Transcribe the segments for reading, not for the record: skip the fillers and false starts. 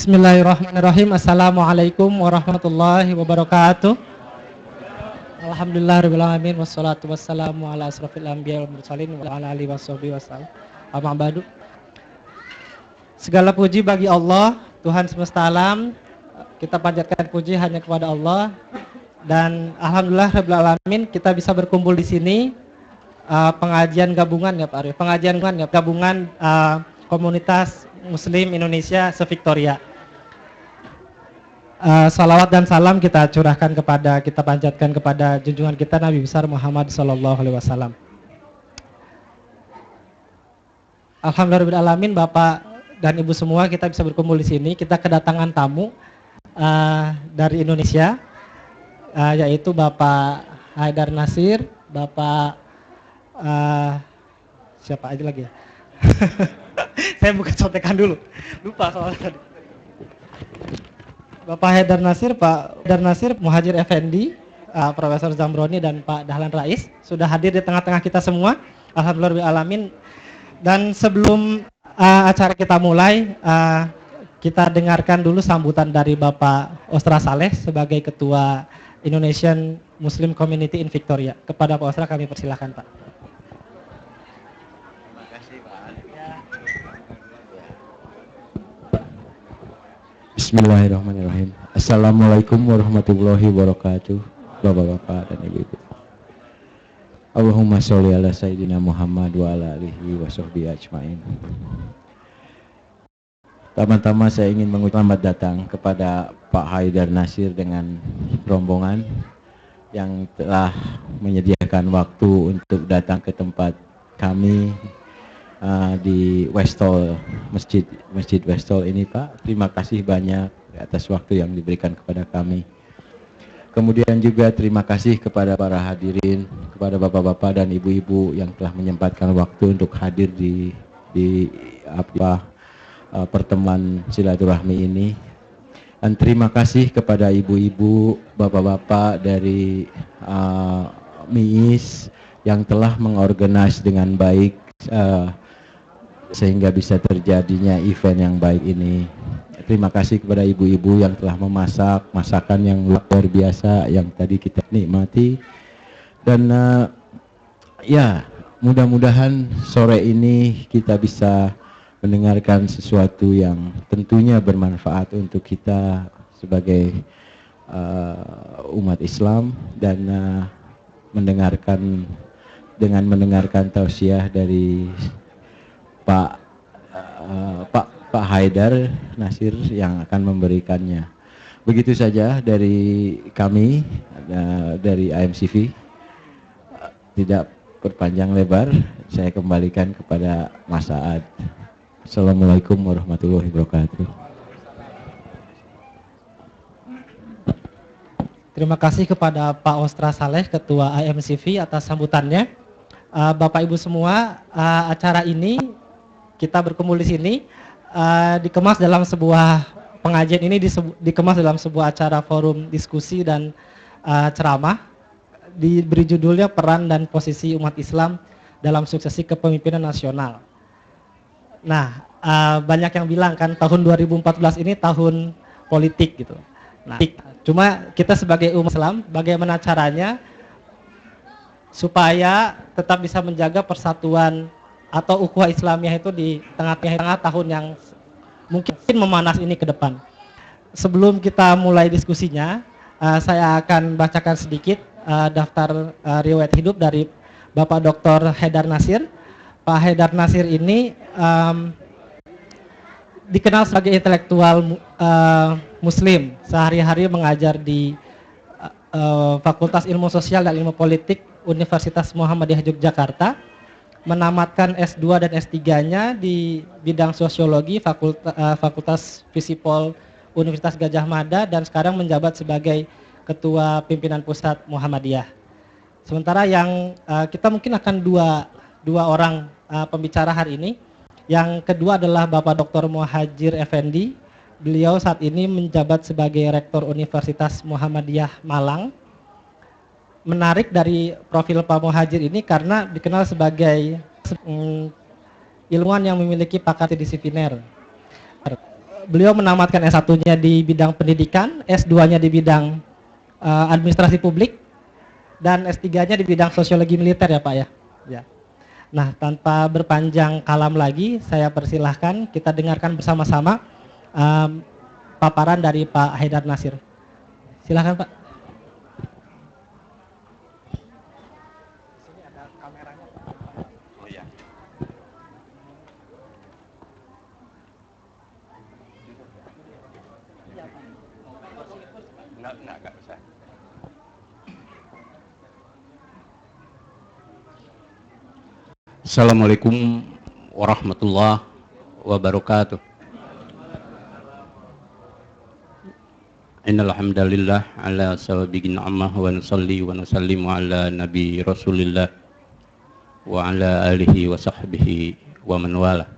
Bismillahirrahmanirrahim. Assalamualaikum warahmatullahi wabarakatuh. Alhamdulillahirrahmanirrahim. Wassalatu wassalamu ala asrafil anbiya wal mursalin wa ala alihi washabihi wasallam. Amma ba'du. Segala puji bagi Allah, Tuhan semesta alam. Kita panjatkan puji hanya kepada Allah. Dan alhamdulillah rabbil alamin kita bisa berkumpul di sini. Pengajian gabungan ya Pak Arif. Pengajian gabungan komunitas Muslim Indonesia se-Victoria. Salawat dan salam kita panjatkan kepada junjungan kita Nabi besar Muhammad SAW. Alhamdulillahirrahmanirrahim, Bapak dan Ibu semua, kita bisa berkumpul di sini. Kita kedatangan tamu dari Indonesia, yaitu Bapak Haidar Nasir, Bapak siapa aja lagi ya? Saya buka contekan dulu, lupa soalnya tadi. Bapak Haidar Nasir, Pak Haidar Nasir, Muhajir Effendi, Profesor Zamroni dan Pak Dahlan Rais sudah hadir di tengah-tengah kita semua. Alhamdulillahirrahmanirrahim. Dan sebelum acara kita mulai, kita dengarkan dulu sambutan dari Bapak Ostra Saleh sebagai Ketua Indonesian Muslim Community in Victoria. Kepada Pak Ostra kami persilahkan, Pak. Bismillahirrahmanirrahim. Assalamualaikum warahmatullahi wabarakatuh, Bapak-bapak dan Ibu-ibu. Allahumma sholli ala Sayyidina Muhammad wa ala alihi wa sahbihi ajmain. Pertama-tama saya ingin mengucapkan selamat datang kepada Pak Haidar Nasir dengan rombongan yang telah menyediakan waktu untuk datang ke tempat kami di Westall, Masjid Westall ini, Pak. Terima kasih banyak atas waktu yang diberikan kepada kami. Kemudian juga terima kasih kepada para hadirin, kepada bapak-bapak dan ibu-ibu yang telah menyempatkan waktu untuk hadir di pertemuan silaturahmi ini. Dan terima kasih kepada ibu-ibu, bapak-bapak dari MIIS yang telah mengorganize dengan baik sehingga bisa terjadinya event yang baik ini. Terima kasih kepada ibu-ibu yang telah memasak masakan yang luar biasa yang tadi kita nikmati. Dan ya, mudah-mudahan sore ini kita bisa mendengarkan sesuatu yang tentunya bermanfaat untuk kita sebagai umat Islam, dan mendengarkan tausiah dari Pak Haidar Nasir yang akan memberikannya. Begitu saja dari kami, dari IMCV. Tidak berpanjang lebar, saya kembalikan kepada Mas Saad. Assalamualaikum warahmatullahi wabarakatuh. Terima kasih kepada Pak Ostra Saleh, Ketua IMCV atas sambutannya. Bapak Ibu semua, acara ini kita berkumpul di sini dikemas dalam sebuah pengajian ini dikemas dalam sebuah acara forum diskusi dan ceramah, diberi judulnya Peran dan Posisi Umat Islam dalam Suksesi Kepemimpinan Nasional. Nah, banyak yang bilang kan tahun 2014 ini tahun politik gitu. Nah, cuma kita sebagai umat Islam, bagaimana caranya supaya tetap bisa menjaga persatuan atau ukhuwah Islamiyah itu di tengah-tengah tahun yang mungkin memanas ini ke depan. Sebelum kita mulai diskusinya, saya akan bacakan sedikit daftar riwayat hidup dari Bapak Dr. Haidar Nasir. Pak Haidar Nasir ini dikenal sebagai intelektual Muslim, sehari-hari mengajar di Fakultas Ilmu Sosial dan Ilmu Politik Universitas Muhammadiyah Yogyakarta, menamatkan S2 dan S3-nya di bidang sosiologi Fakultas Visipol Universitas Gadjah Mada, dan sekarang menjabat sebagai Ketua Pimpinan Pusat Muhammadiyah. Sementara yang kita mungkin akan dua orang pembicara hari ini. Yang kedua adalah Bapak Dr. Muhajir Effendi. Beliau saat ini menjabat sebagai Rektor Universitas Muhammadiyah Malang. Menarik dari profil Pak Muhajir ini karena dikenal sebagai ilmuwan yang memiliki pakar disipliner. beliau menamatkan S1-nya di bidang pendidikan, S2-nya di bidang administrasi publik, dan S3-nya di bidang sosiologi militer ya Pak ya. Ya. Nah, tanpa berpanjang kalam lagi, saya persilahkan kita dengarkan bersama-sama paparan dari Pak Haidar Nasir. Silakan Pak. Oh ya. Enggak usah. Assalamualaikum warahmatullahi wabarakatuh. Innal hamdalillah ala sawabiqin ni'mah wa nusalli wa nusallimu ala nabi Rasulillah wa ala alihi wa sahbihi wa man wala.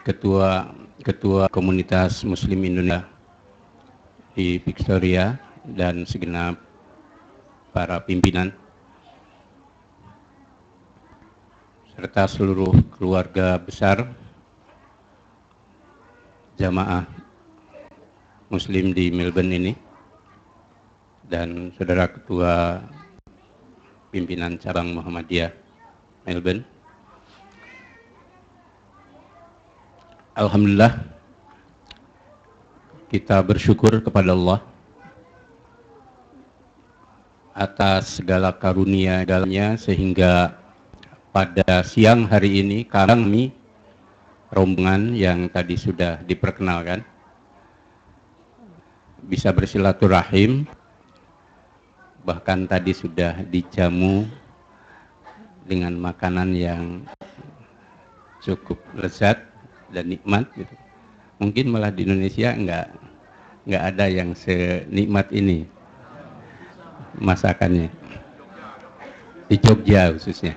Ketua Komunitas Muslim Indonesia di Victoria dan segenap para pimpinan serta seluruh keluarga besar jamaah Muslim di Melbourne ini dan saudara ketua pimpinan cabang Muhammadiyah Melbourne. Alhamdulillah kita bersyukur kepada Allah atas segala karunia-Nya sehingga pada siang hari ini kami rombongan yang tadi sudah diperkenalkan bisa bersilaturahim, bahkan tadi sudah dijamu dengan makanan yang cukup lezat dan nikmat gitu. Mungkin malah di Indonesia nggak ada yang senikmat ini masakannya, di Jogja khususnya.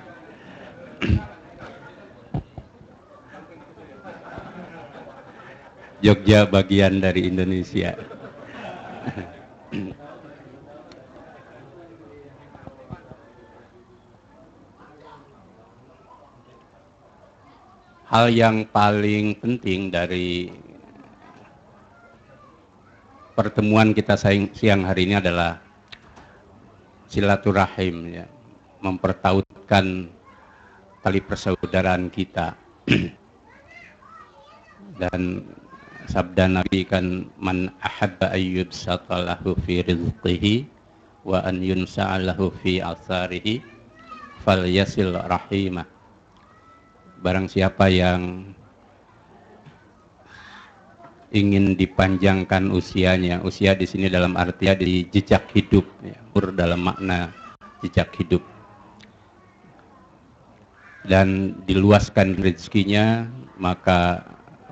Jogja bagian dari Indonesia. Hal yang paling penting dari pertemuan kita siang hari ini adalah silaturahim, ya, mempertautkan tali persaudaraan kita. Dan sabda Nabi kan, man ahabba ayyub satalahu fi rizqihi wa an yunsa'alahu fi asarihi fal yasil rahimah. Barang siapa yang ingin dipanjangkan usianya, usia di sini dalam artinya di jejak hidup, ya, dalam makna jejak hidup, dan diluaskan rezekinya, maka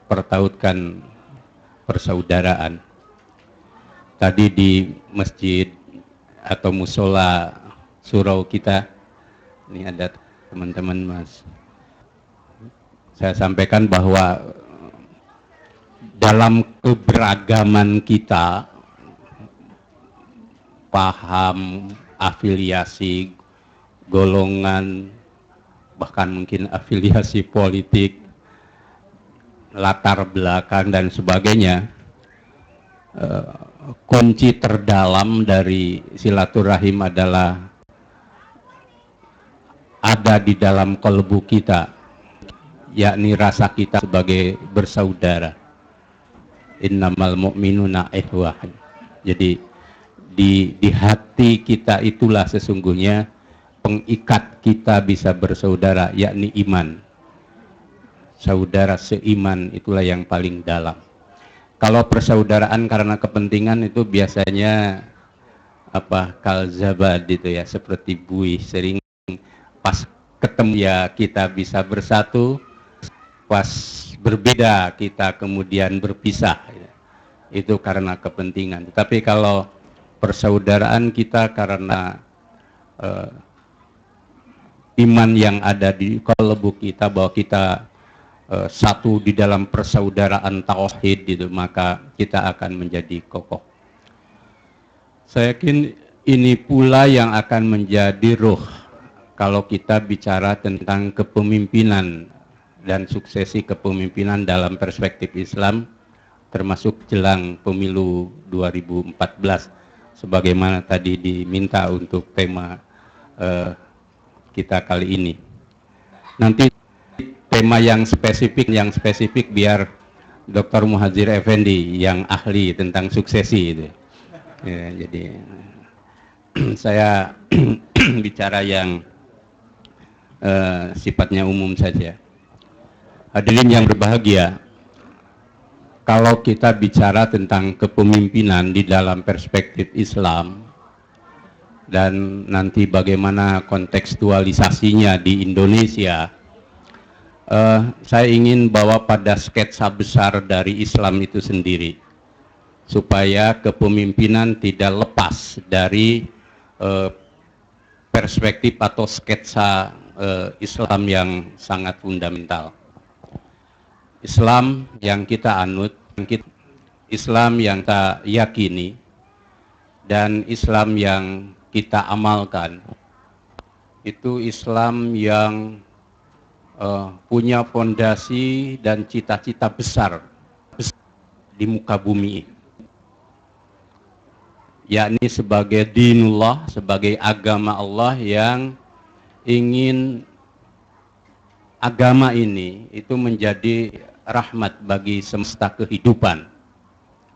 pertautkan persaudaraan. Tadi di masjid atau musola surau kita, ini ada teman-teman Mas, saya sampaikan bahwa dalam keberagaman kita, paham, afiliasi, golongan, bahkan mungkin afiliasi politik, latar belakang dan sebagainya, kunci terdalam dari silaturahim adalah ada di dalam kalbu kita, yakni rasa kita sebagai bersaudara. Innamal mu'minuna ikhwah. Jadi di hati kita itulah sesungguhnya pengikat kita bisa bersaudara, yakni iman. Saudara seiman itulah yang paling dalam. Kalau persaudaraan karena kepentingan itu biasanya kalzabad itu ya, seperti buih, sering pas ketemu ya kita bisa bersatu, pas berbeda kita kemudian berpisah, ya. Itu karena kepentingan. Tapi kalau persaudaraan kita karena iman yang ada di kalbu kita, bahwa kita satu di dalam persaudaraan tauhid itu, maka kita akan menjadi kokoh. Saya yakin ini pula yang akan menjadi ruh kalau kita bicara tentang kepemimpinan dan suksesi kepemimpinan dalam perspektif Islam, termasuk jelang pemilu 2014, sebagaimana tadi diminta untuk tema kita kali ini. Nanti tema yang spesifik biar Dr. Muhadzir Effendi yang ahli tentang suksesi itu. Ya, jadi saya bicara yang sifatnya umum saja. Hadirin yang berbahagia, kalau kita bicara tentang kepemimpinan di dalam perspektif Islam dan nanti bagaimana kontekstualisasinya di Indonesia, saya ingin bawa pada sketsa besar dari Islam itu sendiri, supaya kepemimpinan tidak lepas dari perspektif atau sketsa Islam yang sangat fundamental. Islam yang kita anut, Islam yang kita yakini, dan Islam yang kita amalkan, itu Islam yang punya fondasi dan cita-cita besar di muka bumi, yakni sebagai dinullah, sebagai agama Allah yang ingin agama ini itu menjadi rahmat bagi semesta kehidupan.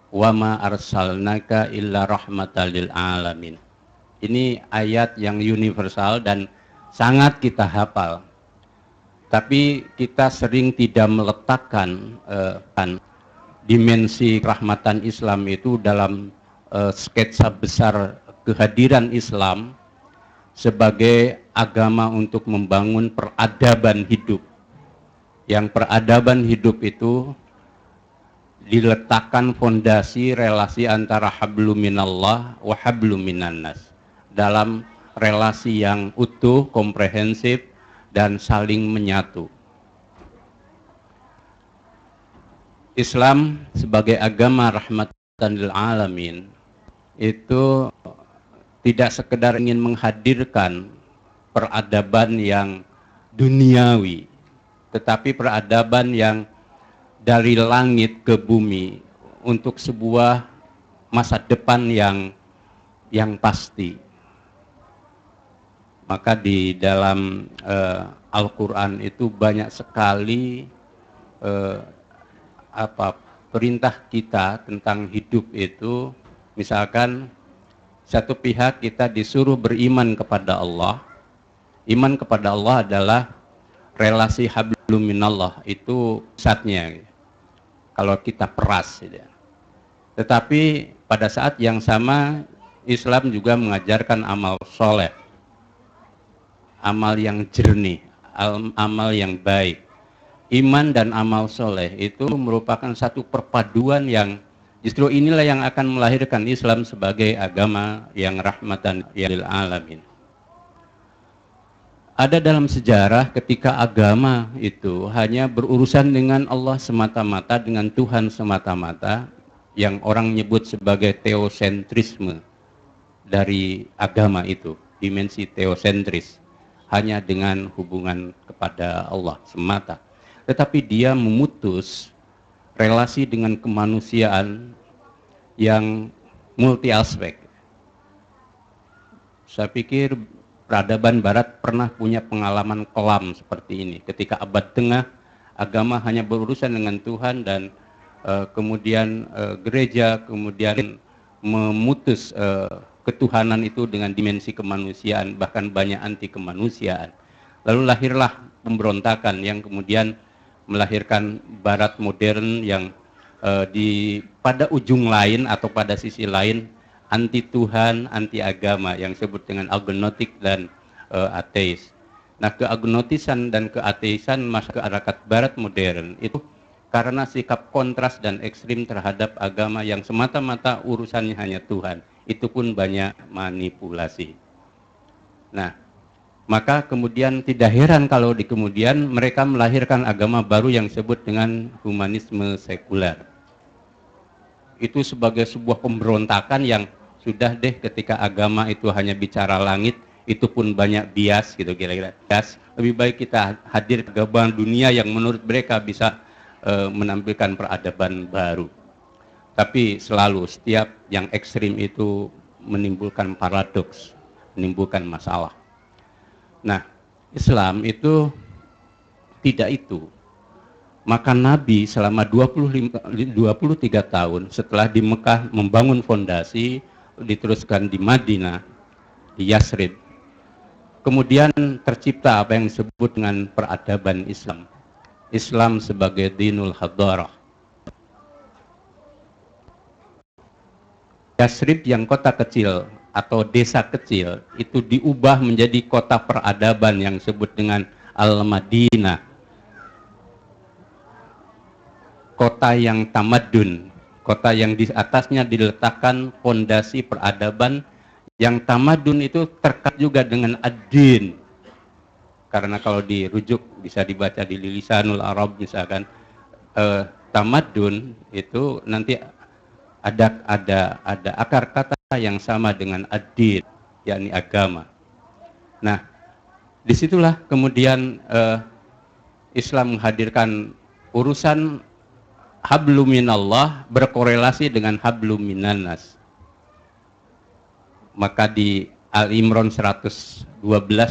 Wa ma arsalnaka illa rahmatan lil alamin. Ini ayat yang universal dan sangat kita hafal. Tapi kita sering tidak meletakkan dimensi rahmatan Islam itu dalam sketsa besar kehadiran Islam sebagai agama untuk membangun peradaban hidup. Yang peradaban hidup itu diletakkan fondasi relasi antara hablum minallah wa hablum minannas, dalam relasi yang utuh, komprehensif, dan saling menyatu. Islam sebagai agama rahmatan lil alamin itu tidak sekedar ingin menghadirkan peradaban yang duniawi, tetapi peradaban yang dari langit ke bumi untuk sebuah masa depan yang pasti. Maka di dalam Al-Quran itu banyak sekali perintah kita tentang hidup itu. Misalkan satu pihak kita disuruh beriman kepada Allah. Iman kepada Allah adalah relasi hablum minallah, itu pusatnya kalau kita peras gitu. Tetapi pada saat yang sama Islam juga mengajarkan amal soleh, amal yang jernih, amal yang baik. Iman dan amal soleh itu merupakan satu perpaduan yang justru inilah yang akan melahirkan Islam sebagai agama yang rahmatan lil alamin. Ada dalam sejarah ketika agama itu hanya berurusan dengan Allah semata-mata, dengan Tuhan semata-mata, yang orang nyebut sebagai teosentrisme dari agama itu, dimensi teosentris, hanya dengan hubungan kepada Allah semata. Tetapi dia memutus relasi dengan kemanusiaan yang multi aspek. Saya pikir peradaban barat pernah punya pengalaman kelam seperti ini. Ketika abad tengah, agama hanya berurusan dengan Tuhan dan kemudian gereja kemudian memutus ketuhanan itu dengan dimensi kemanusiaan, bahkan banyak anti kemanusiaan. Lalu lahirlah pemberontakan yang kemudian melahirkan barat modern yang pada ujung lain atau pada sisi lain anti Tuhan, anti agama, yang disebut dengan agnostik dan ateis. Nah, keagnotisan dan keateisan masyarakat barat modern itu karena sikap kontras dan ekstrim terhadap agama yang semata-mata urusannya hanya Tuhan. Itu pun banyak manipulasi. Nah, maka kemudian tidak heran kalau di kemudian mereka melahirkan agama baru yang disebut dengan humanisme sekuler. Itu sebagai sebuah pemberontakan yang sudah deh, ketika agama itu hanya bicara langit, itu pun banyak bias gitu kira-kira. Bias, lebih baik kita hadir ke gabungan dunia yang menurut mereka bisa menampilkan peradaban baru. Tapi selalu setiap yang ekstrim itu menimbulkan paradoks, menimbulkan masalah. Nah, Islam itu tidak itu. Maka Nabi selama 23 tahun setelah di Mekah membangun fondasi, diteruskan di Madinah, di Yasrib. Kemudian tercipta apa yang disebut dengan peradaban Islam. Islam sebagai dinul hadarah. Yasrib yang kota kecil atau desa kecil itu diubah menjadi kota peradaban yang disebut dengan Al-Madinah. Kota yang tamadun, kota yang di atasnya diletakkan fondasi peradaban, yang tamadun itu terkait juga dengan ad-din. Karena kalau dirujuk bisa dibaca di Lisanul Arab misalkan, tamadun itu nanti ada akar kata yang sama dengan ad-din, yakni agama. Nah, disitulah kemudian Islam menghadirkan urusan hablum minallah berkorelasi dengan hablum minannas. Maka di Al-Imran 112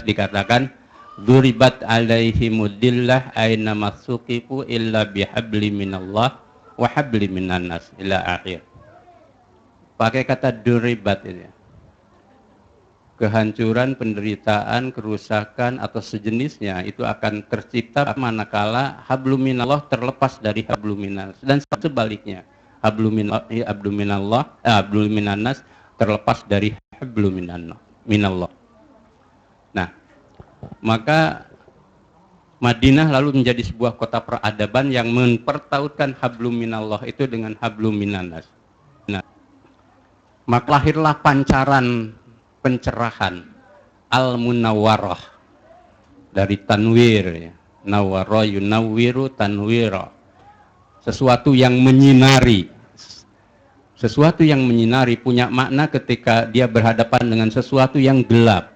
dikatakan duribat alaihimudillah aina masuqifu illa bihabli minallah wa habli minannas ila akhir. Pakai kata duribat ini. Kehancuran, penderitaan, kerusakan atau sejenisnya itu akan tercipta manakala hablum minallah terlepas dari hablum minannas, dan sebaliknya hablum minannas terlepas dari hablum minallah. Nah, maka Madinah lalu menjadi sebuah kota peradaban yang mempertautkan hablum minallah itu dengan hablum minannas. Nah, maka lahirlah pancaran pencerahan al-munawwarah dari tanwir, ya. Nawwara yunawwiru tanwira, sesuatu yang menyinari. Sesuatu yang menyinari punya makna ketika dia berhadapan dengan sesuatu yang gelap.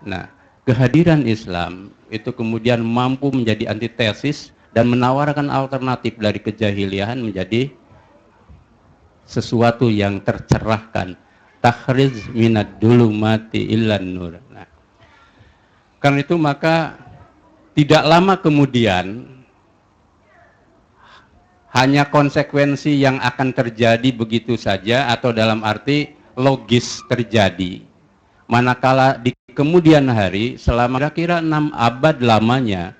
Nah, kehadiran Islam itu kemudian mampu menjadi antitesis dan menawarkan alternatif dari kejahiliahan menjadi sesuatu yang tercerahkan. Takhriz minad dulumati illan nur. Nah, karena itu maka tidak lama kemudian hanya konsekuensi yang akan terjadi begitu saja atau dalam arti logis terjadi. Manakala di kemudian hari selama kira-kira 6 abad lamanya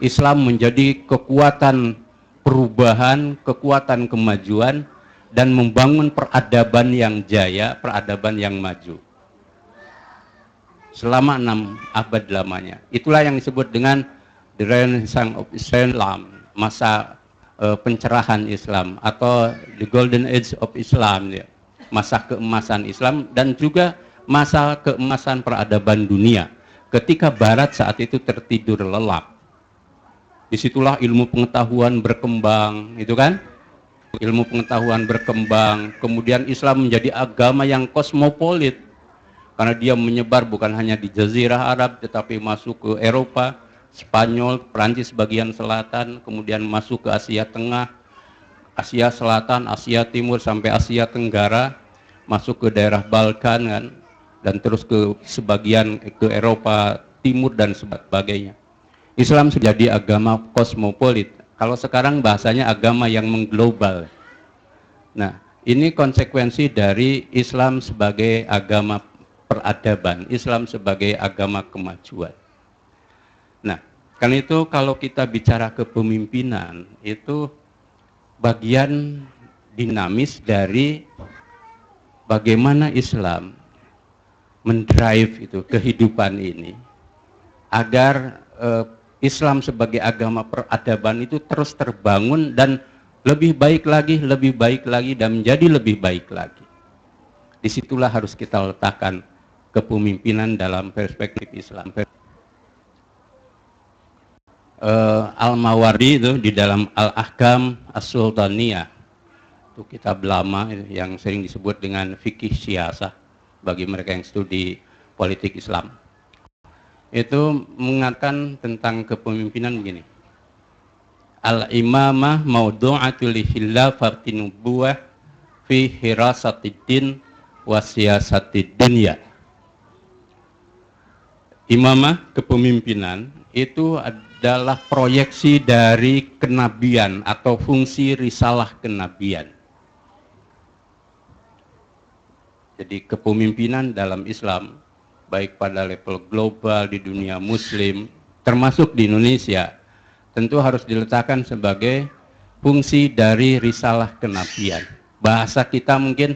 Islam menjadi kekuatan perubahan, kekuatan kemajuan, dan membangun peradaban yang jaya, peradaban yang maju. Selama 6 abad lamanya. Itulah yang disebut dengan the Renaissance of Islam, masa pencerahan Islam atau the Golden Age of Islam, ya. Masa keemasan Islam dan juga masa keemasan peradaban dunia. Ketika Barat saat itu tertidur lelap. Disitulah ilmu pengetahuan berkembang, itu kan? Ilmu pengetahuan berkembang, kemudian Islam menjadi agama yang kosmopolit karena dia menyebar bukan hanya di Jazirah Arab tetapi masuk ke Eropa, Spanyol, Perancis bagian selatan, kemudian masuk ke Asia Tengah, Asia Selatan, Asia Timur sampai Asia Tenggara, masuk ke daerah Balkan kan, dan terus ke sebagian ke Eropa Timur dan sebagainya. Islam sudah jadi agama kosmopolit. Kalau sekarang bahasanya agama yang mengglobal. Nah, ini konsekuensi dari Islam sebagai agama peradaban, Islam sebagai agama kemajuan. Nah, karena itu kalau kita bicara kepemimpinan, itu bagian dinamis dari bagaimana Islam mendrive itu kehidupan ini agar Islam sebagai agama peradaban itu terus terbangun dan lebih baik lagi dan menjadi lebih baik lagi. Disitulah harus kita letakkan kepemimpinan dalam perspektif Islam. Al-Mawardi itu di dalam Al-Ahkam As-Sultaniyah, itu kitab lama yang sering disebut dengan fikih siasah. bagi mereka yang studi politik Islam. Itu mengatakan tentang kepemimpinan begini. Al-imamah maudu'atul khilafati nubuwah fi hirasatiddin wa siyasatid dunya. Imamah, kepemimpinan, itu adalah proyeksi dari kenabian atau fungsi risalah kenabian. Jadi kepemimpinan dalam Islam, baik pada level global di dunia muslim, termasuk di Indonesia, tentu harus diletakkan sebagai fungsi dari risalah kenabian. Bahasa kita mungkin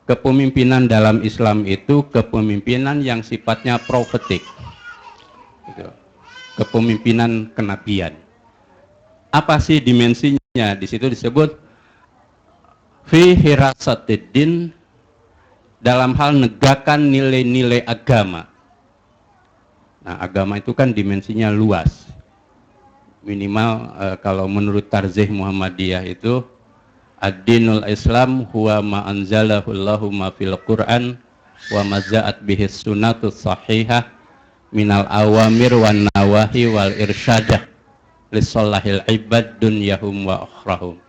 kepemimpinan dalam Islam itu kepemimpinan yang sifatnya profetik. Kepemimpinan kenabian. Apa sih dimensinya? Di situ disebut fi hirasatiddin, dalam hal negakkan nilai-nilai agama. Nah, agama itu kan dimensinya luas. Minimal kalau menurut Tarzih Muhammadiyah itu ad-dinul Islam huwa ma anzalahu Allahu ma fil Qur'an wa ma ja'at bihi sunnatus sahihah minal awamir wan nawahi wal irsyadah lisallahil ibad dunyahum wa akhrahum.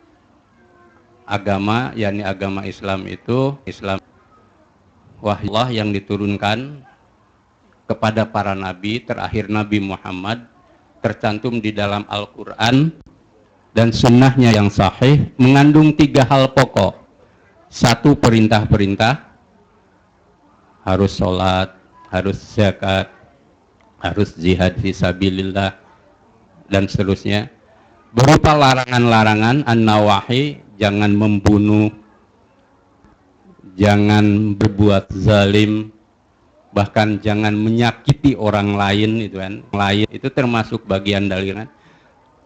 Agama, yakni agama Islam itu Islam wahyullah yang diturunkan kepada para nabi, terakhir Nabi Muhammad, tercantum di dalam Al-Quran dan sunnahnya yang sahih, mengandung 3 hal pokok. 1, perintah-perintah, harus sholat, harus zakat, harus jihad fisabilillah, dan seterusnya. Berupa larangan-larangan, an-nawahi, jangan membunuh, jangan berbuat zalim, bahkan jangan menyakiti orang lain, itu kan. Lain itu termasuk bagian dari kan.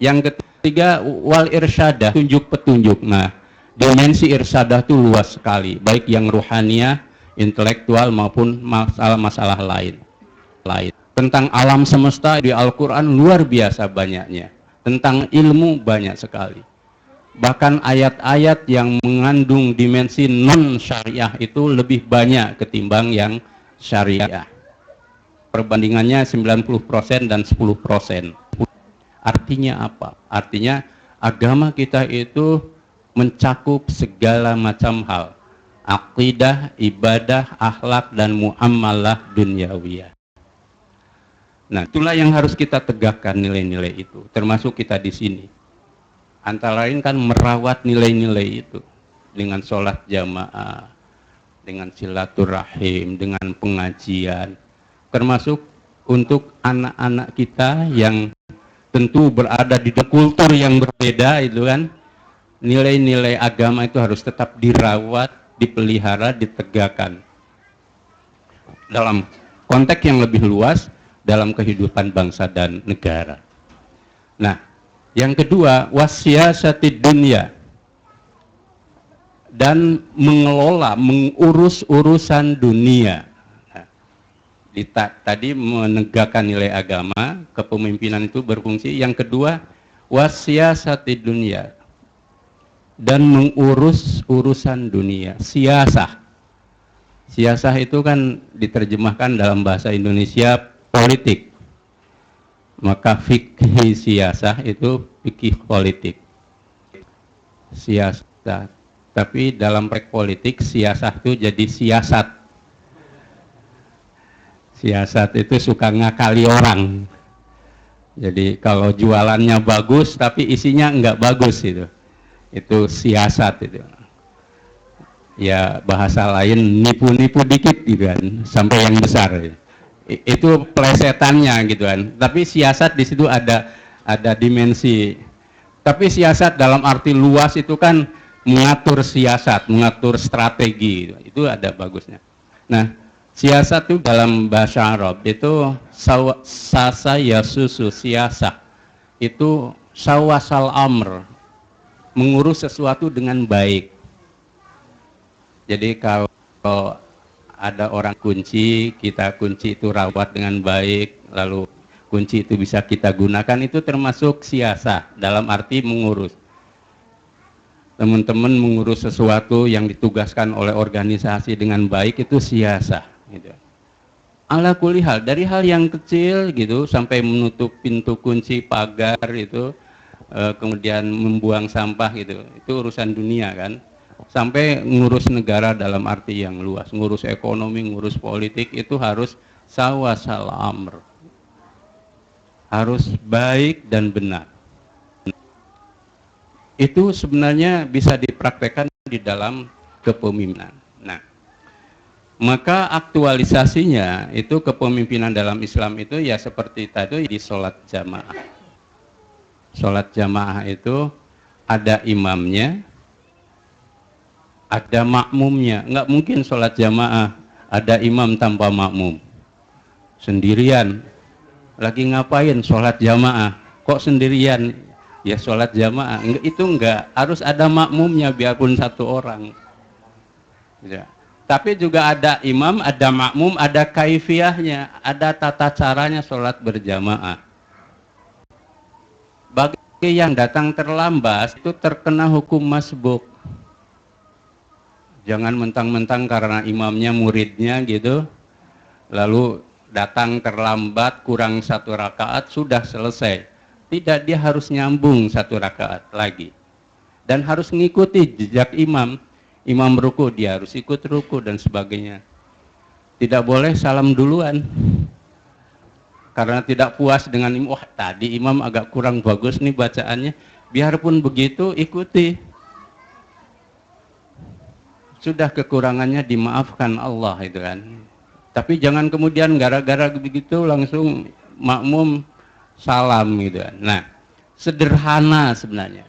Yang ketiga, wal irsyadah, tunjuk petunjuk. Nah, dimensi irsyadah itu luas sekali, baik yang ruhaniah, intelektual maupun masalah-masalah lain. Tentang alam semesta di Al-Quran luar biasa banyaknya. Tentang ilmu banyak sekali. Bahkan ayat-ayat yang mengandung dimensi non-syariah itu lebih banyak ketimbang yang syariah. Perbandingannya 90% dan 10%. Artinya apa? Artinya agama kita itu mencakup segala macam hal. Aqidah, ibadah, akhlak, dan muamalah dunyawiyah. Nah, itulah yang harus kita tegakkan nilai-nilai itu, termasuk kita di sini. Antara lain kan merawat nilai-nilai itu dengan sholat jamaah, dengan silaturahim, dengan pengajian, termasuk untuk anak-anak kita yang tentu berada di kultur yang berbeda, itu kan nilai-nilai agama itu harus tetap dirawat, dipelihara, ditegakkan dalam konteks yang lebih luas dalam kehidupan bangsa dan negara. Nah, yang kedua, wasiyasatid dunya, dan mengelola, mengurus urusan dunia. Nah, tadi menegakkan nilai agama, kepemimpinan itu berfungsi. Yang kedua, wasiyasatid dunya, dan mengurus urusan dunia. Siasah. Siasah itu kan diterjemahkan dalam bahasa Indonesia politik. Maka fikih siasah itu fikih politik. Siasat. Tapi dalam politik siasah itu jadi siasat. Siasat itu suka ngakali orang. Jadi kalau jualannya bagus tapi isinya enggak bagus itu siasat itu. Ya bahasa lain nipu-nipu dikit gitu kan, sampai yang besar. Itu plesetannya gitu kan. Tapi siasat di situ ada dimensi. Tapi siasat dalam arti luas itu kan mengatur siasat, mengatur strategi, itu ada bagusnya. Nah, siasat itu dalam bahasa Arab itu sasa yasusu siasah. Itu sawasal amr, mengurus sesuatu dengan baik. Jadi kalau ada orang kunci, kita kunci itu rawat dengan baik, lalu kunci itu bisa kita gunakan, itu termasuk siasah dalam arti mengurus. teman-teman mengurus sesuatu yang ditugaskan oleh organisasi dengan baik itu sia-sia gitu. Ala kulli hal, dari hal yang kecil gitu sampai menutup pintu kunci pagar itu, kemudian membuang sampah gitu, itu urusan dunia kan, sampai ngurus negara dalam arti yang luas, ngurus ekonomi, ngurus politik, itu harus sawasal amr, harus baik dan benar. Itu sebenarnya bisa dipraktekkan di dalam kepemimpinan. Nah, maka aktualisasinya itu kepemimpinan dalam Islam itu ya seperti tadi di sholat jamaah. Sholat jamaah itu ada imamnya, ada makmumnya. Nggak mungkin sholat jamaah ada imam tanpa makmum. Sendirian. Lagi ngapain sholat jamaah? Kok sendirian? Ya sholat jamaah. Itu enggak. Harus ada makmumnya biarpun satu orang. Ya. Tapi juga ada imam, ada makmum, ada kaifiyahnya, ada tata caranya sholat berjamaah. Bagi yang datang terlambat itu terkena hukum masbuk. Jangan mentang-mentang karena imamnya muridnya gitu, lalu datang terlambat kurang 1 rakaat sudah selesai. Tidak, dia harus nyambung 1 rakaat lagi. Dan harus mengikuti jejak imam. Imam ruku, dia harus ikut ruku dan sebagainya. Tidak boleh salam duluan. Karena tidak puas dengan imam, wah tadi imam agak kurang bagus nih bacaannya. Biarpun begitu, ikuti. Sudah kekurangannya dimaafkan Allah itu kan. Tapi jangan kemudian gara-gara begitu langsung makmum salam gitu kan. Nah, sederhana sebenarnya.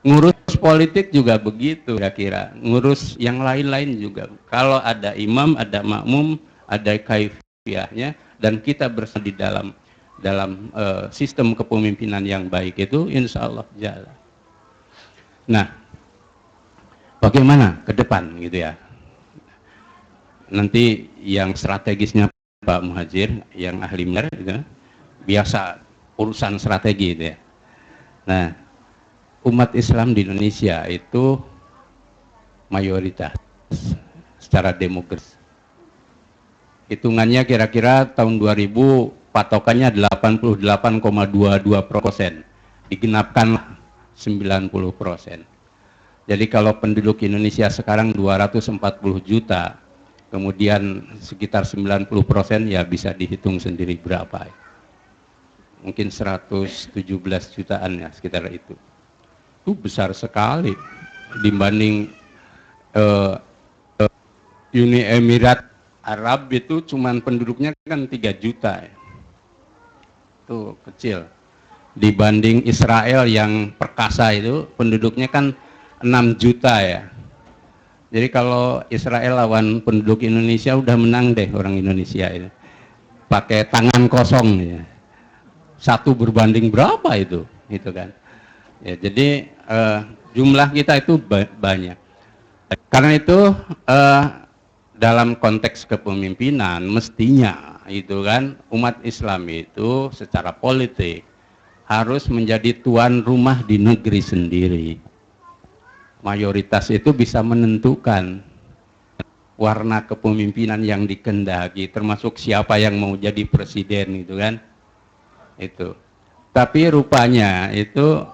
Ngurus politik juga begitu kira-kira, ngurus yang lain-lain juga. Kalau ada imam, ada makmum, ada kaifiyahnya, dan kita bersama di dalam sistem kepemimpinan yang baik itu, insya Allah jalan. Nah, bagaimana ke depan gitu ya? Nanti yang strategisnya Pak Muhajir, yang ahli militer, gitu, biasa urusan strategi gitu ya. Nah, umat Islam di Indonesia itu mayoritas secara demografis. Hitungannya kira-kira tahun 2000 patokannya 88,22%, digenapkan 90%. Jadi kalau penduduk Indonesia sekarang 240 juta, kemudian sekitar 90% ya bisa dihitung sendiri berapa. Mungkin 117 jutaan ya sekitar itu. Itu besar sekali dibanding Uni Emirat Arab itu cuman penduduknya kan 3 juta ya. Itu kecil dibanding Israel yang perkasa itu penduduknya kan 6 juta ya. Jadi kalau Israel lawan penduduk Indonesia udah menang deh orang Indonesia itu pakai tangan kosong ya. 1 berbanding berapa itu kan ya. Jadi jumlah kita itu banyak. Karena itu dalam konteks kepemimpinan mestinya itu kan umat Islam itu secara politik harus menjadi tuan rumah di negeri sendiri. Mayoritas itu bisa menentukan warna kepemimpinan yang dikehendaki, termasuk siapa yang mau jadi presiden itu kan. Itu. Tapi rupanya itu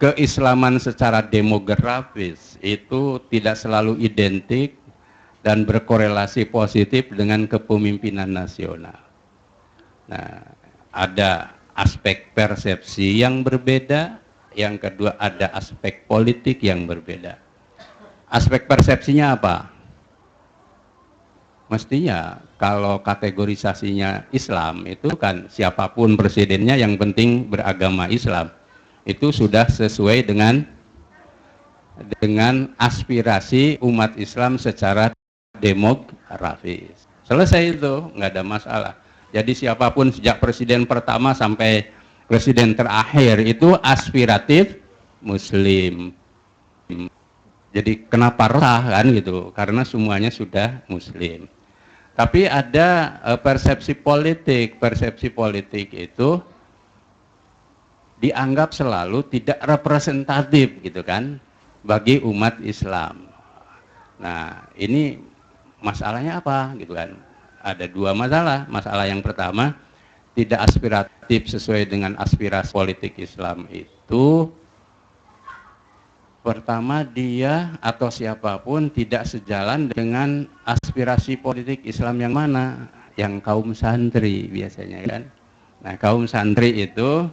keislaman secara demografis itu tidak selalu identik dan berkorelasi positif dengan kepemimpinan nasional. Nah, ada aspek persepsi yang berbeda, yang kedua ada aspek politik yang berbeda. Aspek persepsinya apa? Mestinya kalau kategorisasinya Islam itu kan siapapun presidennya yang penting beragama Islam. Itu sudah sesuai dengan aspirasi umat Islam secara demografis. Selesai itu, nggak ada masalah. Jadi siapapun sejak presiden pertama sampai presiden terakhir itu aspiratif Muslim. Jadi kenapa resah kan gitu? Karena semuanya sudah Muslim. Tapi ada persepsi politik. Persepsi politik itu dianggap selalu tidak representatif gitu kan bagi umat Islam. Nah, ini masalahnya apa gitu kan? Ada dua masalah. Masalah yang pertama, tidak aspiratif sesuai dengan aspirasi politik Islam itu, pertama dia atau siapapun tidak sejalan dengan aspirasi politik Islam yang mana? Yang kaum santri biasanya kan. Nah, kaum santri itu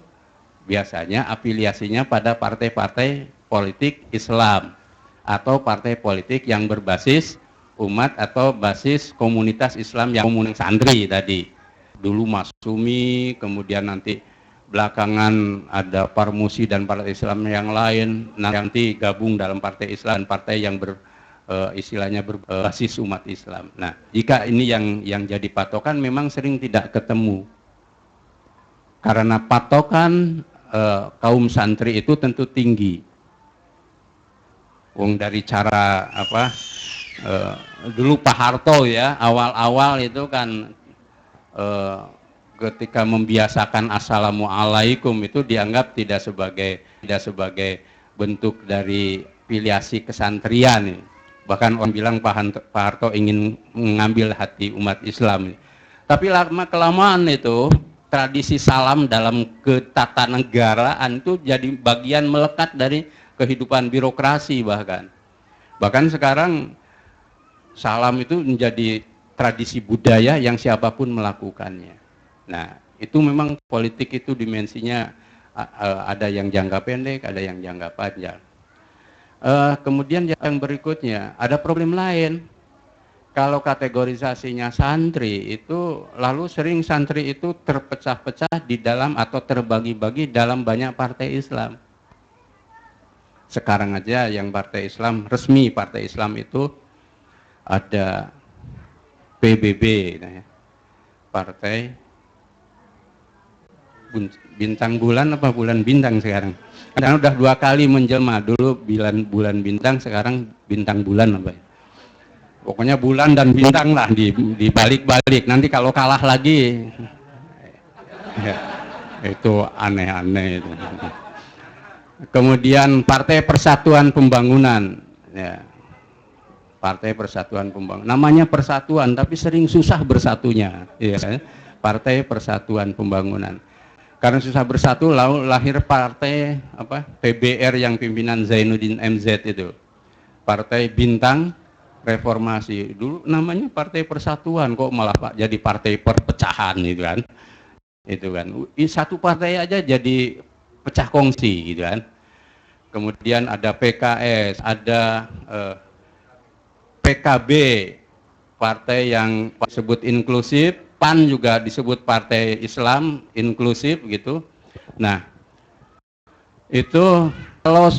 biasanya afiliasinya pada partai-partai politik Islam atau partai politik yang berbasis umat atau basis komunitas Islam yang komunitas santri tadi. Dulu Masyumi, kemudian nanti belakangan ada Parmusi dan partai Islam yang lain, nanti gabung dalam partai Islam, partai yang istilahnya berbasis umat Islam. Nah, jika ini yang jadi patokan memang sering tidak ketemu. Karena patokan kaum santri itu tentu tinggi. Wong dari cara apa dulu Pak Harto ya awal-awal itu kan ketika membiasakan assalamualaikum itu dianggap tidak sebagai bentuk dari filiasi kesantrian. Bahkan orang bilang Pak Harto ingin mengambil hati umat Islam. Tapi lama kelamaan itu tradisi salam dalam ketatanegaraan itu jadi bagian melekat dari kehidupan birokrasi bahkan. Bahkan sekarang salam itu menjadi tradisi budaya yang siapapun melakukannya. Nah, itu memang politik itu dimensinya ada yang jangka pendek, ada yang jangka panjang. Kemudian yang berikutnya, ada problem lain. Kalau kategorisasinya santri itu, lalu sering santri itu terpecah-pecah di dalam atau terbagi-bagi dalam banyak partai Islam. Sekarang aja yang partai Islam, resmi partai Islam itu ada PBB, Partai Bintang Bulan apa Bulan Bintang sekarang. Karena udah 2 kali menjelma, dulu bulan bintang, sekarang bintang bulan apa ya. Pokoknya bulan dan bintang lah dibalik-balik. Nanti kalau kalah lagi, ya, itu aneh-aneh itu. Kemudian Partai Persatuan Pembangunan, ya. Partai Persatuan Pembangunan. Namanya persatuan, tapi sering susah bersatunya, ya. Partai Persatuan Pembangunan. Karena susah bersatu, lalu lahir partai apa? PBR yang pimpinan Zainuddin MZ itu. Partai Bintang Reformasi. Dulu namanya Partai Persatuan, kok malah jadi partai perpecahan gitu kan. Itu kan. Satu partai aja jadi pecah kongsi gitu kan. Kemudian ada PKS, ada PKB, partai yang disebut inklusif, PAN juga disebut partai Islam inklusif gitu. Nah, itu kalau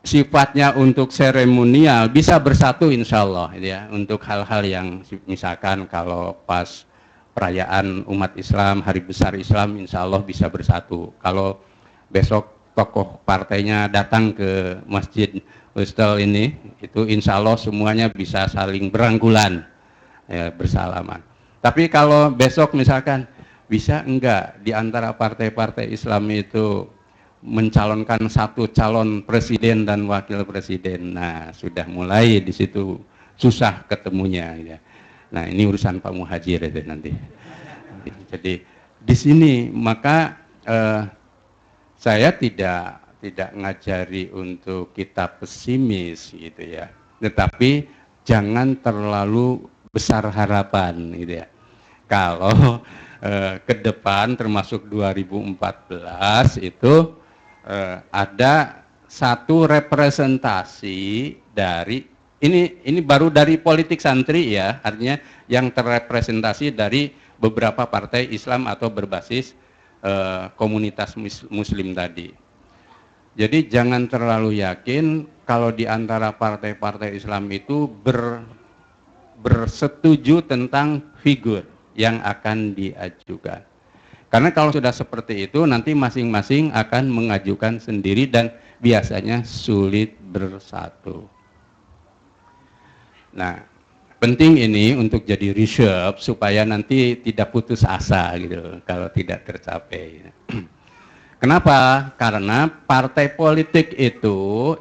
sifatnya untuk seremonial bisa bersatu insya Allah ya, untuk hal-hal yang misalkan kalau pas perayaan umat Islam, hari besar Islam insya Allah bisa bersatu. Kalau besok tokoh partainya datang ke Masjid Hostel ini, itu insya Allah semuanya bisa saling berangkulan, ya, bersalaman. Tapi kalau besok misalkan bisa enggak di antara partai-partai Islam itu mencalonkan satu calon presiden dan wakil presiden, nah sudah mulai di situ susah ketemunya, ya. Nah ini urusan Pak Muhajir itu nanti. Jadi di sini maka saya tidak ngajari untuk kita pesimis gitu ya, tetapi jangan terlalu besar harapan gitu ya. Kalau ke depan termasuk 2014 itu ada satu representasi dari ini baru dari politik santri ya, artinya yang terrepresentasi dari beberapa partai Islam atau berbasis komunitas muslim tadi. Jadi jangan terlalu yakin kalau di antara partai-partai Islam itu bersetuju tentang figur yang akan diajukan. Karena kalau sudah seperti itu nanti masing-masing akan mengajukan sendiri dan biasanya sulit bersatu. Nah, penting ini untuk jadi reserve supaya nanti tidak putus asa gitu kalau tidak tercapai. Kenapa? Karena partai politik itu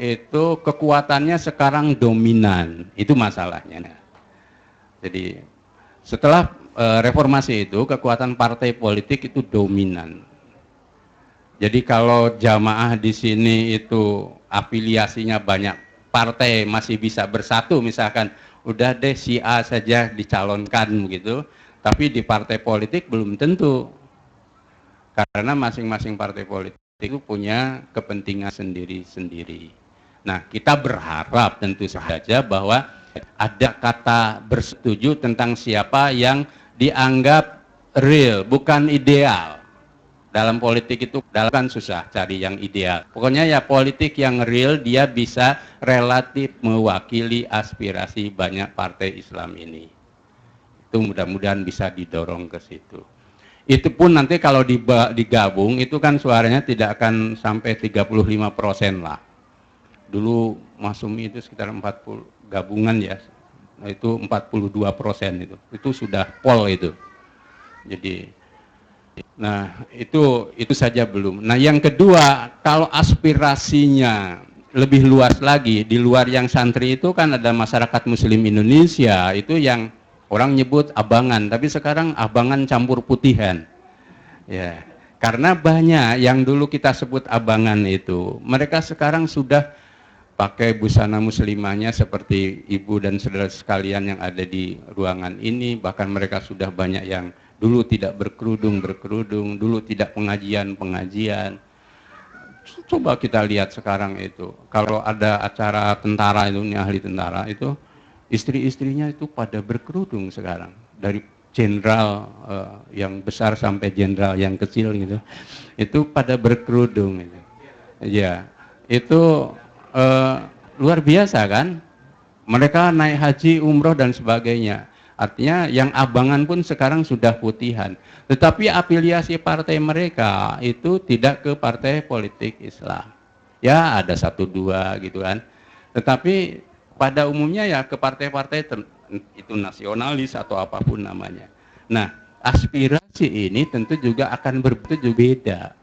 kekuatannya sekarang dominan. Itu masalahnya. Jadi setelah reformasi itu kekuatan partai politik itu dominan. Jadi kalau jamaah di sini itu afiliasinya banyak partai masih bisa bersatu, misalkan udah deh si A saja dicalonkan begitu, tapi di partai politik belum tentu. Karena masing-masing partai politik itu punya kepentingan sendiri-sendiri. Nah, kita berharap tentu saja bahwa ada kata bersetuju tentang siapa yang dianggap real, bukan ideal. Dalam politik itu kan susah cari yang ideal. Pokoknya ya politik yang real, dia bisa relatif mewakili aspirasi banyak partai Islam ini. Itu mudah-mudahan bisa didorong ke situ. Itu pun nanti kalau digabung itu kan suaranya tidak akan sampai 35% lah. Dulu Masumi itu sekitar 40 gabungan ya, nah itu 42% itu. Itu sudah pol itu. Jadi, nah itu saja belum. Nah yang kedua, kalau aspirasinya lebih luas lagi, di luar yang santri itu kan ada masyarakat Muslim Indonesia, itu yang orang nyebut abangan, tapi sekarang abangan campur putihan. Ya, karena banyak yang dulu kita sebut abangan itu, mereka sekarang sudah pakai busana muslimahnya seperti ibu dan saudara sekalian yang ada di ruangan ini, bahkan mereka sudah banyak yang dulu tidak berkerudung, dulu tidak pengajian. Coba kita lihat sekarang itu, kalau ada acara tentara itu, ini ahli tentara itu, istri-istrinya itu pada berkerudung sekarang, dari jenderal yang besar sampai jenderal yang kecil gitu, itu pada berkerudung gitu. Ya, itu luar biasa kan, mereka naik haji, umroh dan sebagainya. Artinya yang abangan pun sekarang sudah putihan, tetapi afiliasi partai mereka itu tidak ke partai politik Islam. Ya ada satu dua gitu kan, tetapi pada umumnya ya ke partai-partai itu nasionalis atau apapun namanya. Nah, aspirasi ini tentu juga akan berbeda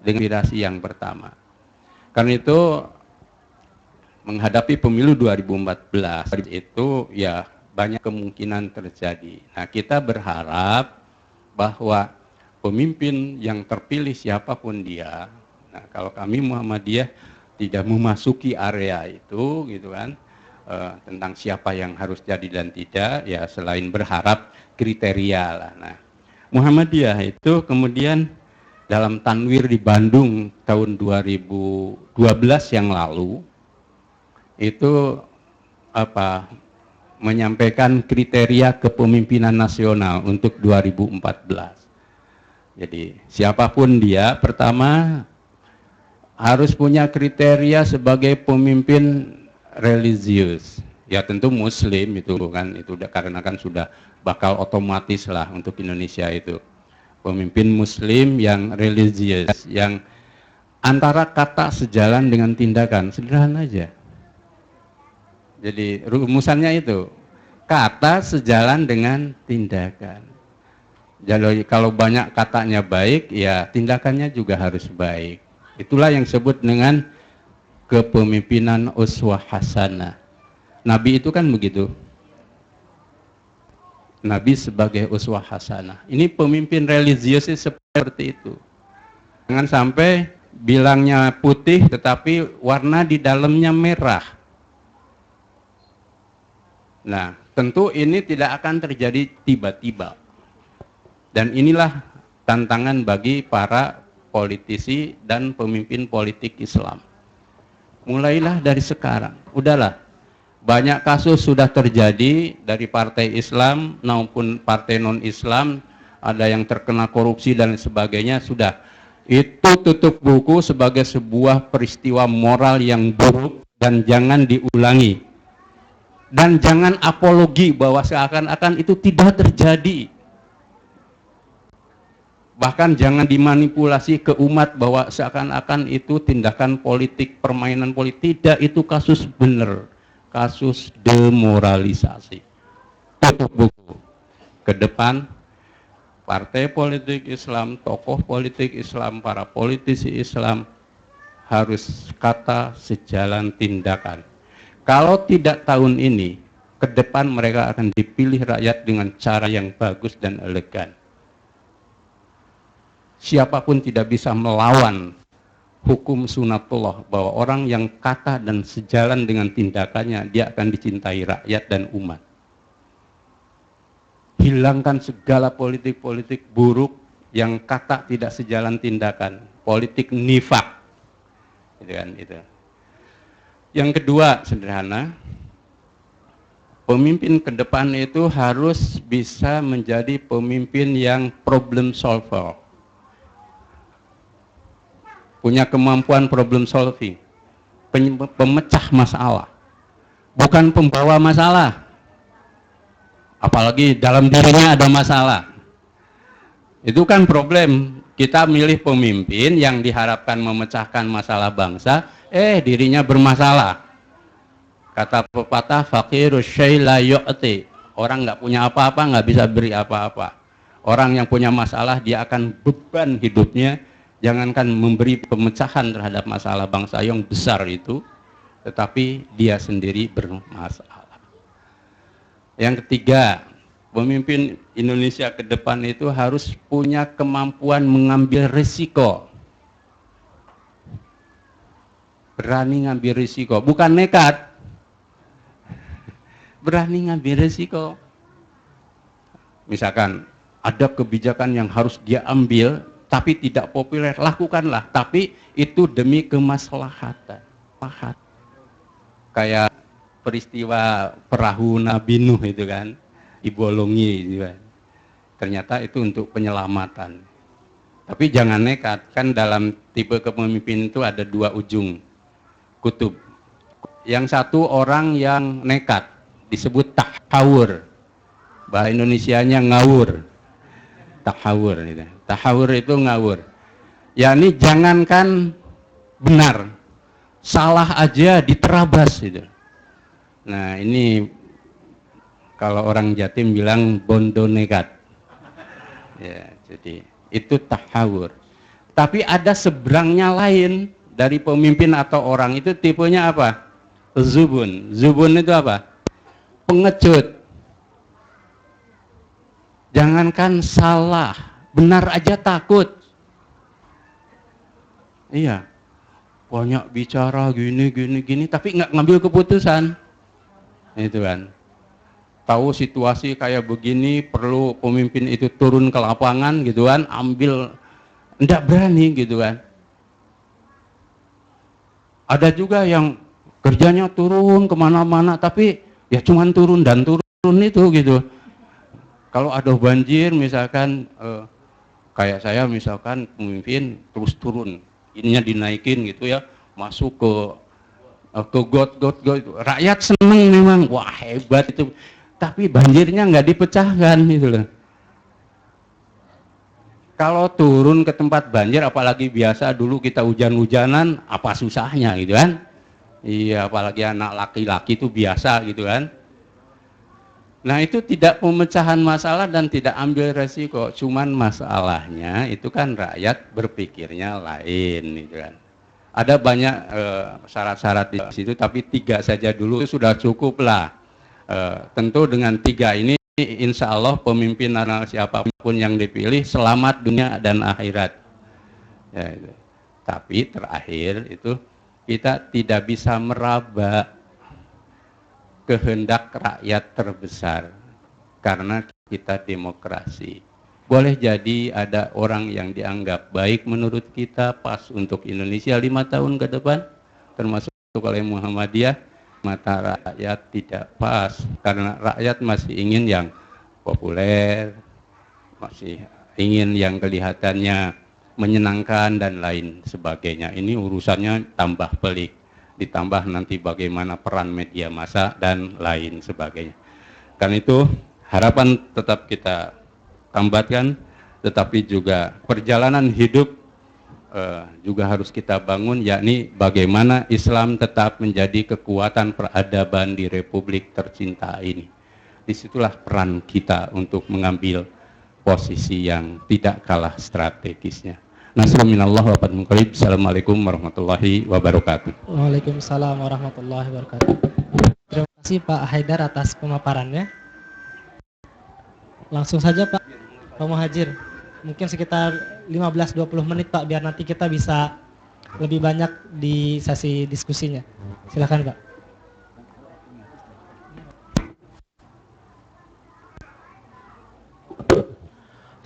dengan aspirasi yang pertama. Karena itu menghadapi pemilu 2014 itu ya banyak kemungkinan terjadi. Nah, kita berharap bahwa pemimpin yang terpilih siapapun dia, nah kalau kami Muhammadiyah tidak memasuki area itu gitu kan, tentang siapa yang harus jadi dan tidak, ya selain berharap kriteria lah. Nah, Muhammadiyah itu kemudian dalam tanwir di Bandung tahun 2012 yang lalu itu menyampaikan kriteria kepemimpinan nasional untuk 2014. Jadi siapapun dia, pertama harus punya kriteria sebagai pemimpin religius. Ya tentu Muslim itu kan, itu karena kan sudah bakal otomatis lah untuk Indonesia itu. Pemimpin Muslim yang religius, yang antara kata sejalan dengan tindakan, sederhana aja. Jadi rumusannya itu, kata sejalan dengan tindakan. Jadi kalau banyak katanya baik, ya tindakannya juga harus baik. Itulah yang disebut dengan kepemimpinan uswah hasanah. Nabi itu kan begitu. Nabi sebagai uswah hasanah. Ini pemimpin religius seperti itu. Jangan sampai bilangnya putih tetapi warna di dalamnya merah. Nah, tentu ini tidak akan terjadi tiba-tiba. Dan inilah tantangan bagi para politisi dan pemimpin politik Islam. Mulailah dari sekarang. Udahlah, banyak kasus sudah terjadi dari partai Islam maupun partai non-Islam, ada yang terkena korupsi dan sebagainya, sudah. Itu tutup buku sebagai sebuah peristiwa moral yang buruk dan jangan diulangi. Dan jangan apologi bahwa seakan-akan itu tidak terjadi. Bahkan jangan dimanipulasi ke umat bahwa seakan-akan itu tindakan politik, permainan politik. Tidak, itu kasus benar. Kasus demoralisasi. Tutup buku. Ke depan, partai politik Islam, tokoh politik Islam, para politisi Islam harus kata sejalan tindakan. Kalau tidak tahun ini, ke depan mereka akan dipilih rakyat dengan cara yang bagus dan elegan. Siapapun tidak bisa melawan hukum sunatullah bahwa orang yang kata dan sejalan dengan tindakannya, dia akan dicintai rakyat dan umat. Hilangkan segala politik-politik buruk yang kata tidak sejalan tindakan, politik nifak. Gitu kan, itu. Yang kedua, sederhana, pemimpin ke depan itu harus bisa menjadi pemimpin yang problem solver. Punya kemampuan problem solving, pemecah masalah, bukan pembawa masalah. Apalagi dalam dirinya ada masalah. Itu kan problem. Kita milih pemimpin yang diharapkan memecahkan masalah bangsa, dirinya bermasalah. Kata pepatah, fakirus syai la yu'ti. Orang nggak punya apa-apa, nggak bisa beri apa-apa. Orang yang punya masalah, dia akan beban hidupnya. Jangankan memberi pemecahan terhadap masalah bangsa yang besar itu, tetapi dia sendiri bermasalah. Yang ketiga, pemimpin Indonesia ke depan itu harus punya kemampuan mengambil risiko. Berani ngambil risiko, bukan nekat. Berani ngambil risiko. Misalkan ada kebijakan yang harus dia ambil, tapi tidak populer, lakukanlah. Tapi itu demi kemaslahatan. Kayak peristiwa perahu Nabi Nuh itu kan, dibolongi gitu kan. Ternyata itu untuk penyelamatan. Tapi jangan nekat, kan dalam tipe kepemimpinan itu ada dua ujung kutub. Yang satu orang yang nekat, disebut tahawur. Bahasa Indonesianya ngawur. Tahawur gitu. Tahawur itu ngawur. yakni jangankan benar, salah aja diterabas gitu. Nah ini kalau orang Jatim bilang bondo nekat. Ya, jadi itu tahawur. Tapi ada seberangnya lain dari pemimpin atau orang itu tipenya apa? Zubun. Zubun itu apa? Pengecut. Jangankan salah, benar aja takut. Iya. Banyak bicara gini, tapi nggak ngambil keputusan. Itu kan. Tahu situasi kayak begini, perlu pemimpin itu turun ke lapangan gitu kan, ambil, enggak berani gitu kan. Ada juga yang kerjanya turun kemana-mana, tapi ya cuman turun dan turun itu gitu. Kalau ada banjir misalkan, kayak saya misalkan pemimpin terus turun, ininya dinaikin gitu ya, masuk ke got, rakyat seneng memang, wah hebat itu. Tapi banjirnya nggak dipecahkan gitu loh. Kalau turun ke tempat banjir, apalagi biasa dulu kita hujan-hujanan, apa susahnya gitu kan? Iya, apalagi anak laki-laki itu biasa gitu kan? Nah itu tidak pemecahan masalah dan tidak ambil resiko. Cuman masalahnya itu kan rakyat berpikirnya lain gitu kan. Ada banyak syarat-syarat di situ, tapi 3 saja dulu itu sudah cukup lah. Tentu dengan 3 ini insya Allah pemimpin siapapun yang dipilih selamat dunia dan akhirat ya, itu. Tapi terakhir itu kita tidak bisa meraba kehendak rakyat terbesar karena kita demokrasi. Boleh jadi ada orang yang dianggap baik menurut kita, pas untuk Indonesia 5 tahun ke depan, termasuk oleh Muhammadiyah. Mata rakyat tidak pas karena rakyat masih ingin yang populer, masih ingin yang kelihatannya menyenangkan dan lain sebagainya. Ini urusannya tambah pelik, ditambah nanti bagaimana peran media massa dan lain sebagainya. Karena itu harapan tetap kita tambatkan, tetapi juga perjalanan hidup juga harus kita bangun, yakni bagaimana Islam tetap menjadi kekuatan peradaban di Republik tercinta ini. Disitulah peran kita untuk mengambil posisi yang tidak kalah strategisnya. Nasrun minallah wa fadlun qarib. Assalamualaikum warahmatullahi wabarakatuh. Waalaikumsalam warahmatullahi wabarakatuh. Terima kasih Pak Haidar atas pemaparannya. Langsung saja Pak Muhajir. Mungkin sekitar 15-20 menit Pak, biar nanti kita bisa lebih banyak di sesi diskusinya. Silakan Pak.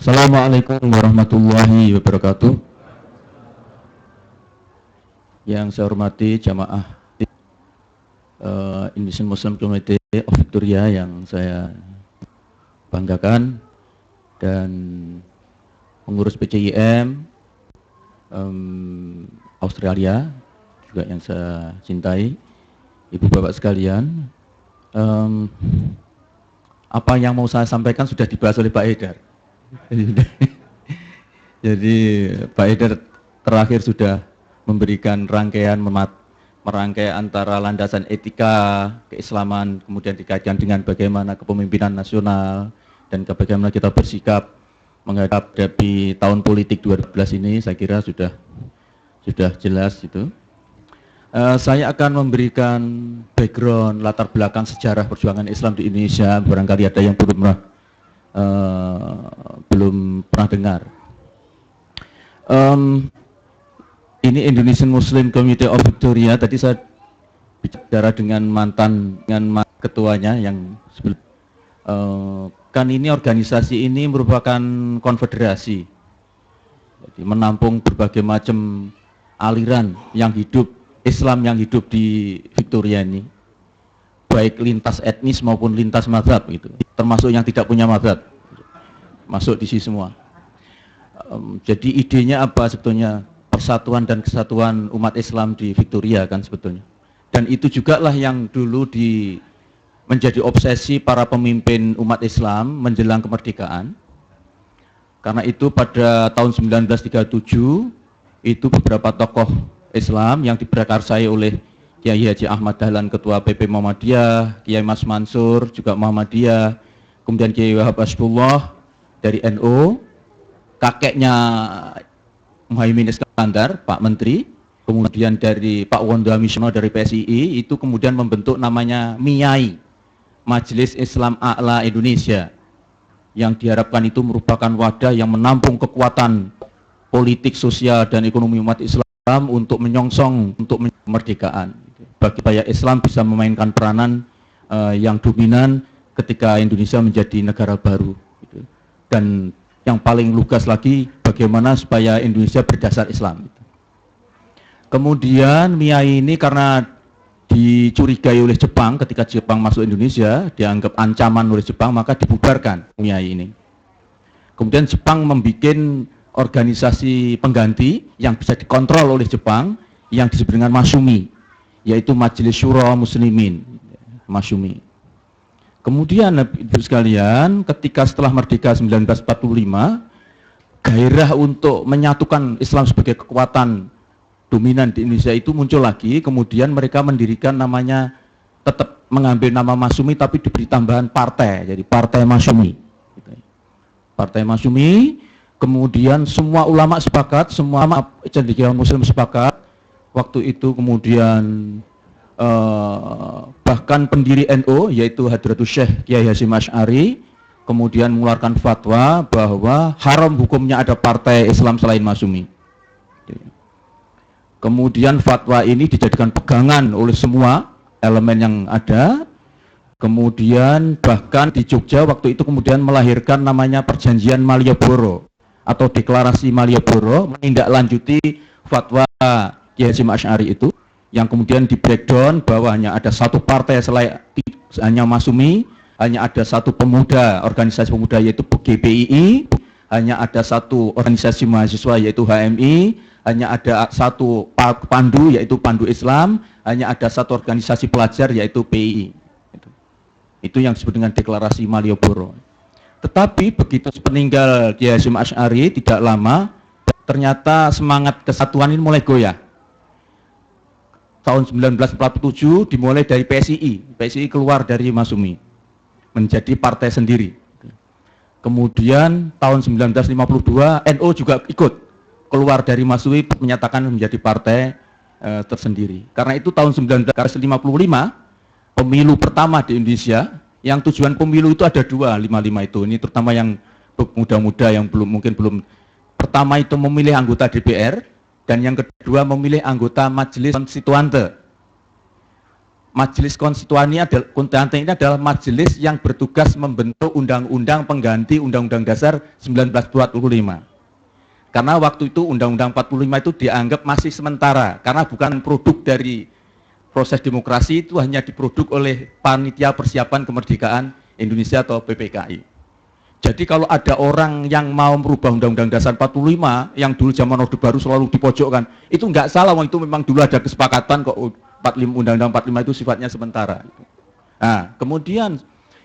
Assalamualaikum warahmatullahi wabarakatuh. Yang saya hormati jamaah Indonesian Muslim Community of Victoria yang saya banggakan, dan pengurus PCIM Australia juga yang saya cintai, ibu bapak sekalian. Apa yang mau saya sampaikan sudah dibahas oleh Pak Haidar. Jadi Pak Haidar terakhir sudah memberikan merangkai antara landasan etika keislaman, kemudian dikaitkan dengan bagaimana kepemimpinan nasional dan bagaimana kita bersikap menghadapi tahun politik 2012 ini. Saya kira sudah jelas itu. Saya akan memberikan background, latar belakang sejarah perjuangan Islam di Indonesia. Barangkali ada yang belum pernah dengar. Ini Indonesian Muslim Community of Victoria. Tadi saya bicara dengan mantan ketuanya yang kan ini organisasi ini merupakan konfederasi, jadi menampung berbagai macam aliran yang hidup, Islam yang hidup di Victoria ini, baik lintas etnis maupun lintas mazhab gitu, termasuk yang tidak punya mazhab masuk di sini semua. Jadi idenya apa sebetulnya? Persatuan dan kesatuan umat Islam di Victoria kan sebetulnya. Dan itu juga lah yang dulu menjadi obsesi para pemimpin umat Islam menjelang kemerdekaan. Karena itu pada tahun 1937 itu beberapa tokoh Islam yang diprakarsai oleh Kiai Haji Ahmad Dahlan, Ketua PP Muhammadiyah, Kiai Mas Mansur juga Muhammadiyah, kemudian Kiai Wahab Hasbullah dari NU, kakeknya Muhaimin Iskandar, Pak Menteri, kemudian dari Pak Wondo Amisono dari PSII, itu kemudian membentuk namanya MIAI, Majelis Islam A'la Indonesia, yang diharapkan itu merupakan wadah yang menampung kekuatan politik, sosial, dan ekonomi umat Islam untuk menyongsong untuk kemerdekaan. Bagi supaya Islam bisa memainkan peranan yang dominan ketika Indonesia menjadi negara baru. Dan yang paling lugas lagi, bagaimana supaya Indonesia berdasar Islam. Kemudian MIAI ini karena dicurigai oleh Jepang, ketika Jepang masuk Indonesia, dianggap ancaman oleh Jepang, maka dibubarkan MIAI ini. Kemudian Jepang membuat organisasi pengganti yang bisa dikontrol oleh Jepang, yang disebut dengan Masumi, yaitu Majelis Syura Muslimin, Masumi. Kemudian Ibu sekalian, ketika setelah merdeka 1945, gairah untuk menyatukan Islam sebagai kekuatan dominan di Indonesia itu muncul lagi. Kemudian mereka mendirikan namanya, tetap mengambil nama Masumi tapi diberi tambahan partai, jadi Partai Masumi. Partai Masumi. Kemudian semua ulama sepakat, semua cendekiawan Muslim sepakat. Waktu itu kemudian bahkan pendiri NU yaitu Hadratus Syekh Kiai Hasyim Asy'ari kemudian mengeluarkan fatwa bahwa haram hukumnya ada partai Islam selain Masumi. Kemudian fatwa ini dijadikan pegangan oleh semua elemen yang ada. Kemudian bahkan di Jogja waktu itu kemudian melahirkan namanya Perjanjian Malioboro atau Deklarasi Malioboro, menindaklanjuti fatwa Kiai Hasyim Asy'ari itu, yang kemudian di breakdown bahwa hanya ada satu partai selain hanya Masumi, hanya ada satu pemuda, organisasi pemuda yaitu GPII, hanya ada satu organisasi mahasiswa yaitu HMI, hanya ada satu pandu yaitu Pandu Islam, hanya ada satu organisasi pelajar yaitu PII. Itu yang disebut dengan Deklarasi Malioboro. Tetapi begitu peninggal Kiai Hasyim Asy'ari tidak lama, ternyata semangat kesatuan ini mulai goyah. Tahun 1947 dimulai dari PSII. PSII keluar dari Masumi menjadi partai sendiri. Kemudian tahun 1952 NU juga ikut keluar dari Masyumi, menyatakan menjadi partai tersendiri. Karena itu tahun 1955 pemilu pertama di Indonesia, yang tujuan pemilu itu ada dua, 55 itu. Ini terutama yang muda-muda yang mungkin belum. Pertama itu memilih anggota DPR, dan yang kedua memilih anggota Majelis Konstituante. Majelis Konstituante ini adalah majelis yang bertugas membentuk undang-undang pengganti Undang-Undang Dasar 1945. Karena waktu itu Undang-Undang 45 itu dianggap masih sementara, karena bukan produk dari proses demokrasi, itu hanya diproduk oleh Panitia Persiapan Kemerdekaan Indonesia atau PPKI. Jadi kalau ada orang yang mau merubah Undang-Undang Dasar 45 yang dulu zaman Orde Baru selalu dipojokkan, itu nggak salah, itu memang dulu ada kesepakatan kok. Undang-Undang 45 itu sifatnya sementara. Nah, kemudian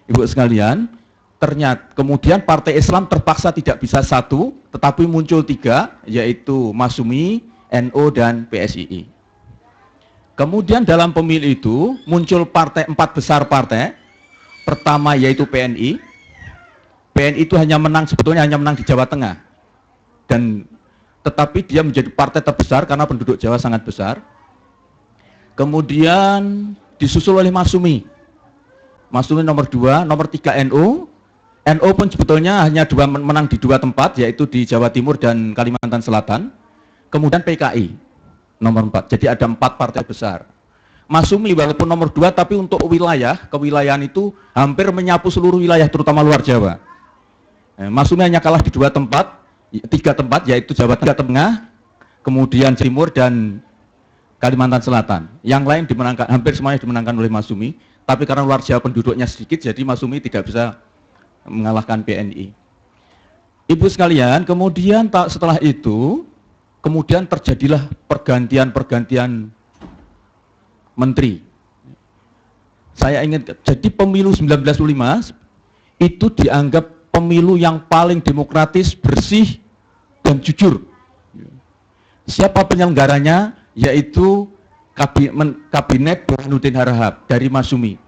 Ibu sekalian, ternyata kemudian Partai Islam terpaksa tidak bisa satu, tetapi muncul tiga, yaitu Masyumi, NU, dan PSII. Kemudian dalam pemilu itu muncul empat besar partai. Pertama yaitu PNI. PNI itu sebetulnya hanya menang di Jawa Tengah. Tetapi dia menjadi partai terbesar karena penduduk Jawa sangat besar. Kemudian disusul oleh Masyumi. Masyumi nomor 2, nomor 3 NU. NU pun sebetulnya hanya menang di dua tempat, yaitu di Jawa Timur dan Kalimantan Selatan. Kemudian PKI nomor 4. Jadi ada 4 partai besar. Masyumi walaupun nomor 2, tapi untuk kewilayahan itu hampir menyapu seluruh wilayah, terutama luar Jawa. Masyumi hanya kalah di 3 tempat, yaitu Jawa Tengah, kemudian Timur, dan Kalimantan Selatan. Yang lain dimenangkan, hampir semuanya dimenangkan oleh Masyumi, tapi karena luar Jawa penduduknya sedikit, jadi Masyumi tidak bisa mengalahkan PNI. Ibu sekalian, kemudian setelah itu, kemudian terjadilah pergantian menteri. Saya ingat, jadi pemilu 1905 itu dianggap pemilu yang paling demokratis, bersih, dan jujur. Siapa penyelenggaranya? Yaitu Kabinet Burhanuddin Harahap dari Masyumi.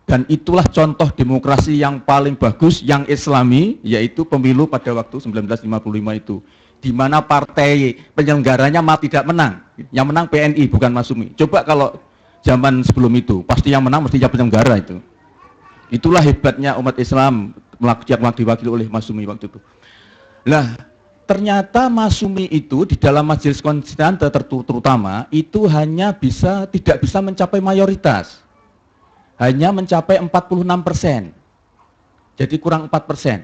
Dan itulah contoh demokrasi yang paling bagus, yang islami, yaitu pemilu pada waktu 1955 itu. Di mana partai penyelenggaranya tidak menang. Yang menang PNI, bukan Masyumi. Coba kalau zaman sebelum itu, pasti yang menang mestinya penyelenggara itu. Itulah hebatnya umat Islam yang diwakili oleh Masyumi waktu itu. Nah, ternyata Masyumi itu di dalam Majelis Konstituante terutama itu tidak bisa mencapai mayoritas. Hanya mencapai 46%. Jadi kurang 4%.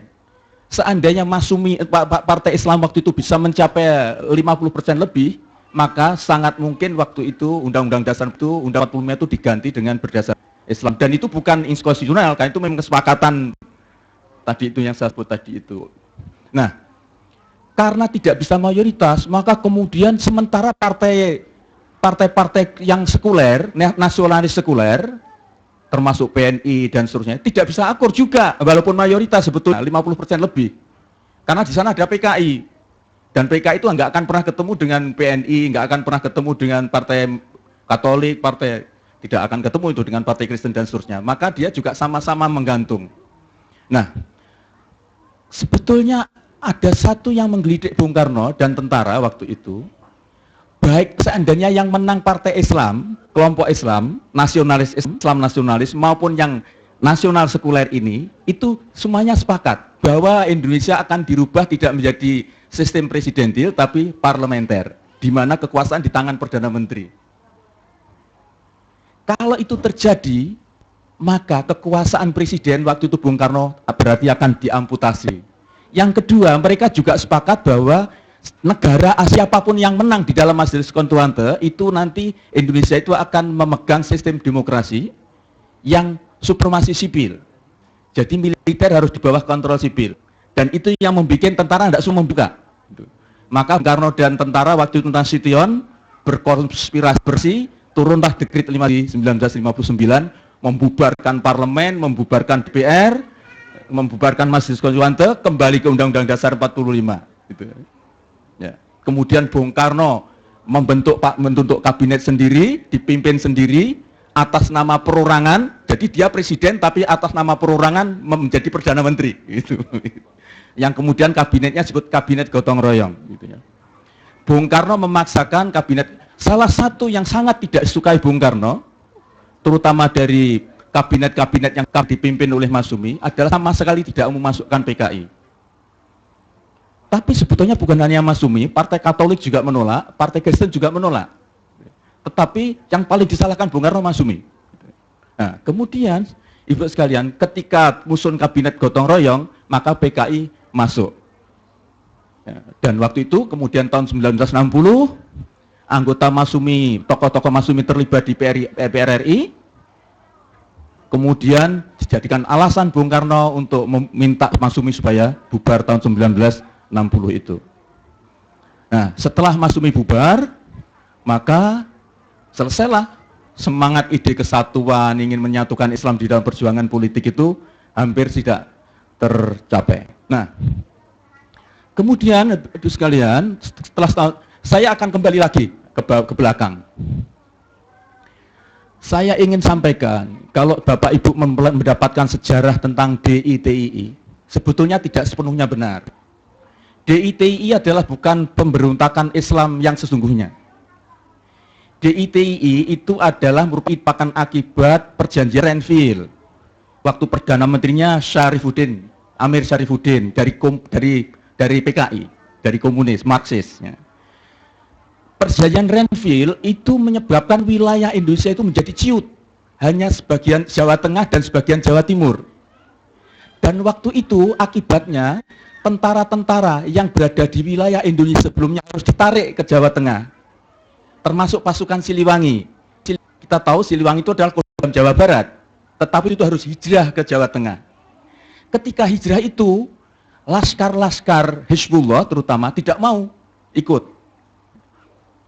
Seandainya Masyumi, Partai Islam waktu itu bisa mencapai 50% lebih, maka sangat mungkin waktu itu Undang-Undang Dasar itu, Undang-Undang 45 itu diganti dengan berdasar Islam. Dan itu bukan inkonstitusional, karena itu memang kesepakatan tadi itu yang saya sebut tadi itu. Nah, karena tidak bisa mayoritas, maka kemudian sementara partai-partai yang sekuler, nasionalis sekuler, termasuk PNI dan seterusnya, tidak bisa akur juga, walaupun mayoritas sebetulnya 50% lebih. Karena di sana ada PKI, dan PKI itu nggak akan pernah ketemu dengan PNI, nggak akan pernah ketemu dengan partai Katolik, tidak akan ketemu itu dengan partai Kristen dan seterusnya. Maka dia juga sama-sama menggantung. Nah, sebetulnya ada satu yang menggelidik Bung Karno dan tentara waktu itu, baik seandainya yang menang partai Islam, kelompok Islam, Islam nasionalis maupun yang nasional sekuler ini, itu semuanya sepakat bahwa Indonesia akan dirubah tidak menjadi sistem presidentil tapi parlementer, di mana kekuasaan di tangan Perdana Menteri. Kalau itu terjadi, maka kekuasaan presiden waktu itu Bung Karno berarti akan diamputasi. Yang kedua, mereka juga sepakat bahwa negara siapapun yang menang di dalam Majelis Konstituante itu nanti Indonesia itu akan memegang sistem demokrasi yang supremasi sipil. Jadi militer harus di bawah kontrol sipil. Dan itu yang membuat tentara tidak semua membuka. Maka Bung Karno dan tentara waktu itu Nasution berkonspirasi bersih, turunlah dekret 5 di 1959, membubarkan parlemen, membubarkan DPR, membubarkan Majelis Konstituante, kembali ke Undang-Undang Dasar 45. Gitu. Ya. Kemudian Bung Karno membentuk kabinet sendiri, dipimpin sendiri atas nama perorangan, Jadi dia presiden tapi atas nama perorangan menjadi perdana menteri itu. Yang kemudian kabinetnya disebut kabinet gotong royong gitu ya. Bung Karno memaksakan kabinet. Salah satu yang sangat tidak disukai Bung Karno, terutama dari kabinet-kabinet yang dipimpin oleh Masyumi, adalah sama sekali tidak memasukkan PKI. Tapi sebetulnya bukan hanya Masyumi, Partai Katolik juga menolak, Partai Kristen juga menolak. Tetapi yang paling disalahkan Bung Karno Masyumi. Nah, kemudian Ibu sekalian, ketika musun kabinet gotong royong, maka PKI masuk. Ya, dan waktu itu kemudian tahun 1960 anggota Masyumi, tokoh-tokoh Masyumi terlibat di DPR RI. Kemudian dijadikan alasan Bung Karno untuk meminta Masyumi supaya bubar tahun 1960 itu. Nah, setelah Masyumi bubar, maka selesailah semangat ide kesatuan, ingin menyatukan Islam di dalam perjuangan politik itu hampir tidak tercapai. Nah, kemudian itu sekalian, setelah setahun, saya akan kembali lagi ke belakang. Saya ingin sampaikan, kalau Bapak Ibu mendapatkan sejarah tentang DITII, sebetulnya tidak sepenuhnya benar. DITII adalah bukan pemberontakan Islam yang sesungguhnya. DITII itu adalah merupakan akibat perjanjian Renville. Waktu Perdana Menterinya Syarifuddin, Amir Syarifuddin dari PKI, dari komunis, Marxis. Ya. Perjanjian Renville itu menyebabkan wilayah Indonesia itu menjadi ciut, hanya sebagian Jawa Tengah dan sebagian Jawa Timur. Dan waktu itu akibatnya tentara-tentara yang berada di wilayah Indonesia sebelumnya harus ditarik ke Jawa Tengah, termasuk pasukan Siliwangi. Kita tahu Siliwangi itu adalah Kodam Jawa Barat, tetapi itu harus hijrah ke Jawa Tengah. Ketika hijrah itu, laskar-laskar Hizbullah terutama tidak mau ikut.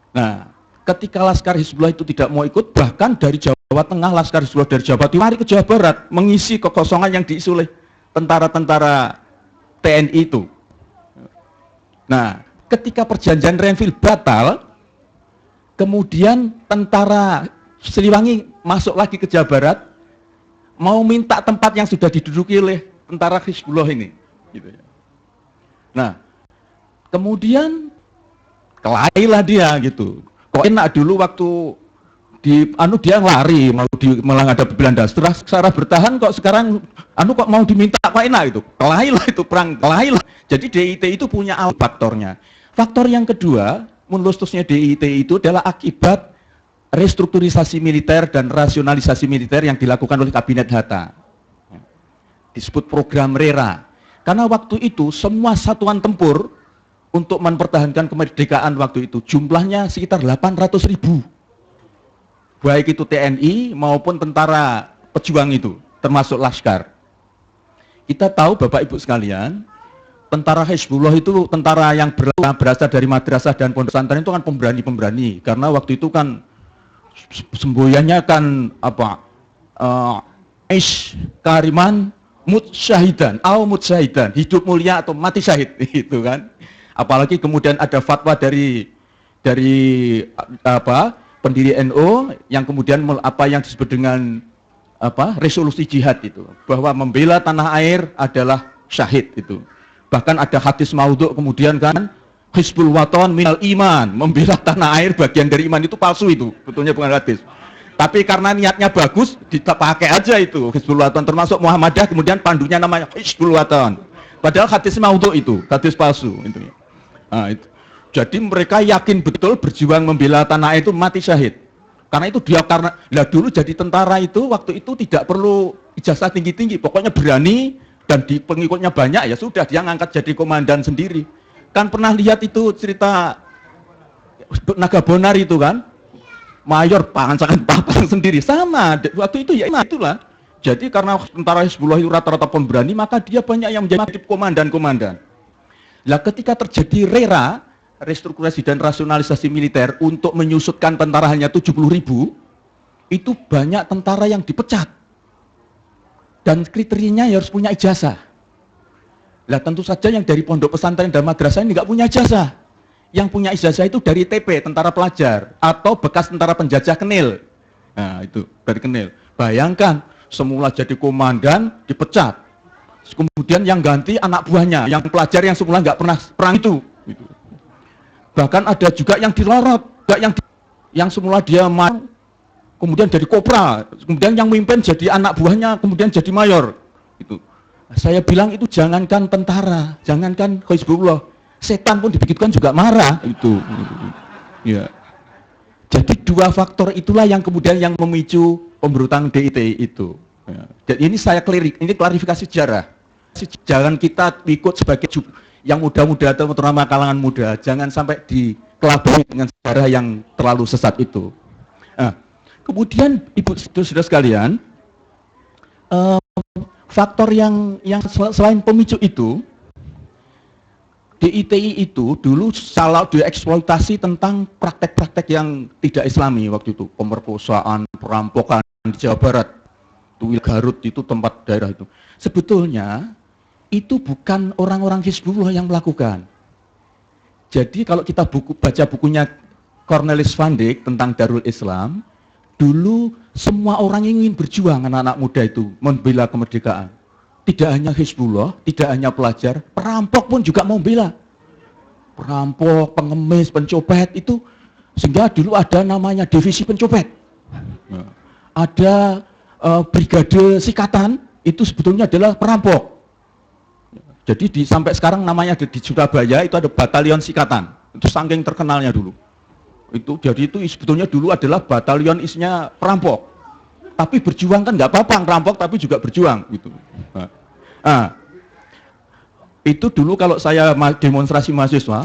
Nah, ketika laskar Hizbullah itu tidak mau ikut, bahkan dari Jawa Tengah, laskar Hizbullah dari Jawa Timur lari ke Jawa Barat, mengisi kekosongan yang diisi oleh tentara-tentara TNI itu. Nah, ketika perjanjian Renville batal, kemudian tentara Siliwangi masuk lagi ke Jawa Barat, mau minta tempat yang sudah diduduki oleh tentara Hizbullah ini. Gitu ya. Nah, kemudian kelailah dia gitu. Kok enak dulu waktu dia lari mau menghadapi Belanda. Secara bertahan kok sekarang kok mau diminta kok enak itu. Kelailah itu perang, kelailah. Jadi DIT itu punya faktornya. Faktor yang kedua, meletusnya DIT itu adalah akibat restrukturisasi militer dan rasionalisasi militer yang dilakukan oleh Kabinet Hatta. Disebut program RERA. Karena waktu itu semua satuan tempur untuk mempertahankan kemerdekaan waktu itu jumlahnya sekitar 800.000. Baik itu TNI maupun tentara pejuang itu, termasuk laskar. Kita tahu Bapak Ibu sekalian, tentara Hizbullah itu tentara yang berasal dari madrasah dan pondok pesantren itu kan pemberani-pemberani. Karena waktu itu kan semboyannya kan Aish Kariman Mutsyahidan, Mutsyahidan, hidup mulia atau mati syahid itu kan. Apalagi kemudian ada fatwa dari pendiri NU yang kemudian yang disebut dengan resolusi jihad itu, bahwa membela tanah air adalah syahid itu. Bahkan ada hadis maudhu kemudian kan, Hizbul Waton minal iman, membela tanah air bagian dari iman, itu palsu itu, betulnya bukan hadis. Tapi karena niatnya bagus, dipakai aja itu Hizbul Waton, termasuk Muhammadiyah kemudian pandunya namanya Hizbul Waton. Padahal hadis maudhu itu, hadis palsu itu. Nah, itu. Jadi mereka yakin betul berjuang membela tanah air itu mati syahid. Karena itu dia dulu jadi tentara itu waktu itu tidak perlu ijazah tinggi-tinggi, pokoknya berani dan di pengikutnya banyak, ya sudah dia ngangkat jadi komandan sendiri. Kan pernah lihat itu cerita Naga Bonar itu kan, mayor pancangan papang sendiri, sama waktu itu ya itulah. Jadi karena tentara Hizbullah itu rata-rata pemberani, maka dia banyak yang menjadi komandan-komandan. Lah ketika terjadi RERA, restrukturasi dan rasionalisasi militer untuk menyusutkan tentara hanya 70.000, itu banyak tentara yang dipecat. Dan kriterianya harus punya ijazah. Lah tentu saja yang dari pondok pesantren dan madrasah ini nggak punya ijazah. Yang punya ijazah itu dari TP, tentara pelajar, atau bekas tentara penjajah Kenil. Nah itu, dari Kenil. Bayangkan, semula jadi komandan dipecat. Kemudian yang ganti anak buahnya, yang pelajar yang semula nggak pernah perang itu. Gitu. Bahkan ada juga yang dilorot, yang semula dia kemudian jadi kopral, kemudian yang memimpin jadi anak buahnya, kemudian jadi mayor. Itu. Saya bilang itu jangankan tentara, jangankan Hizbullah, setan pun dibegitukan juga marah itu. Ya. Jadi dua faktor itulah yang kemudian yang memicu pemberontakan DITI itu. Ya. Jadi ini ini klarifikasi sejarah. Jangan kita ikut sebagai yang muda-muda atau terutama kalangan muda, jangan sampai dikelabui dengan sejarah yang terlalu sesat itu. Nah, kemudian ibu saudara sekalian, faktor yang selain pemicu itu, DITI itu dulu salah dieksploitasi tentang praktek-praktek yang tidak islami waktu itu, pemerkosaan, perampokan di Jawa Barat, Tuil Garut itu tempat daerah itu. Sebetulnya itu bukan orang-orang Hizbullah yang melakukan. Jadi kalau kita baca bukunya Cornelis van Dijk tentang Darul Islam, dulu semua orang ingin berjuang, anak-anak muda itu membela kemerdekaan. Tidak hanya Hizbullah, tidak hanya pelajar, perampok pun juga mau bela. Perampok, pengemis, pencopet itu, sehingga dulu ada namanya divisi pencopet. Ada brigade sikatan, itu sebetulnya adalah perampok. Jadi sampai sekarang namanya di Surabaya itu ada batalion sikatan, itu saking terkenalnya dulu. Jadi itu sebetulnya dulu adalah batalion isinya perampok. Tapi berjuang kan nggak apa-apa, perampok tapi juga berjuang gitu. Itu dulu kalau saya demonstrasi mahasiswa,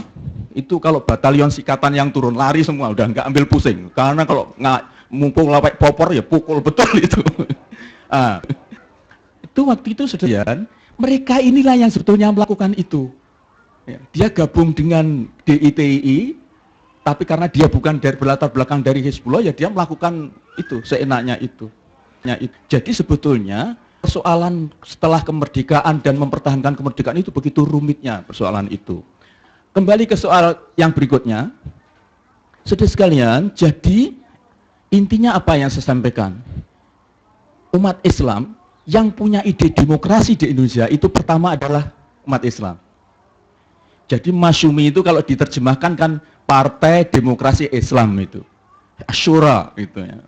itu kalau batalion sikatan yang turun lari semua, udah nggak ambil pusing. Karena kalau nggak mumpung lawek popor ya pukul betul itu. Itu waktu itu sedang mereka inilah yang sebetulnya melakukan itu. Dia gabung dengan DITI, tapi karena dia bukan dari berlatar belakang dari Hizbullah, ya dia melakukan itu seenaknya itu. Jadi sebetulnya persoalan setelah kemerdekaan dan mempertahankan kemerdekaan itu begitu rumitnya persoalan itu. Kembali ke soal yang berikutnya, saudara sekalian, jadi intinya apa yang saya sampaikan? Umat Islam yang punya ide demokrasi di Indonesia itu pertama adalah umat Islam. Jadi Masyumi itu kalau diterjemahkan kan Partai Demokrasi Islam itu, Asyura gitu ya.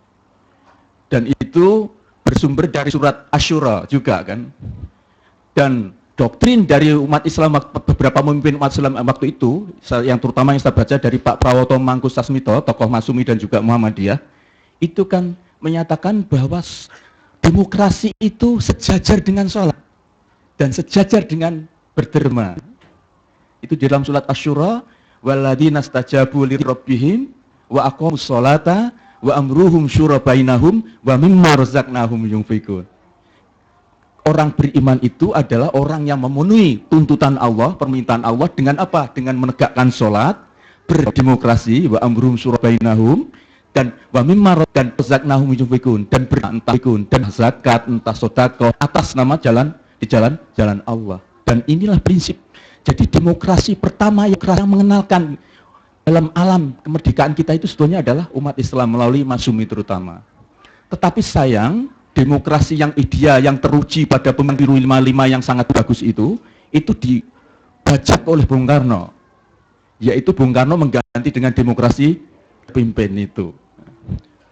Dan itu bersumber dari surat Asyura juga kan. Dan doktrin dari umat Islam, beberapa pemimpin umat Islam waktu itu, yang terutama yang saya baca dari Pak Prawoto Mangkusasmito, tokoh Masyumi dan juga Muhammadiyah, itu kan menyatakan bahwa demokrasi itu sejajar dengan sholat dan sejajar dengan berderma. Itu di dalam surat Asyura, walladzina stajabu lirabbihim wa aqamus sholata wa amruhum syura bainahum wa mimma razaqnahum yunfikun. Orang beriman itu adalah orang yang memenuhi tuntutan Allah, permintaan Allah dengan apa? Dengan menegakkan sholat, berdemokrasi, wa amruhum syura bainahum, dan wa mimma dan razaqnahum yunfikun, dan berantahikun, dan zakat, entah sedekah atas nama di jalan Allah. Dan inilah prinsip. Jadi demokrasi pertama yang mengenalkan dalam alam kemerdekaan kita itu sebetulnya adalah umat Islam melalui Masyumi terutama. Tetapi sayang, demokrasi yang ideal, yang teruji pada pemilu 55 yang sangat bagus itu dibajak oleh Bung Karno. Yaitu Bung Karno mengganti dengan demokrasi terpimpin itu.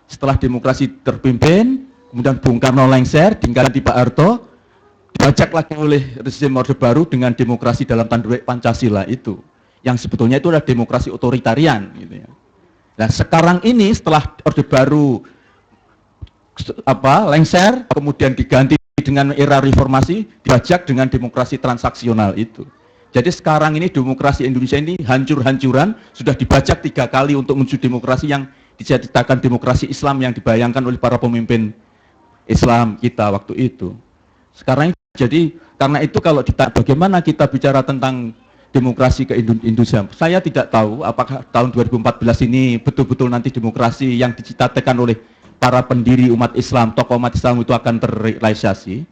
Setelah demokrasi terpimpin, kemudian Bung Karno lengser, diganti Pak Harto, dibajak lagi oleh rezim Orde Baru dengan demokrasi dalam tanda Pancasila itu. Yang sebetulnya itu adalah demokrasi otoritarian gitu ya. Nah, sekarang ini setelah Orde Baru lengser, kemudian diganti dengan era reformasi, dibajak dengan demokrasi transaksional itu. Jadi sekarang ini demokrasi Indonesia ini hancur-hancuran, sudah dibajak 3 kali untuk menuju demokrasi yang diciptakan demokrasi Islam yang dibayangkan oleh para pemimpin Islam kita waktu itu. Sekarang jadi karena itu kalau ditanya bagaimana kita bicara tentang demokrasi ke Indonesia, saya tidak tahu apakah tahun 2014 ini betul-betul nanti demokrasi yang diciptakan oleh para pendiri umat Islam, tokoh umat Islam itu akan terrealisasi.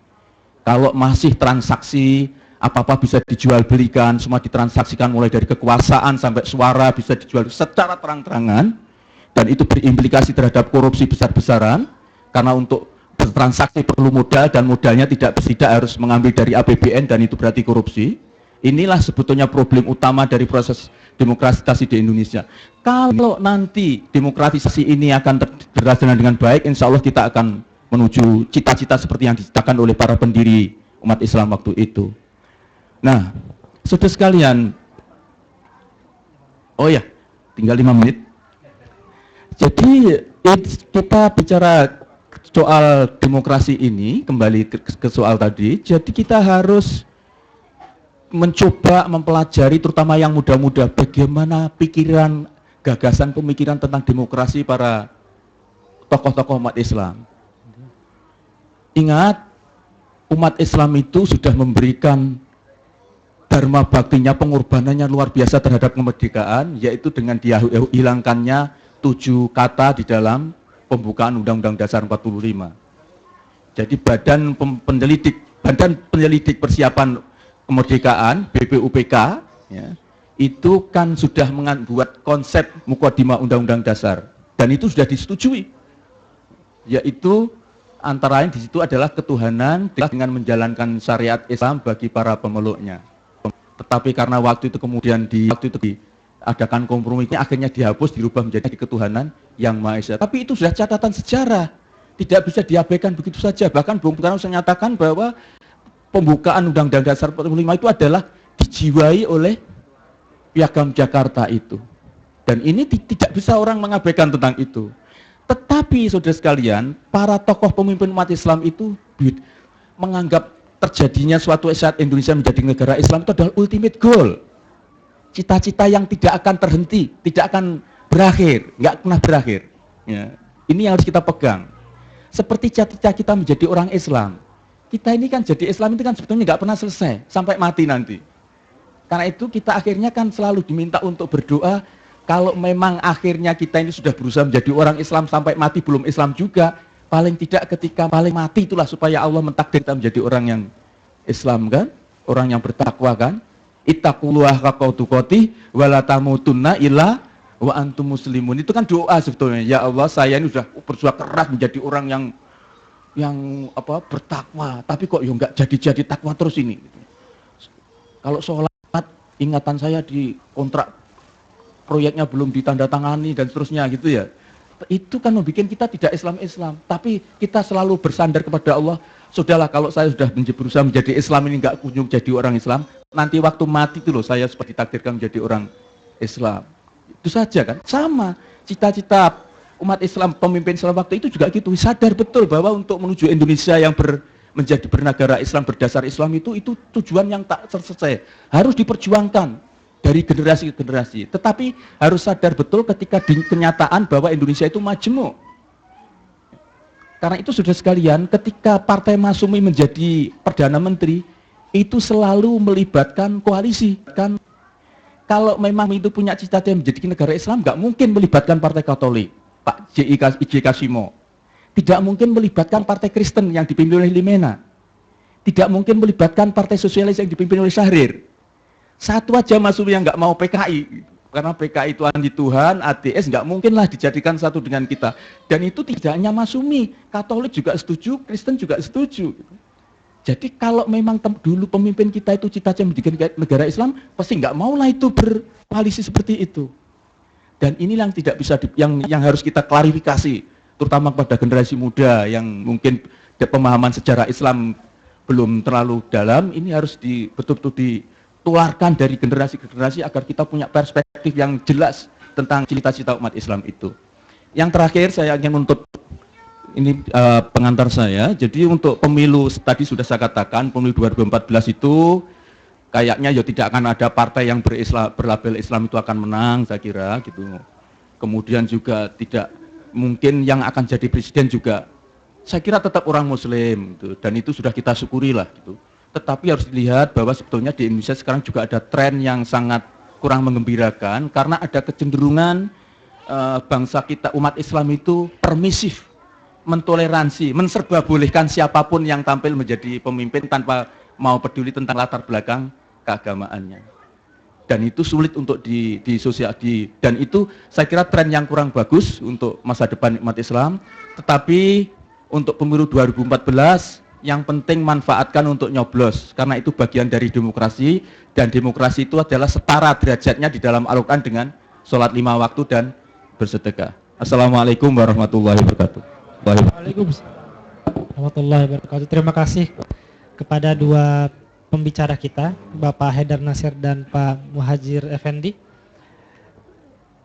Kalau masih transaksi, apa-apa bisa dijual belikan, semua ditransaksikan mulai dari kekuasaan sampai suara bisa dijual secara terang-terangan, dan itu berimplikasi terhadap korupsi besar-besaran, karena untuk bertransaksi perlu modal dan modalnya tidak harus mengambil dari APBN dan itu berarti korupsi. Inilah sebetulnya problem utama dari proses demokratisasi di Indonesia. Kalau nanti demokratisasi ini akan berjalan dengan baik, insya Allah kita akan menuju cita-cita seperti yang diciptakan oleh para pendiri umat Islam waktu itu. Nah, saudara sekalian, oh ya, tinggal 5 menit. Jadi kita bicara soal demokrasi ini, kembali ke soal tadi, jadi kita harus mencoba mempelajari terutama yang muda-muda bagaimana pikiran, gagasan pemikiran tentang demokrasi para tokoh-tokoh umat Islam. Ingat, umat Islam itu sudah memberikan dharma baktinya, pengorbanannya luar biasa terhadap kemerdekaan, yaitu dengan dihilangkannya 7 kata di dalam pembukaan Undang-Undang Dasar 45. Jadi Badan Penyelidik Persiapan Kemerdekaan (BPUPK) ya, itu kan sudah membuat konsep mukadimah Undang-Undang Dasar dan itu sudah disetujui, yaitu antara lain di situ adalah ketuhanan dengan menjalankan syariat Islam bagi para pemeluknya. Tetapi karena waktu itu kemudian diadakan kompromi, akhirnya dihapus, dirubah menjadi ketuhanan yang Maha Esa. Tapi itu sudah catatan sejarah, tidak bisa diabaikan begitu saja. Bahkan Bung Karno menyatakan bahwa pembukaan Undang-Undang Dasar 45 itu adalah dijiwai oleh Piagam Jakarta itu. Dan ini tidak bisa orang mengabaikan tentang itu. Tetapi saudara sekalian, para tokoh pemimpin umat Islam itu menganggap terjadinya suatu saat Indonesia menjadi negara Islam itu adalah ultimate goal. Cita-cita yang tidak akan terhenti, tidak akan berakhir, nggak pernah berakhir. Ya. Ini yang harus kita pegang. Seperti cita-cita kita menjadi orang Islam. Kita ini kan jadi Islam itu kan sebetulnya nggak pernah selesai sampai mati nanti. Karena itu kita akhirnya kan selalu diminta untuk berdoa. Kalau memang akhirnya kita ini sudah berusaha menjadi orang Islam sampai mati belum Islam juga, paling tidak ketika paling mati itulah supaya Allah mentakdir kita menjadi orang yang Islam kan, orang yang bertakwa kan. Ittaqullaha haqqa tuqatih wa la tamutunna illa wa antum muslimun. Itu kan doa sebetulnya. Ya Allah, saya ini sudah berjuang keras menjadi orang yang bertakwa, tapi kok ya nggak jadi takwa terus ini. Kalau sholat, ingatan saya di kontrak proyeknya belum ditandatangani dan seterusnya gitu ya. Itu kan membuat kita tidak Islam, tapi kita selalu bersandar kepada Allah. Sudahlah, kalau saya sudah berusaha menjadi Islam ini nggak kunjung jadi orang Islam, nanti waktu mati itu loh saya seperti ditakdirkan menjadi orang Islam. Itu saja kan, sama cita-cita umat Islam, pemimpin Islam waktu itu juga gitu, sadar betul bahwa untuk menuju Indonesia yang menjadi bernegara Islam berdasar Islam itu tujuan yang tak selesai, harus diperjuangkan dari generasi ke generasi. Tetapi harus sadar betul ketika di kenyataan bahwa Indonesia itu majemuk. Karena itu sudah sekalian, ketika Partai Masyumi menjadi Perdana Menteri, itu selalu melibatkan koalisi. Kan kalau memang itu punya cita-cita menjadi negara Islam, nggak mungkin melibatkan Partai Katolik. Pak J.I. Kasimo, tidak mungkin melibatkan Partai Kristen yang dipimpin oleh Limena, tidak mungkin melibatkan Partai Sosialis yang dipimpin oleh Syahrir. Satu aja Masyumi yang nggak mau PKI, karena PKI itu anti Tuhan, ateis, nggak mungkinlah dijadikan satu dengan kita. Dan itu tidak hanya Masyumi, Katolik juga setuju, Kristen juga setuju. Jadi kalau memang dulu pemimpin kita itu cita-cita menjadi negara Islam, pasti nggak maulah itu berkoalisi seperti itu. Dan inilah yang tidak bisa yang harus kita klarifikasi, terutama kepada generasi muda yang mungkin pemahaman sejarah Islam belum terlalu dalam. Ini harus betul-betul ditularkan dari generasi ke generasi agar kita punya perspektif yang jelas tentang cita-cita umat Islam itu. Yang terakhir saya ingin untuk ini pengantar saya. Jadi untuk pemilu tadi sudah saya katakan, pemilu 2014 itu kayaknya ya tidak akan ada partai yang berlabel Islam itu akan menang, saya kira gitu. Kemudian juga tidak mungkin yang akan jadi presiden juga, saya kira tetap orang Muslim gitu. Dan itu sudah kita syukuri lah gitu. Tetapi harus dilihat bahwa sebetulnya di Indonesia sekarang juga ada tren yang sangat kurang menggembirakan karena ada kecenderungan bangsa kita, umat Islam itu permisif, mentoleransi, menserbabolehkan siapapun yang tampil menjadi pemimpin tanpa mau peduli tentang latar belakang keagamaannya. Dan itu sulit untuk dan itu saya kira tren yang kurang bagus untuk masa depan umat Islam. Tetapi untuk pemilu 2014 yang penting manfaatkan untuk nyoblos, karena itu bagian dari demokrasi, dan demokrasi itu adalah setara derajatnya di dalam Al-Quran dengan sholat 5 waktu dan bersedekah. Assalamualaikum warahmatullahi wabarakatuh. Waalaikumsalam warahmatullahi wabarakatuh. Terima kasih kepada dua pembicara kita, Bapak Haidar Nasir dan Pak Muhajir Effendi.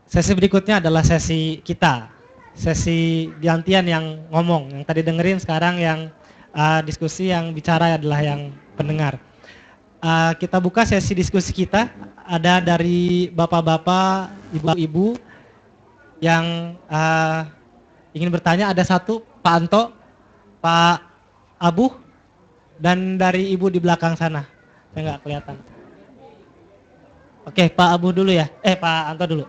Sesi berikutnya adalah sesi kita, sesi gantian yang ngomong, yang tadi dengerin, sekarang yang diskusi, yang bicara adalah yang pendengar. Kita buka sesi diskusi kita, ada dari bapak-bapak, ibu-ibu yang ingin bertanya. Ada satu, Pak Anto, Pak Abu, dan dari ibu di belakang sana, saya nggak kelihatan. Oke, Pak Abu dulu ya, Pak Anto dulu.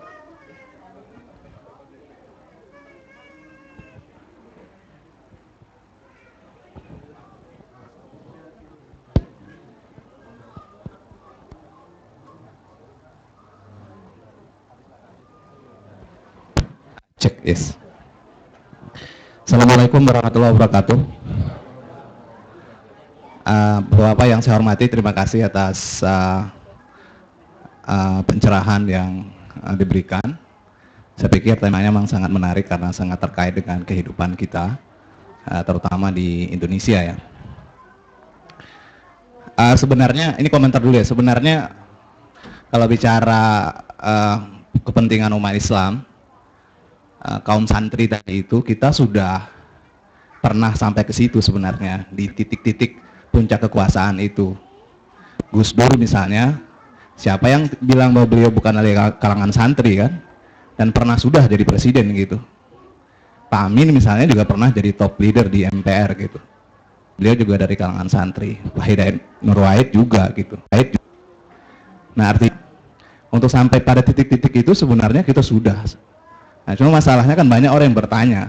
Cek, yes. Assalamualaikum warahmatullahi wabarakatuh. Bapak yang saya hormati, terima kasih atas pencerahan yang diberikan. Saya pikir temanya memang sangat menarik karena sangat terkait dengan kehidupan kita, terutama di Indonesia ya. Sebenarnya, ini komentar dulu ya, sebenarnya kalau bicara kepentingan umat Islam, kaum santri tadi itu kita sudah pernah sampai ke situ sebenarnya di titik-titik puncak kekuasaan itu. Gus Dur misalnya, siapa yang bilang bahwa beliau bukan dari kalangan santri kan, dan pernah sudah jadi presiden gitu. Pak Amin misalnya juga pernah jadi top leader di MPR gitu, beliau juga dari kalangan santri. Pak Hidayat Nur Wahid juga gitu. Nah, artinya untuk sampai pada titik-titik itu sebenarnya kita sudah. Nah, cuma masalahnya kan banyak orang yang bertanya,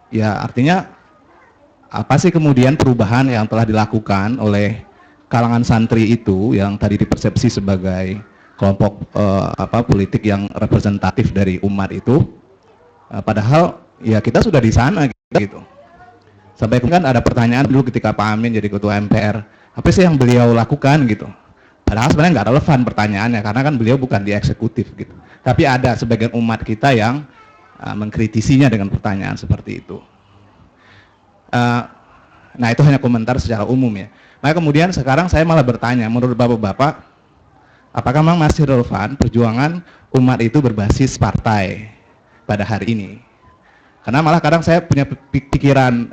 ya artinya apa sih kemudian perubahan yang telah dilakukan oleh kalangan santri itu yang tadi dipersepsi sebagai kelompok politik yang representatif dari umat itu, padahal ya kita sudah di sana gitu. Sampai kan ada pertanyaan dulu ketika Pak Amin jadi ketua MPR, apa sih yang beliau lakukan gitu. Padahal sebenarnya nggak relevan pertanyaannya karena kan beliau bukan di eksekutif gitu. Tapi ada sebagian umat kita yang mengkritisinya dengan pertanyaan seperti itu. Nah, itu hanya komentar secara umum ya. Maka kemudian sekarang saya malah bertanya, menurut bapak-bapak, apakah memang masih relevan perjuangan umat itu berbasis partai pada hari ini? Karena malah kadang saya punya pikiran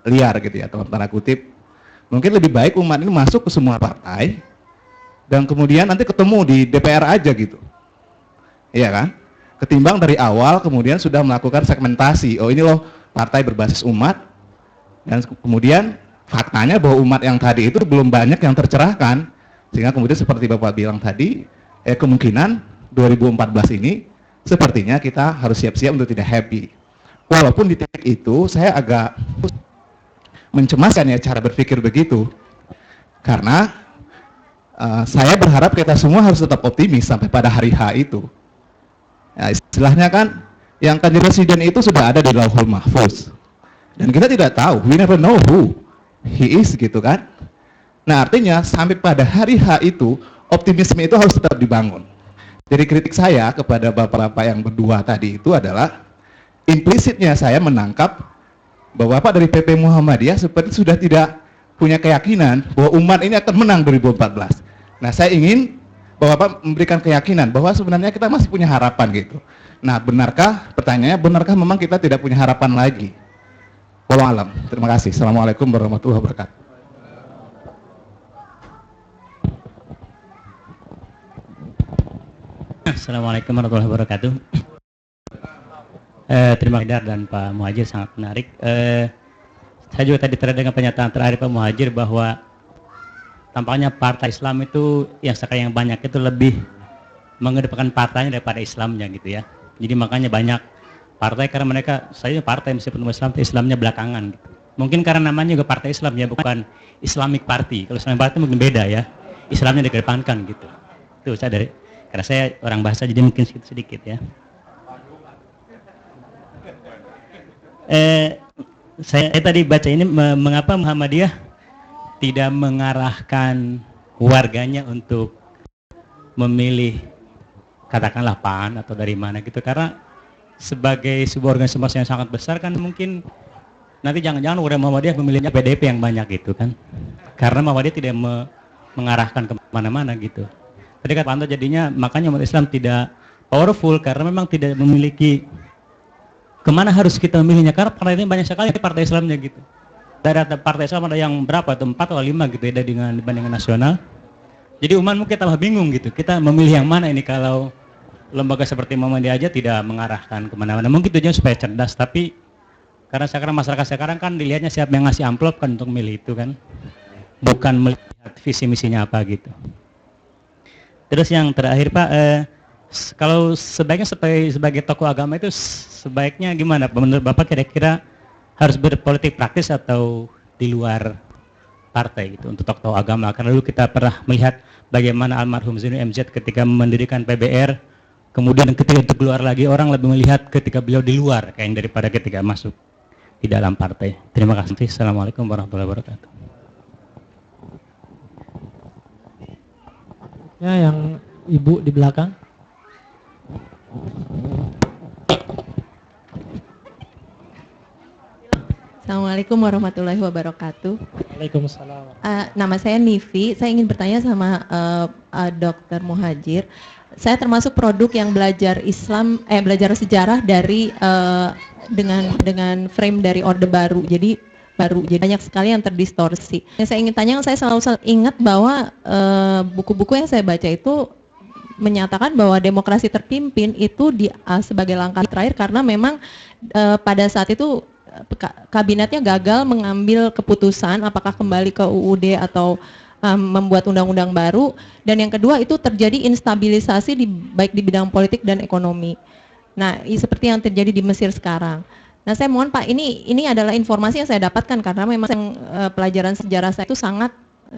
liar gitu ya, tanda kutip. Mungkin lebih baik umat ini masuk ke semua partai, dan kemudian nanti ketemu di DPR aja gitu. Iya kan? Ketimbang dari awal kemudian sudah melakukan segmentasi. Oh, ini loh partai berbasis umat. Dan kemudian faktanya bahwa umat yang tadi itu belum banyak yang tercerahkan. Sehingga kemudian seperti Bapak bilang tadi, kemungkinan 2014 ini sepertinya kita harus siap-siap untuk tidak happy. Walaupun di titik itu saya agak mencemaskan ya cara berpikir begitu. Karena saya berharap kita semua harus tetap optimis sampai pada hari H itu. Ya, istilahnya kan, yang kandidat presiden itu sudah ada di Lauhul Mahfuz. Dan kita tidak tahu, we never know who he is gitu kan. Nah, artinya sampai pada hari H itu, optimisme itu harus tetap dibangun. Jadi kritik saya kepada bapak-bapak yang berdua tadi itu adalah, implisitnya saya menangkap bahwa Bapak dari PP Muhammadiyah seperti sudah tidak punya keyakinan bahwa umat ini akan menang 2014. Nah, saya ingin Bapak memberikan keyakinan bahwa sebenarnya kita masih punya harapan gitu. Nah, benarkah, pertanyaannya, benarkah memang kita tidak punya harapan lagi? Wallahu alam. Terima kasih. Assalamualaikum warahmatullahi wabarakatuh. Assalamualaikum warahmatullahi wabarakatuh. Terima kasih dan Pak Muhajir, sangat menarik. Saya juga tadi terdengar pernyataan terakhir Pak Muhajir bahwa tampaknya partai Islam itu yang sekarang yang banyak itu lebih mengedepankan partainya daripada Islamnya gitu ya. Jadi makanya banyak partai karena mereka, saya partai meskipun Islam, Islamnya belakangan gitu. Mungkin karena namanya juga partai Islam ya, bukan Islamic Party. Kalau Islamic Party mungkin beda ya, Islamnya dikedepankan gitu. Itu saya dari, karena saya orang bahasa jadi mungkin sedikit ya. Eh, saya tadi baca ini mengapa Muhammadiyah tidak mengarahkan warganya untuk memilih katakanlah PAN atau dari mana gitu, karena sebagai sebuah organisasi yang sangat besar kan mungkin nanti jangan-jangan udah Muhammadiyah memilihnya PDP yang banyak gitu kan, karena Muhammadiyah tidak mengarahkan kemana-mana gitu. Tadi kata Pak Anto, jadinya makanya umat Islam tidak powerful karena memang tidak memiliki kemana harus kita memilihnya, karena partai ini banyak sekali partai Islamnya gitu. Dari partai Islam ada yang berapa tuh, 4 atau 5 gitu beda dengan dibandingkan nasional. Jadi umat mungkin tambah bingung gitu, kita memilih yang mana ini kalau lembaga seperti Muhammadiyah aja tidak mengarahkan kemana-mana. Mungkin tujuannya supaya cerdas, tapi karena sekarang masyarakat sekarang kan dilihatnya siapa yang ngasih amplop kan untuk milih itu kan, bukan melihat visi misinya apa gitu. Terus yang terakhir Pak, kalau sebaiknya sebagai tokoh agama itu sebaiknya gimana menurut Bapak, kira-kira harus berpolitik praktis atau di luar partai gitu untuk tokoh agama? Karena dulu kita pernah melihat bagaimana almarhum Zainul MZ ketika mendirikan PBR, kemudian ketika untuk keluar lagi orang lebih melihat ketika beliau di luar kayak daripada ketika masuk di dalam partai. Terima kasih. Assalamualaikum warahmatullahi wabarakatuh. Ya, yang ibu di belakang. Assalamualaikum warahmatullahi wabarakatuh. Waalaikumsalam. Nama saya Nivi. Saya ingin bertanya sama Dr. Muhajir. Saya termasuk produk yang belajar belajar sejarah dari dengan frame dari Orde Baru. Jadi banyak sekali yang terdistorsi. Yang saya ingin tanya, saya selalu ingat bahwa buku-buku yang saya baca itu menyatakan bahwa demokrasi terpimpin itu sebagai langkah terakhir karena memang pada saat itu kabinetnya gagal mengambil keputusan apakah kembali ke UUD atau membuat undang-undang baru, dan yang kedua itu terjadi instabilisasi baik di bidang politik dan ekonomi. Nah, seperti yang terjadi di Mesir sekarang. Nah, saya mohon Pak, ini adalah informasi yang saya dapatkan karena memang pelajaran sejarah saya itu sangat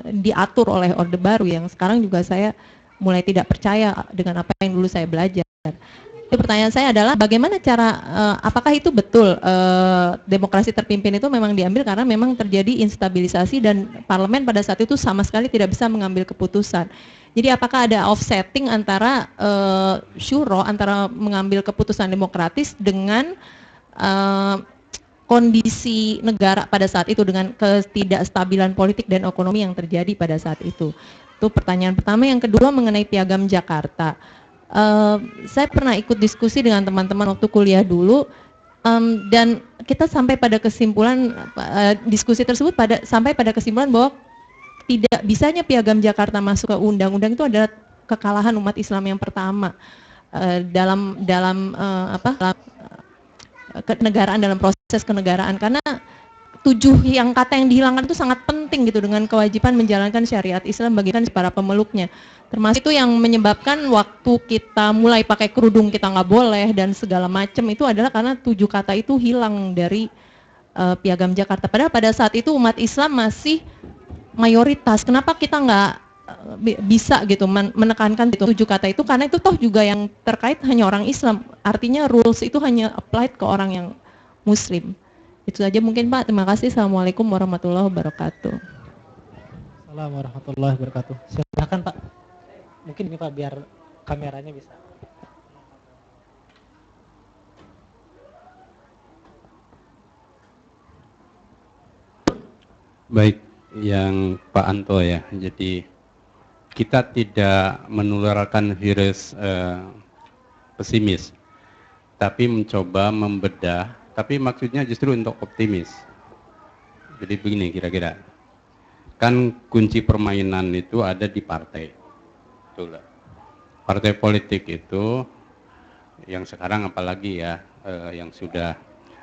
diatur oleh Orde Baru yang sekarang juga saya mulai tidak percaya dengan apa yang dulu saya belajar. Jadi pertanyaan saya adalah bagaimana cara, apakah itu betul demokrasi terpimpin itu memang diambil karena memang terjadi instabilisasi dan parlemen pada saat itu sama sekali tidak bisa mengambil keputusan. Jadi apakah ada offsetting antara syuro, antara mengambil keputusan demokratis dengan kondisi negara pada saat itu dengan ketidakstabilan politik dan ekonomi yang terjadi pada saat itu. Itu pertanyaan pertama. Yang kedua mengenai Piagam Jakarta. Saya pernah ikut diskusi dengan teman-teman waktu kuliah dulu, dan kita sampai pada kesimpulan, diskusi tersebut sampai pada kesimpulan bahwa tidak bisanya Piagam Jakarta masuk ke undang-undang itu adalah kekalahan umat Islam yang pertama dalam kenegaraan, dalam proses kenegaraan, karena 7 kata yang dihilangkan itu sangat penting gitu dengan kewajiban menjalankan syariat Islam bagi para pemeluknya. Termasuk itu yang menyebabkan waktu kita mulai pakai kerudung kita nggak boleh dan segala macam itu adalah karena 7 kata itu hilang dari Piagam Jakarta. Padahal pada saat itu umat Islam masih mayoritas. Kenapa kita nggak bisa gitu menekankan 7 kata itu? Karena itu toh juga yang terkait hanya orang Islam. Artinya rules itu hanya applied ke orang yang Muslim. Itu saja mungkin Pak. Terima kasih. Assalamualaikum warahmatullahi wabarakatuh. Assalamualaikum warahmatullahi wabarakatuh. Silakan Pak. Mungkin ini Pak biar kameranya bisa. Baik, yang Pak Anto ya. Jadi kita tidak menularkan virus pesimis, tapi mencoba membedah. Tapi maksudnya justru untuk optimis. Jadi begini kira-kira. Kan kunci permainan itu ada di partai. Betul. Partai politik itu yang sekarang apalagi ya yang sudah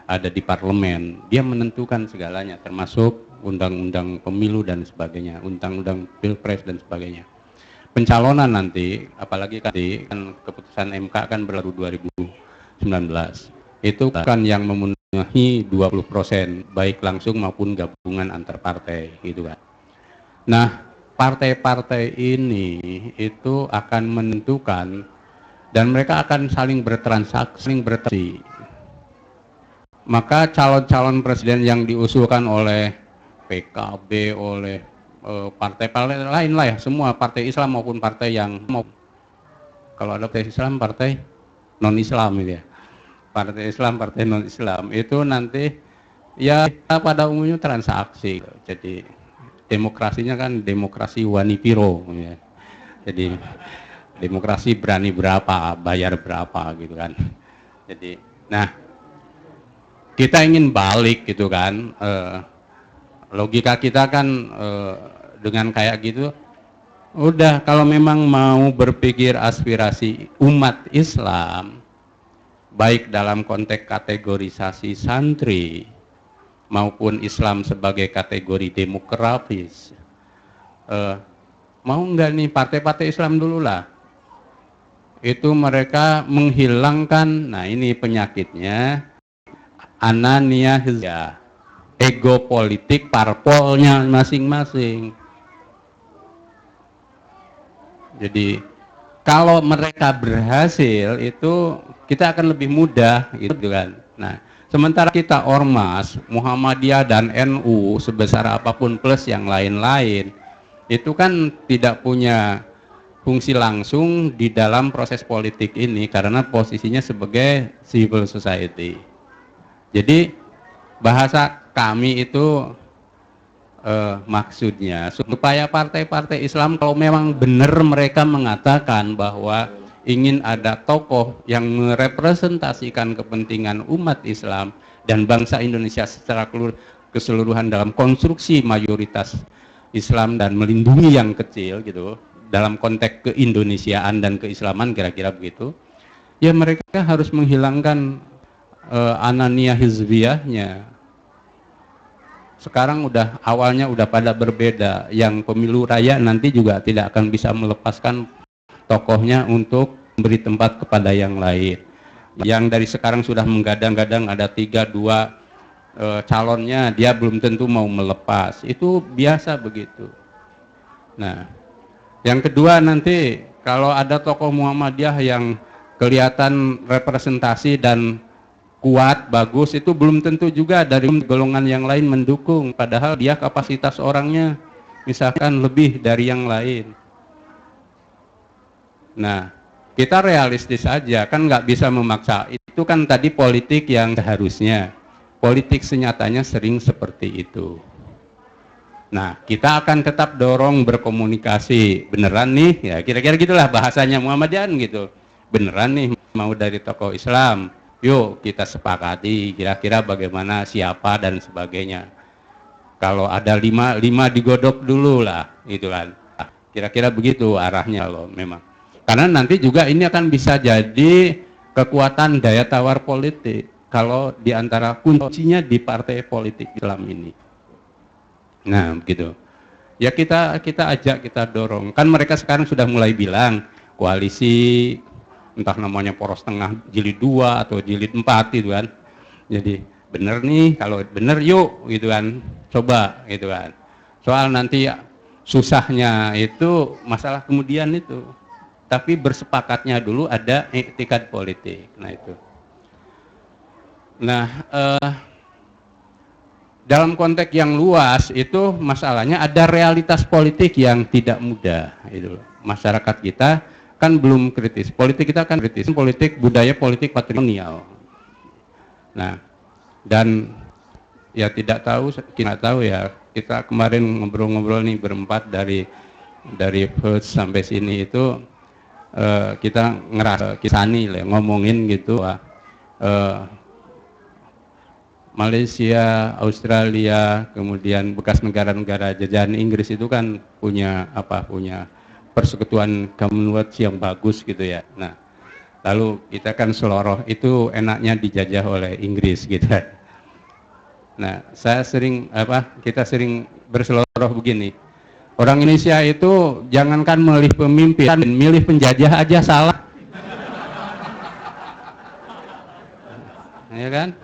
ada di parlemen, dia menentukan segalanya termasuk undang-undang pemilu dan sebagainya, undang-undang pilpres dan sebagainya. Pencalonan nanti, apalagi kan keputusan MK kan berlalu 2019. Itu kan yang memenuhi 20%, baik langsung maupun gabungan antar partai, gitu kan. Nah, partai-partai ini itu akan menentukan dan mereka akan saling bertransaksi, maka calon-calon presiden yang diusulkan oleh PKB, oleh partai-partai lain lah ya, semua partai Islam maupun partai yang mau, kalau ada partai Islam, partai non-Islam gitu ya, partai Islam, partai non-Islam itu nanti ya pada umumnya transaksi. Jadi demokrasinya kan demokrasi wanipiro ya. Jadi demokrasi berani berapa, bayar berapa gitu kan. Jadi nah, kita ingin balik gitu kan, logika kita kan dengan kayak gitu, udah kalau memang mau berpikir aspirasi umat Islam, baik dalam konteks kategorisasi santri maupun Islam sebagai kategori demokratis, mau nggak nih partai-partai Islam dulu lah, itu mereka menghilangkan, nah ini penyakitnya, anania hizbiyah, ego politik parpolnya masing-masing. Jadi kalau mereka berhasil itu kita akan lebih mudah gitu kan. Nah, sementara kita ormas, Muhammadiyah dan NU sebesar apapun plus yang lain-lain itu kan tidak punya fungsi langsung di dalam proses politik ini karena posisinya sebagai civil society. Jadi bahasa kami itu maksudnya supaya partai-partai Islam kalau memang benar mereka mengatakan bahwa ingin ada tokoh yang merepresentasikan kepentingan umat Islam dan bangsa Indonesia secara keseluruhan dalam konstruksi mayoritas Islam dan melindungi yang kecil gitu dalam konteks keindonesiaan dan keislaman kira-kira begitu, ya mereka harus menghilangkan anania hizbiyahnya. Sekarang udah awalnya udah pada berbeda, yang pemilu raya nanti juga tidak akan bisa melepaskan tokohnya untuk memberi tempat kepada yang lain. Yang dari sekarang sudah menggadang-gadang ada 3-2 calonnya, dia belum tentu mau melepas, itu biasa begitu. Nah, yang kedua nanti kalau ada tokoh Muhammadiyah yang kelihatan representasi dan kuat, bagus, itu belum tentu juga dari golongan yang lain mendukung, padahal dia kapasitas orangnya misalkan lebih dari yang lain. Nah, kita realistis aja, kan nggak bisa memaksa, itu kan tadi politik yang seharusnya, politik senyatanya sering seperti itu. Nah, kita akan tetap dorong berkomunikasi, beneran nih, ya kira-kira gitulah bahasanya Muhammadiyah gitu, beneran nih mau dari tokoh Islam, yuk kita sepakati kira-kira bagaimana, siapa dan sebagainya. Kalau ada 5 digodok dulu lah, gitu kan. Kira-kira begitu arahnya loh memang. Karena nanti juga ini akan bisa jadi kekuatan daya tawar politik kalau diantara kuncinya di partai politik Islam ini. Nah, begitu. Ya kita ajak, kita dorong. Kan mereka sekarang sudah mulai bilang koalisi, entah namanya poros tengah jilid 2 atau jilid 4 gitu kan. Jadi bener nih, kalau bener yuk gitu kan, coba gitu kan. Soal nanti susahnya itu masalah kemudian itu, tapi bersepakatnya dulu ada etikat politik. Nah itu. Nah dalam konteks yang luas itu masalahnya ada realitas politik yang tidak mudah. Itu masyarakat kita kan belum kritis, politik kita kan kritis, politik budaya politik patrimonial. Nah, dan ya tidak tahu, kita tahu ya, kita kemarin ngobrol-ngobrol nih berempat dari first sampai sini itu kita ngerasa kisani lah ngomongin gitu, Malaysia, Australia, kemudian bekas negara-negara jajahan Inggris itu kan punya persekutuan Commonwealth yang bagus gitu ya. Nah, lalu kita kan seloroh itu enaknya dijajah oleh Inggris gitu. Nah, kita sering berseloroh begini. Orang Indonesia itu jangankan memilih pemimpin, milih penjajah aja salah. Ya kan?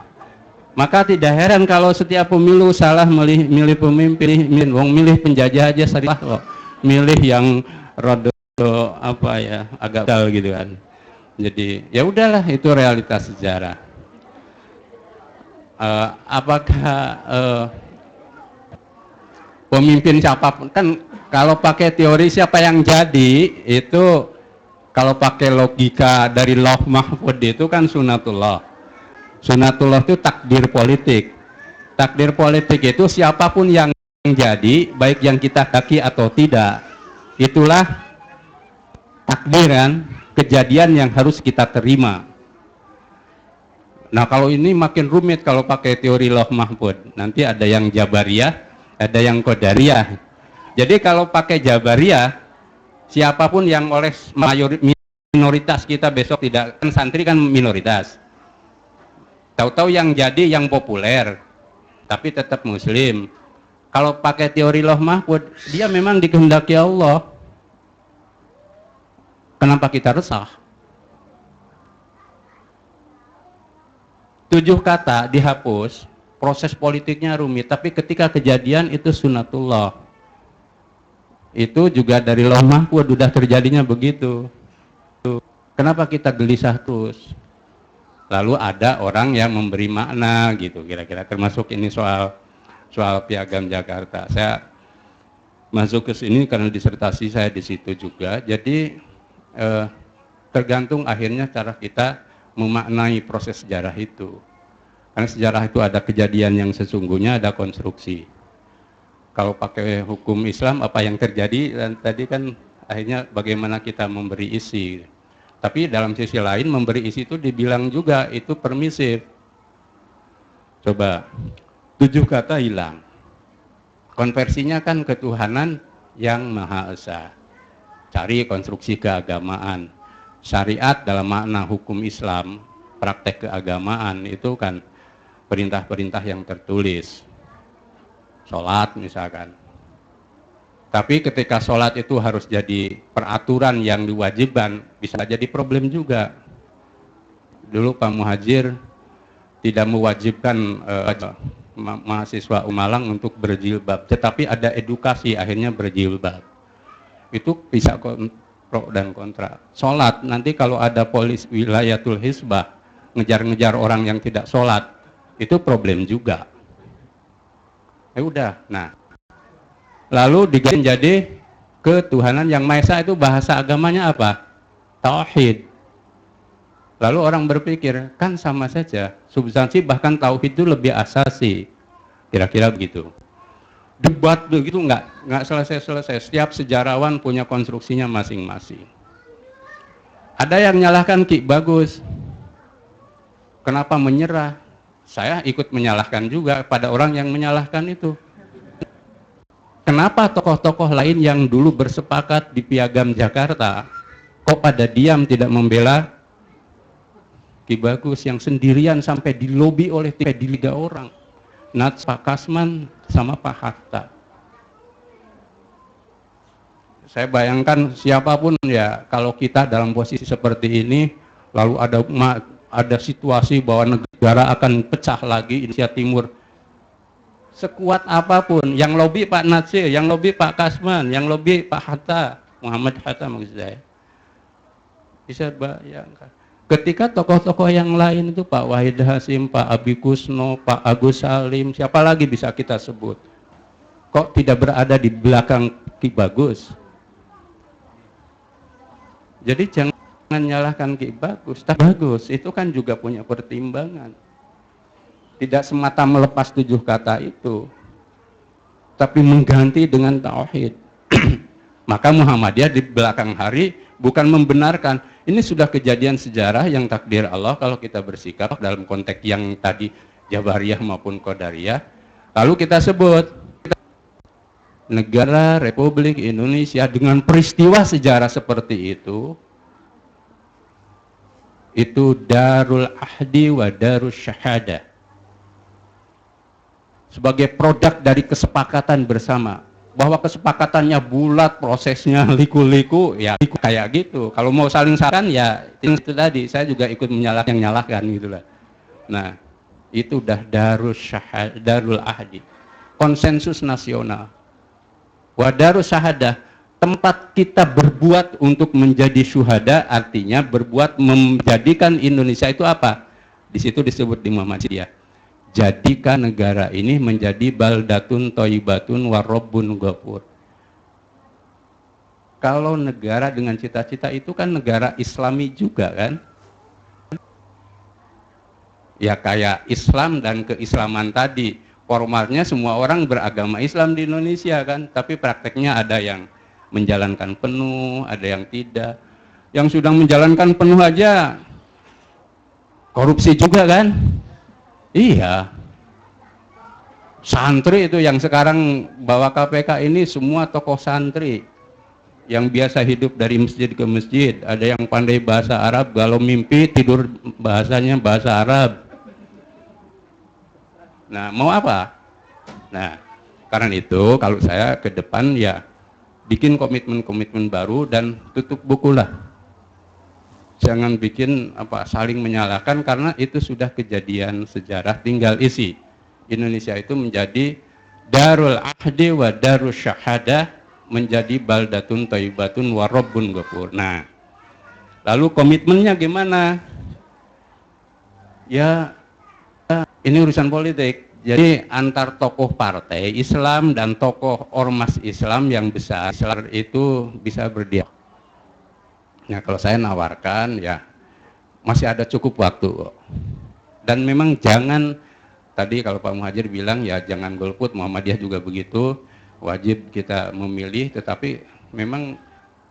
Maka tidak heran kalau setiap pemilu salah milih pemimpin, milih penjajah aja salah kok. Milih yang rodo agak dal gitu kan. Jadi ya udahlah, itu realitas sejarah. apakah pemimpin siapapun, kan kalau pakai teori siapa yang jadi itu, kalau pakai logika dari Lauh Mahfud itu kan sunatullah. Sunatullah itu takdir politik. Takdir politik itu siapapun yang jadi, baik yang kita kaki atau tidak, itulah takdiran, kejadian yang harus kita terima. Nah, kalau ini makin rumit kalau pakai teori Lauh Mahfud. Nanti ada yang Jabariyah, ada yang Qadariyah. Jadi kalau pakai Jabariyah, siapapun yang oleh minoritas kita besok tidak, kan santri kan minoritas. Tahu-tahu yang jadi yang populer, tapi tetap muslim. Kalau pakai teori Lauh Mahfud, dia memang dikehendaki Allah. Kenapa kita resah? 7 kata dihapus, proses politiknya rumit, tapi ketika kejadian itu sunatullah. Itu juga dari Lauh Mahfud udah terjadinya begitu. Kenapa kita gelisah terus? Lalu ada orang yang memberi makna gitu, kira-kira termasuk ini soal Piagam Jakarta. Saya masuk ke sini karena disertasi saya di situ juga. Jadi tergantung akhirnya cara kita memaknai proses sejarah itu. Karena sejarah itu ada kejadian yang sesungguhnya, ada konstruksi. Kalau pakai hukum Islam apa yang terjadi, dan tadi kan akhirnya bagaimana kita memberi isi. Tapi dalam sisi lain memberi isi itu dibilang juga itu permisif. Coba 7 kata hilang. Konversinya kan ketuhanan yang Maha Esa. Cari konstruksi keagamaan. Syariat dalam makna hukum Islam, praktek keagamaan itu kan perintah-perintah yang tertulis. Sholat misalkan. Tapi ketika sholat itu harus jadi peraturan yang diwajibkan, bisa jadi problem juga. Dulu Pak Muhajir tidak mewajibkan mahasiswa Umalang untuk berjilbab, tetapi ada edukasi akhirnya berjilbab. Itu bisa pro dan kontra. Sholat, nanti kalau ada polis wilayatul hisbah ngejar-ngejar orang yang tidak sholat, itu problem juga. Udah, nah lalu diganti jadi ketuhanan yang Maha Esa, itu bahasa agamanya apa? Tauhid. Lalu orang berpikir, kan sama saja, substansi bahkan tauhid itu lebih asasi, kira-kira begitu. Debat begitu nggak selesai-selesai. Setiap sejarawan punya konstruksinya masing-masing. Ada yang nyalahkan Ki Bagus, kenapa menyerah? Saya ikut menyalahkan juga pada orang yang menyalahkan itu. Kenapa tokoh-tokoh lain yang dulu bersepakat di Piagam Jakarta kok pada diam tidak membela Ki Bagus yang sendirian sampai dilobi oleh 3 orang, Nats, Pak Kasman sama Pak Hatta. Saya bayangkan siapapun ya, kalau kita dalam posisi seperti ini, lalu ada situasi bahwa negara akan pecah lagi Indonesia Timur, sekuat apapun, yang lobby Pak Natsir, yang lobby Pak Kasman, yang lobby Pak Hatta, Muhammad Hatta maksud saya, bisa bayangkan. Ketika tokoh-tokoh yang lain itu Pak Wahid Hasim, Pak Abi Kusno, Pak Agus Salim, siapa lagi bisa kita sebut, kok tidak berada di belakang Ki Bagus? Jadi jangan menyalahkan Ki Bagus, tapi Bagus itu kan juga punya pertimbangan. Tidak semata melepas 7 kata itu, tapi mengganti dengan tauhid. Maka Muhammadiyah di belakang hari bukan membenarkan, ini sudah kejadian sejarah yang takdir Allah kalau kita bersikap dalam konteks yang tadi Jabariyah maupun Qadariyah. Lalu kita sebut negara Republik Indonesia dengan peristiwa sejarah seperti itu Darul Ahdi wa Darus Syahadah, sebagai produk dari kesepakatan bersama, bahwa kesepakatannya bulat, prosesnya liku-liku, ya kayak gitu. Kalau mau saling salahkan ya itu tadi, saya juga ikut menyalahkan gitulah. Nah, itu udah Darul Ahdi, konsensus nasional. Wa Darus Syahadah, tempat kita berbuat untuk menjadi syuhada, artinya berbuat menjadikan Indonesia itu apa? Di situ disebut di Muhammadiyah, jadikan negara ini menjadi baldatun thayyibatun warabbun ghafur. Kalau negara dengan cita-cita itu kan negara Islami juga kan? Ya kayak Islam dan keislaman tadi, formalnya semua orang beragama Islam di Indonesia kan, tapi prakteknya ada yang menjalankan penuh, ada yang tidak. Yang sudah menjalankan penuh aja korupsi juga kan? Iya. Santri itu yang sekarang bawa KPK ini semua tokoh santri yang biasa hidup dari masjid ke masjid. Ada yang pandai bahasa Arab, kalau mimpi tidur bahasanya bahasa Arab. Nah, mau apa? Nah, karena itu kalau saya ke depan ya bikin komitmen-komitmen baru dan tutup buku lah. Jangan bikin saling menyalahkan, karena itu sudah kejadian sejarah, tinggal isi. Indonesia itu menjadi darul ahdi wa darus syahadah, menjadi baldatun thayyibatun wa rabbun ghafur. Nah, lalu komitmennya gimana? Ya, ini urusan politik. Jadi antar tokoh partai Islam dan tokoh ormas Islam yang besar itu bisa berdialog. Nah, kalau saya nawarkan ya masih ada cukup waktu. Dan memang jangan, tadi kalau Pak Muhadjir bilang ya jangan golput, Muhammadiyah juga begitu, wajib kita memilih, tetapi memang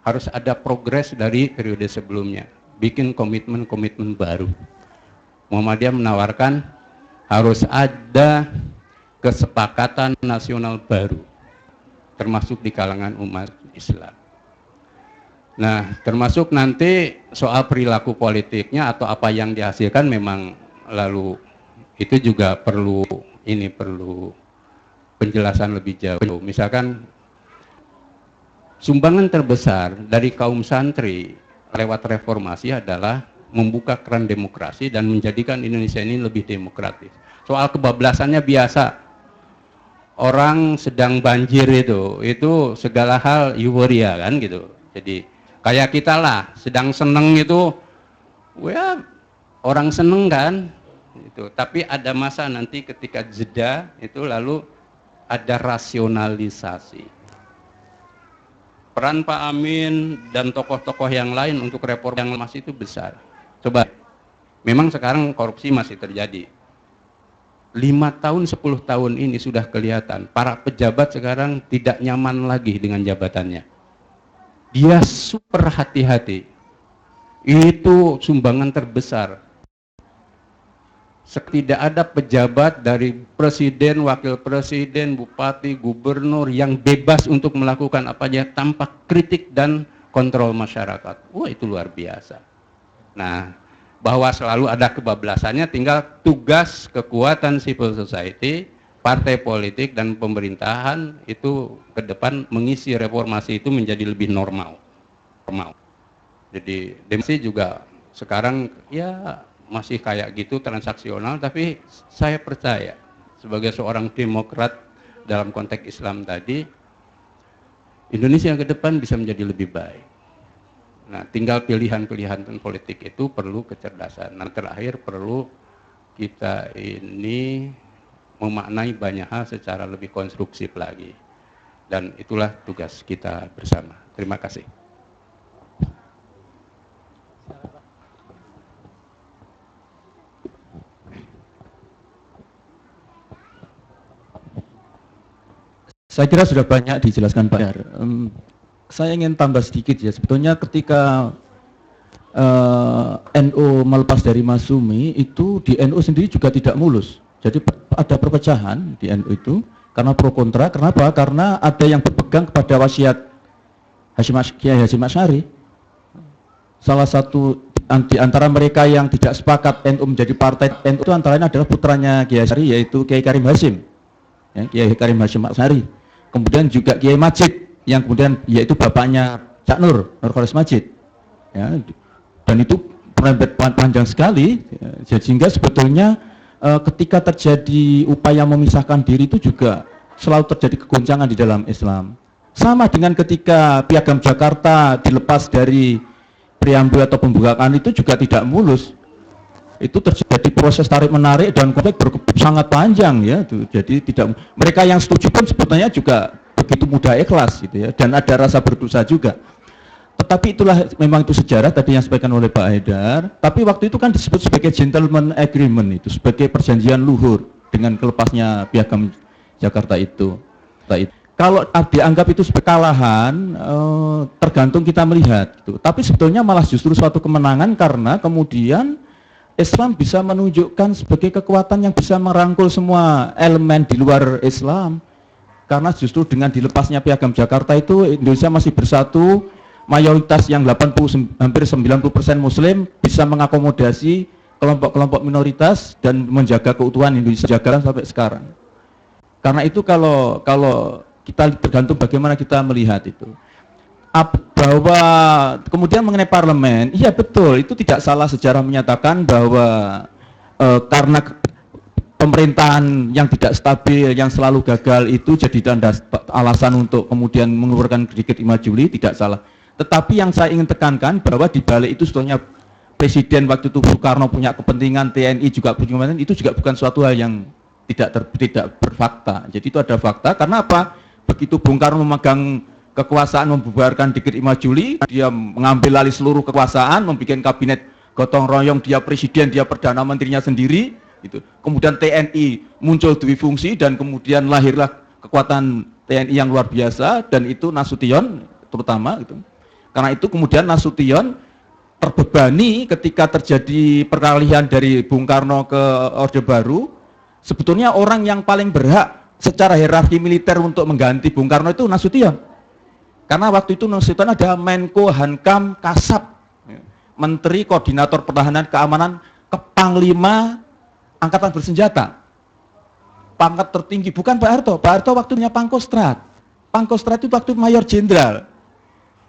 harus ada progres dari periode sebelumnya. Bikin komitmen-komitmen baru. Muhammadiyah menawarkan harus ada kesepakatan nasional baru, termasuk di kalangan umat Islam. Nah, termasuk nanti soal perilaku politiknya atau apa yang dihasilkan, memang lalu itu juga perlu penjelasan lebih jauh. Misalkan sumbangan terbesar dari kaum santri lewat reformasi adalah membuka keran demokrasi dan menjadikan Indonesia ini lebih demokratis. Soal kebablasannya biasa. Orang sedang banjir itu segala hal euforia kan gitu. Jadi kayak kita lah, sedang seneng itu, ya orang seneng kan. Itu. Tapi ada masa nanti ketika jeda itu lalu ada rasionalisasi. Peran Pak Amin dan tokoh-tokoh yang lain untuk reform yang masih itu besar. Coba, memang sekarang korupsi masih terjadi. 5 tahun, 10 tahun ini sudah kelihatan, para pejabat sekarang tidak nyaman lagi dengan jabatannya. Dia super hati-hati. Itu sumbangan terbesar. Tidak ada pejabat dari presiden, wakil presiden, bupati, gubernur yang bebas untuk melakukan apa aja tanpa kritik dan kontrol masyarakat. Wah, itu luar biasa. Nah, bahwa selalu ada kebablasannya, tinggal tugas kekuatan civil society, partai politik dan pemerintahan itu ke depan mengisi reformasi itu menjadi lebih normal. Jadi demokrasi juga sekarang ya masih kayak gitu transaksional, tapi saya percaya sebagai seorang demokrat dalam konteks Islam tadi, Indonesia ke depan bisa menjadi lebih baik. Nah, tinggal pilihan-pilihan politik itu perlu kecerdasan. Nah, terakhir perlu kita ini memaknai banyak hal secara lebih konstruksif lagi. Dan itulah tugas kita bersama. Terima kasih. Saya kira sudah banyak dijelaskan Pak Yar. Saya ingin tambah sedikit ya. Sebetulnya ketika NU melepas dari Masyumi itu di NU sendiri juga tidak mulus. Jadi ada perpecahan di NU itu karena pro kontra. Kenapa? Karena ada yang berpegang kepada wasiat Kiai Hasyim Asy'ari. Salah satu di antara mereka yang tidak sepakat NU menjadi partai NU itu antara lain adalah putranya Kiai Asy'ari, yaitu Kiai Karim Hasyim. Ya, Kiai Karim Hasyim Asy'ari. Kemudian juga Kiai Majid yang kemudian yaitu bapaknya Cak Nur Khalis Majid. Ya, dan itu merembet panjang sekali, ya, sehingga sebetulnya ketika terjadi upaya memisahkan diri itu juga selalu terjadi kegoncangan di dalam Islam. Sama dengan ketika Piagam Jakarta dilepas dari preambul atau pembukaan itu juga tidak mulus. itu terjadi proses tarik menarik dan konflik sangat panjang ya. Jadi tidak, mereka yang setuju pun sebetulnya juga begitu mudah ikhlas gitu ya, dan ada rasa berdosa juga. Tetapi itulah memang itu sejarah tadi yang disampaikan oleh Pak Haidar. Tapi waktu itu kan disebut sebagai gentleman agreement, itu sebagai perjanjian luhur dengan kelepasnya Piagam Jakarta itu. Kalau dianggap itu sebagai kekalahan, tergantung kita melihat. Gitu. Tapi sebetulnya malah justru suatu kemenangan karena kemudian Islam bisa menunjukkan sebagai kekuatan yang bisa merangkul semua elemen di luar Islam. Karena justru dengan dilepasnya Piagam Jakarta itu Indonesia masih bersatu, mayoritas yang 80 hampir 90% Muslim bisa mengakomodasi kelompok-kelompok minoritas dan menjaga keutuhan Indonesia sampai sekarang. Karena itu kalau kita tergantung bagaimana kita melihat itu. Bahwa kemudian mengenai parlemen, iya betul, itu tidak salah sejarah menyatakan bahwa karena pemerintahan yang tidak stabil, yang selalu gagal itu jadi alasan untuk kemudian mengeluarkan Dekret 5 Juli, tidak salah. Tetapi yang saya ingin tekankan bahwa di balik itu sebetulnya Presiden waktu itu Soekarno punya kepentingan, TNI juga punya kepentingan, itu juga bukan suatu hal yang tidak berfakta. Jadi itu ada fakta, karena apa? Begitu Bung Karno memegang kekuasaan membubarkan Dekret 5 Juli, dia mengambil alih seluruh kekuasaan, membuat kabinet gotong royong, dia presiden, dia perdana menterinya sendiri, gitu. Kemudian TNI muncul dui fungsi dan kemudian lahirlah kekuatan TNI yang luar biasa, dan itu Nasution terutama gitu. Karena itu kemudian Nasution terbebani ketika terjadi peralihan dari Bung Karno ke Orde Baru. Sebetulnya orang yang paling berhak secara hierarki militer untuk mengganti Bung Karno itu Nasution. Karena waktu itu Nasution ada Menko Hankam Kasab, Menteri Koordinator Pertahanan Keamanan, Panglima Angkatan Bersenjata. Pangkat tertinggi, bukan Pak Harto. Pak Harto waktunya Pangkostrat. Pangkostrat itu waktu Mayor Jenderal.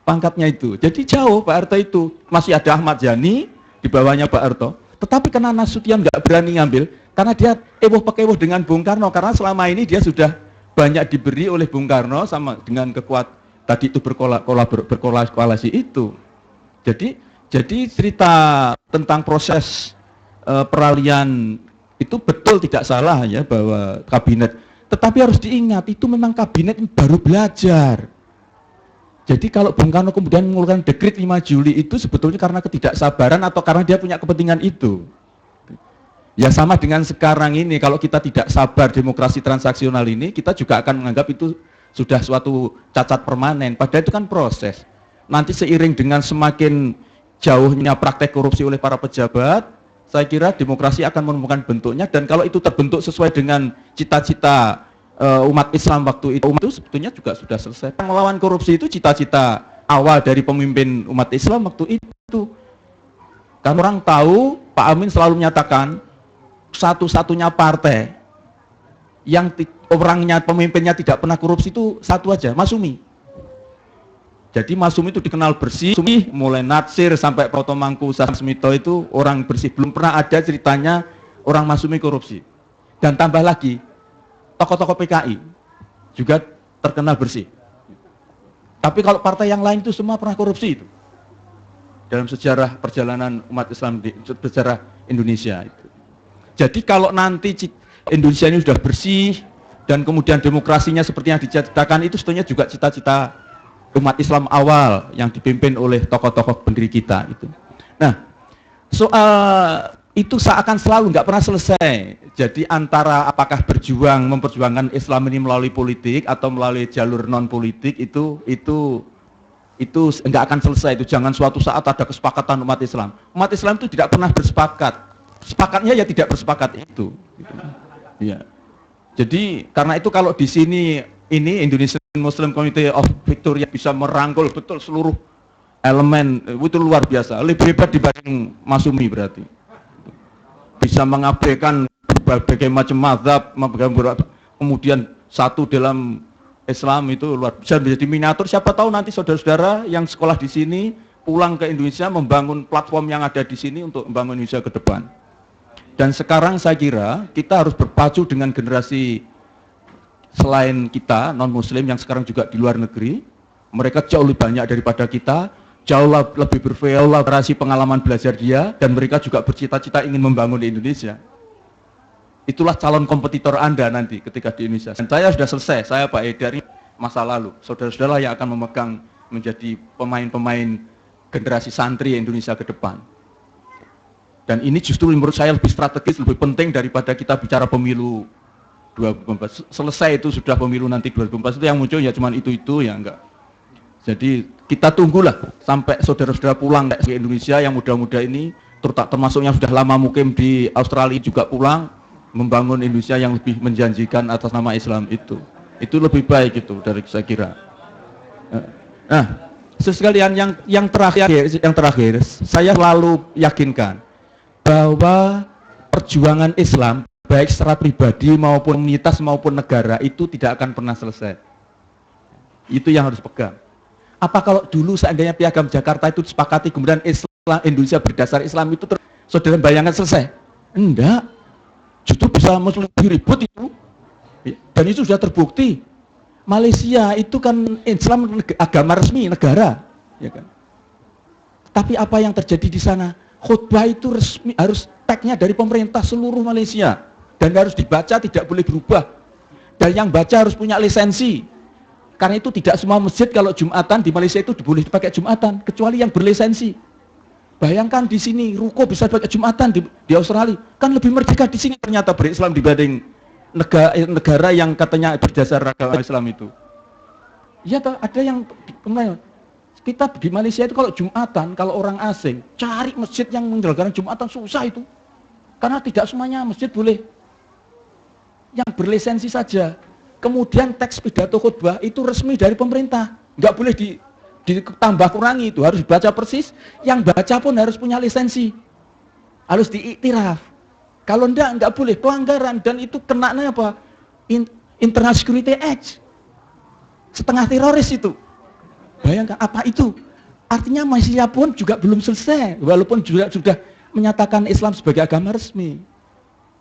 Pangkatnya itu. Jadi jauh Pak Harto itu. Masih ada Ahmad Yani di bawahnya Pak Harto. Tetapi karena Nasution nggak berani ngambil, karena dia ewoh-pekewoh dengan Bung Karno, karena selama ini dia sudah banyak diberi oleh Bung Karno sama dengan tadi itu berkolaborasi itu. Jadi cerita tentang proses peralihan itu betul tidak salah ya, bahwa kabinet. Tetapi harus diingat itu memang kabinet baru belajar. Jadi kalau Bung Karno kemudian mengeluarkan Dekret 5 Juli itu sebetulnya karena ketidaksabaran atau karena dia punya kepentingan itu. Ya sama dengan sekarang ini, kalau kita tidak sabar demokrasi transaksional ini, kita juga akan menganggap itu sudah suatu cacat permanen. Padahal itu kan proses. Nanti seiring dengan semakin jauhnya praktek korupsi oleh para pejabat, saya kira demokrasi akan menemukan bentuknya, dan kalau itu terbentuk sesuai dengan cita-cita umat Islam waktu itu sebetulnya juga sudah selesai. Melawan korupsi itu cita-cita awal dari pemimpin umat Islam waktu itu. Kan orang tahu Pak Amin selalu menyatakan satu-satunya partai yang orangnya, pemimpinnya tidak pernah korupsi itu satu aja, Masyumi. Jadi Masyumi itu dikenal bersih, mulai Natsir sampai Proto Mangku Sasmito itu orang bersih. Belum pernah ada ceritanya orang Masyumi korupsi. Dan tambah lagi, tokoh-tokoh PKI juga terkenal bersih. Tapi kalau partai yang lain itu semua pernah korupsi itu. Dalam sejarah perjalanan umat Islam di sejarah Indonesia itu. Jadi kalau nanti Indonesia ini sudah bersih dan kemudian demokrasinya seperti yang diceritakan, itu sebetulnya juga cita-cita umat Islam awal yang dipimpin oleh tokoh-tokoh pendiri kita itu. Nah, soal itu seakan selalu nggak pernah selesai. Jadi antara apakah memperjuangkan Islam ini melalui politik atau melalui jalur non politik itu nggak akan selesai. Itu jangan suatu saat ada kesepakatan umat Islam. Umat Islam itu tidak pernah bersepakat. Sepakatnya ya tidak bersepakat itu. Gitu. Ya. Jadi karena itu kalau di sini ini Indonesian Muslim Community of Victoria bisa merangkul betul seluruh elemen, itu luar biasa. Lebih hebat dibanding Masyumi berarti. Bisa mengabaikan berbagai macam mazhab, kemudian satu dalam Islam itu luar biasa, menjadi miniatur. Siapa tahu nanti saudara-saudara yang sekolah di sini pulang ke Indonesia membangun platform yang ada di sini untuk membangun Indonesia ke depan. Dan sekarang saya kira kita harus berpacu dengan generasi selain kita non Muslim yang sekarang juga di luar negeri. Mereka jauh lebih banyak daripada kita. jauh lebih bervariasi pengalaman belajar dia, dan mereka juga bercita-cita ingin membangun di Indonesia. Itulah calon kompetitor Anda nanti ketika di Indonesia. Dan saya sudah selesai, saya Pak Haidar masa lalu. Saudara-saudara yang akan memegang menjadi pemain-pemain generasi santri Indonesia ke depan. Dan ini justru menurut saya lebih strategis, lebih penting daripada kita bicara pemilu 2014. Selesai itu sudah pemilu nanti 2014, itu yang muncul ya cuman itu ya enggak. Jadi kita tunggulah sampai saudara-saudara pulang ke Indonesia yang muda-muda ini, termasuk yang sudah lama mukim di Australia juga pulang, membangun Indonesia yang lebih menjanjikan atas nama Islam itu. Itu lebih baik itu dari saya kira. Nah, sekalian yang terakhir, saya selalu yakinkan bahwa perjuangan Islam baik secara pribadi maupun komunitas maupun negara itu tidak akan pernah selesai. Itu yang harus pegang. Apa kalau dulu seandainya Piagam Jakarta itu disepakati kemudian Islam Indonesia berdasar Islam itu saudara bayangkan selesai? Enggak. Justru bisa lebih ribut itu. Dan itu sudah terbukti. Malaysia itu kan Islam agama resmi negara, ya kan? Tapi apa yang terjadi di sana? Khutbah itu resmi, harus tagnya dari pemerintah seluruh Malaysia dan harus dibaca, tidak boleh berubah. Dan yang baca harus punya lisensi. Karena itu tidak semua masjid kalau Jumatan di Malaysia itu boleh dipakai Jumatan, kecuali yang berlisensi. Bayangkan di sini ruko bisa dipakai Jumatan di Australia, kan lebih merdeka di sini ternyata berislam dibanding negara yang katanya berdasar agama Islam itu. Iya toh, ada yang kita di Malaysia itu kalau Jumatan, kalau orang asing cari masjid yang menyelenggarakan Jumatan susah itu, karena tidak semuanya masjid boleh yang berlisensi saja. Kemudian teks pidato khutbah itu resmi dari pemerintah, nggak boleh ditambah kurangi, itu harus dibaca persis. Yang baca pun harus punya lisensi, harus diiktiraf. Kalau nggak boleh, pelanggaran, dan itu kenanya apa? International Security Act, setengah teroris itu. Bayangkan apa itu? Artinya Malaysia pun juga belum selesai, walaupun juga sudah menyatakan Islam sebagai agama resmi.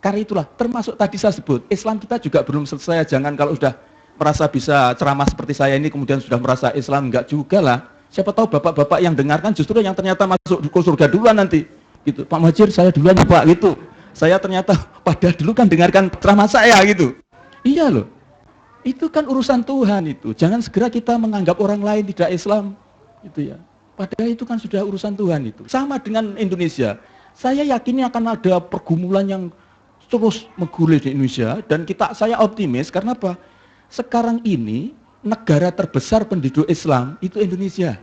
Karena itulah, termasuk tadi saya sebut, Islam kita juga belum selesai. Jangan kalau sudah merasa bisa ceramah seperti saya ini, kemudian sudah merasa Islam, enggak juga lah. Siapa tahu bapak-bapak yang dengarkan justru yang ternyata masuk ke surga duluan nanti. Gitu, Pak Muhadjir, saya duluan ya Pak, gitu. Saya ternyata pada dulu kan dengarkan ceramah saya gitu. Iya loh, itu kan urusan Tuhan itu. Jangan segera kita menganggap orang lain tidak Islam, gitu ya. Padahal itu kan sudah urusan Tuhan itu. Sama dengan Indonesia, saya yakin akan ada pergumulan yang terus menggulir di Indonesia, dan saya optimis karena apa? Sekarang ini negara terbesar penduduk Islam itu Indonesia,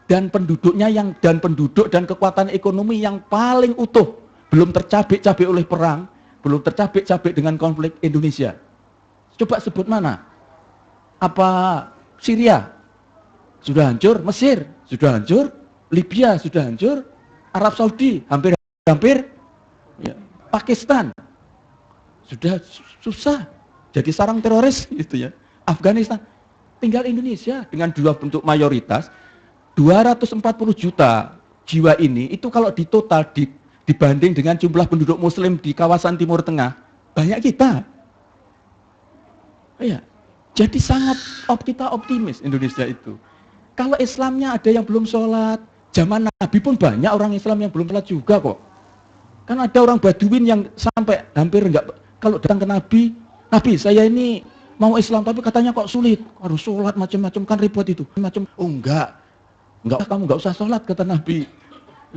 dan penduduknya penduduk dan kekuatan ekonomi yang paling utuh, belum tercabik-cabik oleh perang, belum tercabik-cabik dengan konflik Indonesia. Coba sebut mana? Apa Syria sudah hancur, Mesir sudah hancur, Libya sudah hancur, Arab Saudi hampir ya. Pakistan sudah susah jadi sarang teroris gitu ya. Afghanistan, tinggal Indonesia dengan dua bentuk mayoritas 240 juta jiwa ini, itu kalau ditotal dibanding dengan jumlah penduduk muslim di kawasan Timur Tengah, banyak kita. Ya, jadi sangat kita optimis Indonesia itu. Kalau Islamnya ada yang belum sholat, zaman Nabi pun banyak orang Islam yang belum sholat juga kok. Kan ada orang Baduin yang sampai hampir enggak, kalau datang ke Nabi, Nabi saya ini mau Islam tapi katanya kok sulit, harus sholat macam-macam, kan repot itu. Oh enggak, kamu enggak usah sholat kata Nabi.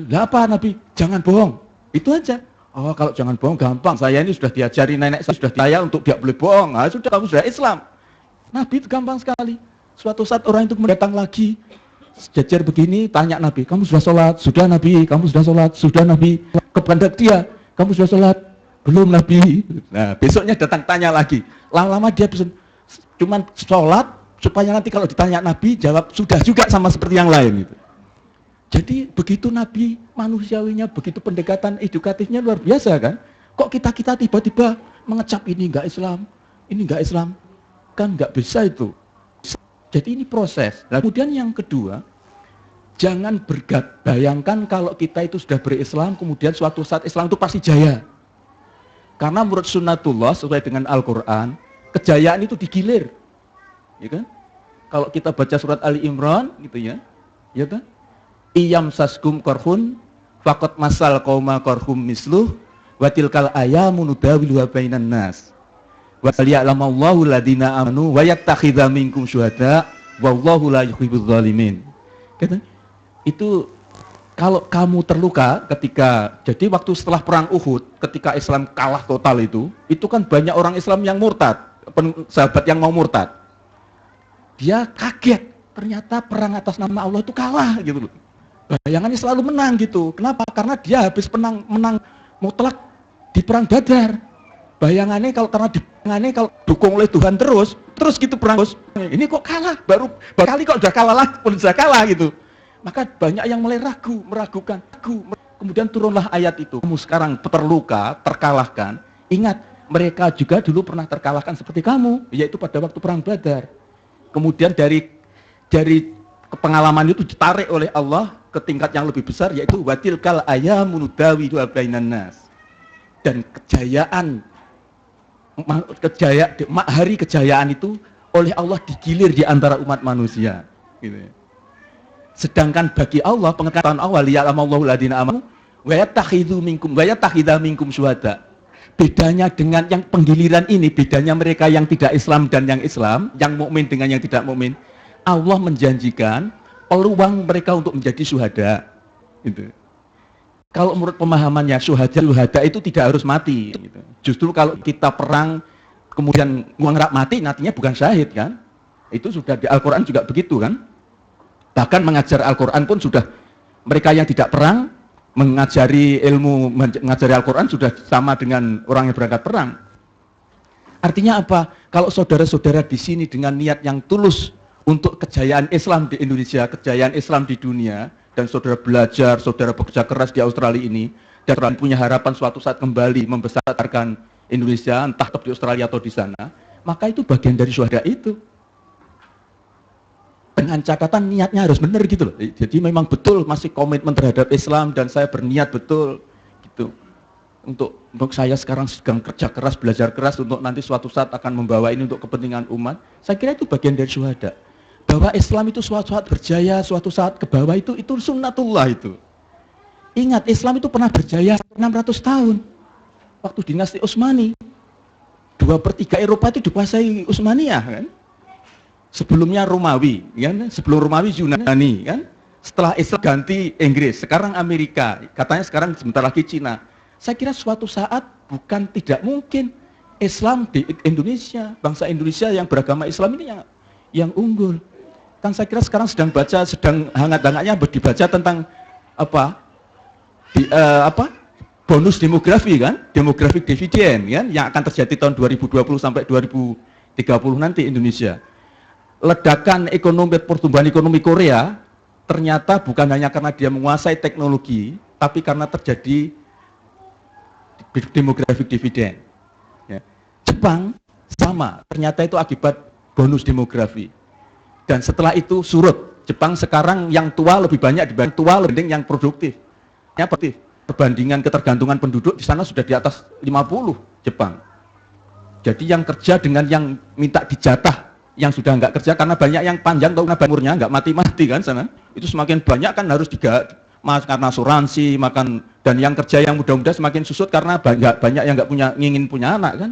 Lah apa Nabi? Jangan bohong. Itu aja. Oh kalau jangan bohong gampang, saya ini sudah diajari nenek saya, sudah saya untuk tidak boleh bohong. Nah, sudah kamu sudah Islam. Nabi itu gampang sekali. Suatu saat orang itu datang lagi, sejajar begini, tanya Nabi, kamu sudah sholat? Sudah Nabi. Kamu sudah sholat? Sudah Nabi. Kepada dia, kamu sudah sholat? Belum Nabi. Nah besoknya datang tanya lagi. Lama-lama dia cuman sholat supaya nanti kalau ditanya Nabi jawab sudah juga sama seperti yang lain gitu. Jadi begitu Nabi manusiawinya, begitu pendekatan edukatifnya luar biasa kan. Kok kita tiba-tiba mengecap ini enggak Islam, ini enggak Islam, kan enggak bisa itu. Jadi ini proses. Nah, kemudian yang kedua, jangan bayangkan kalau kita itu sudah berislam, kemudian suatu saat Islam itu pasti jaya. Karena menurut sunnatullah sesuai dengan Al-Quran, kejayaan itu digilir, ya kan? Kalau kita baca surat Ali Imran, gitu ya, ya kan? iyam saskum korhun fakot masal qauma korhum misluh wa tilkal ayamu nudawiluha bainan nas wa liya'lamallahu alladziina amanu wa yattakhidha minkum syuhada wallahu la yuhibbuz zalimin. Kata, itu kalau kamu terluka ketika, jadi waktu setelah perang Uhud ketika Islam kalah total itu kan banyak orang Islam yang murtad, sahabat yang mau murtad. Dia kaget, ternyata perang atas nama Allah itu kalah gitu loh. Bayangannya selalu menang gitu. Kenapa? Karena dia habis menang mutlak di perang Badar. Bayangannya kalau dukung oleh Tuhan terus gitu perang terus. Ini kok kalah? Baru kali kok udah kalah lah, pun sudah kalah gitu. Maka banyak yang mulai meragukan. Kemudian turunlah ayat itu. Kamu sekarang terluka, terkalahkan. Ingat, mereka juga dulu pernah terkalahkan seperti kamu, yaitu pada waktu perang Badar. Kemudian dari pengalaman itu ditarik oleh Allah ke tingkat yang lebih besar, yaitu watilkal ayamu nudawilu bainan nas. Dan hari kejayaan itu oleh Allah digilir di antara umat manusia gitu ya. Sedangkan bagi Allah, pengetahuan Allah, liya'lamallahu alladziina amanu wa yattakhidha minkum syuhada. Bedanya dengan yang penggiliran ini, bedanya mereka yang tidak Islam dan yang Islam, yang mukmin dengan yang tidak mukmin, Allah menjanjikan peluang mereka untuk menjadi syuhada. Gitu. Kalau menurut pemahamannya syuhada itu tidak harus mati. Gitu. Justru kalau kita perang kemudian ngarap mati, nantinya bukan syahid kan? Itu sudah di Al-Quran juga begitu kan? Bahkan mengajar Al-Quran pun sudah, mereka yang tidak perang mengajari Al-Quran sudah sama dengan orang yang berangkat perang. Artinya apa? Kalau saudara-saudara di sini dengan niat yang tulus untuk kejayaan Islam di Indonesia, kejayaan Islam di dunia, dan saudara belajar, saudara bekerja keras di Australia ini, dan punya harapan suatu saat kembali membesarkan Indonesia, entah di Australia atau di sana, maka itu bagian dari syuhada itu. Dengan catatan niatnya harus benar gitu loh. Jadi memang betul masih komitmen terhadap Islam dan saya berniat betul gitu. Untuk saya sekarang sedang kerja keras, belajar keras untuk nanti suatu saat akan membawa ini untuk kepentingan umat. Saya kira itu bagian dari syuhada. Bahwa Islam itu suatu saat berjaya, suatu saat ke bawah itu sunnatullah itu. Ingat, Islam itu pernah berjaya 600 tahun. Waktu dinasti Utsmani. 2/3 Eropa itu dikuasai Utsmaniyah kan. Sebelumnya Romawi, kan? Sebelum Romawi Yunani, kan? Setelah Islam ganti Inggris, sekarang Amerika, katanya sekarang sebentar lagi Cina. Saya kira suatu saat bukan tidak mungkin Islam di Indonesia, bangsa Indonesia yang beragama Islam ini yang unggul. Kan saya kira sekarang sedang hangat-hangatnya dibaca tentang bonus demografi kan, demographic dividend kan, yang akan terjadi tahun 2020 sampai 2030 nanti Indonesia. Ledakan ekonomi, pertumbuhan ekonomi Korea ternyata bukan hanya karena dia menguasai teknologi, tapi karena terjadi demographic dividend. Ya. Jepang sama, ternyata itu akibat bonus demografi. Dan setelah itu surut. Jepang sekarang yang tua lebih banyak dibanding yang produktif. Perbandingan ketergantungan penduduk di sana sudah di atas 50 Jepang. Jadi yang kerja dengan yang minta dijatah, yang sudah nggak kerja karena banyak yang panjang atau umurnya nggak mati-mati kan sana, itu semakin banyak kan harus karena asuransi, makan, dan yang kerja yang muda-muda semakin susut karena banyak yang nggak ingin punya anak kan.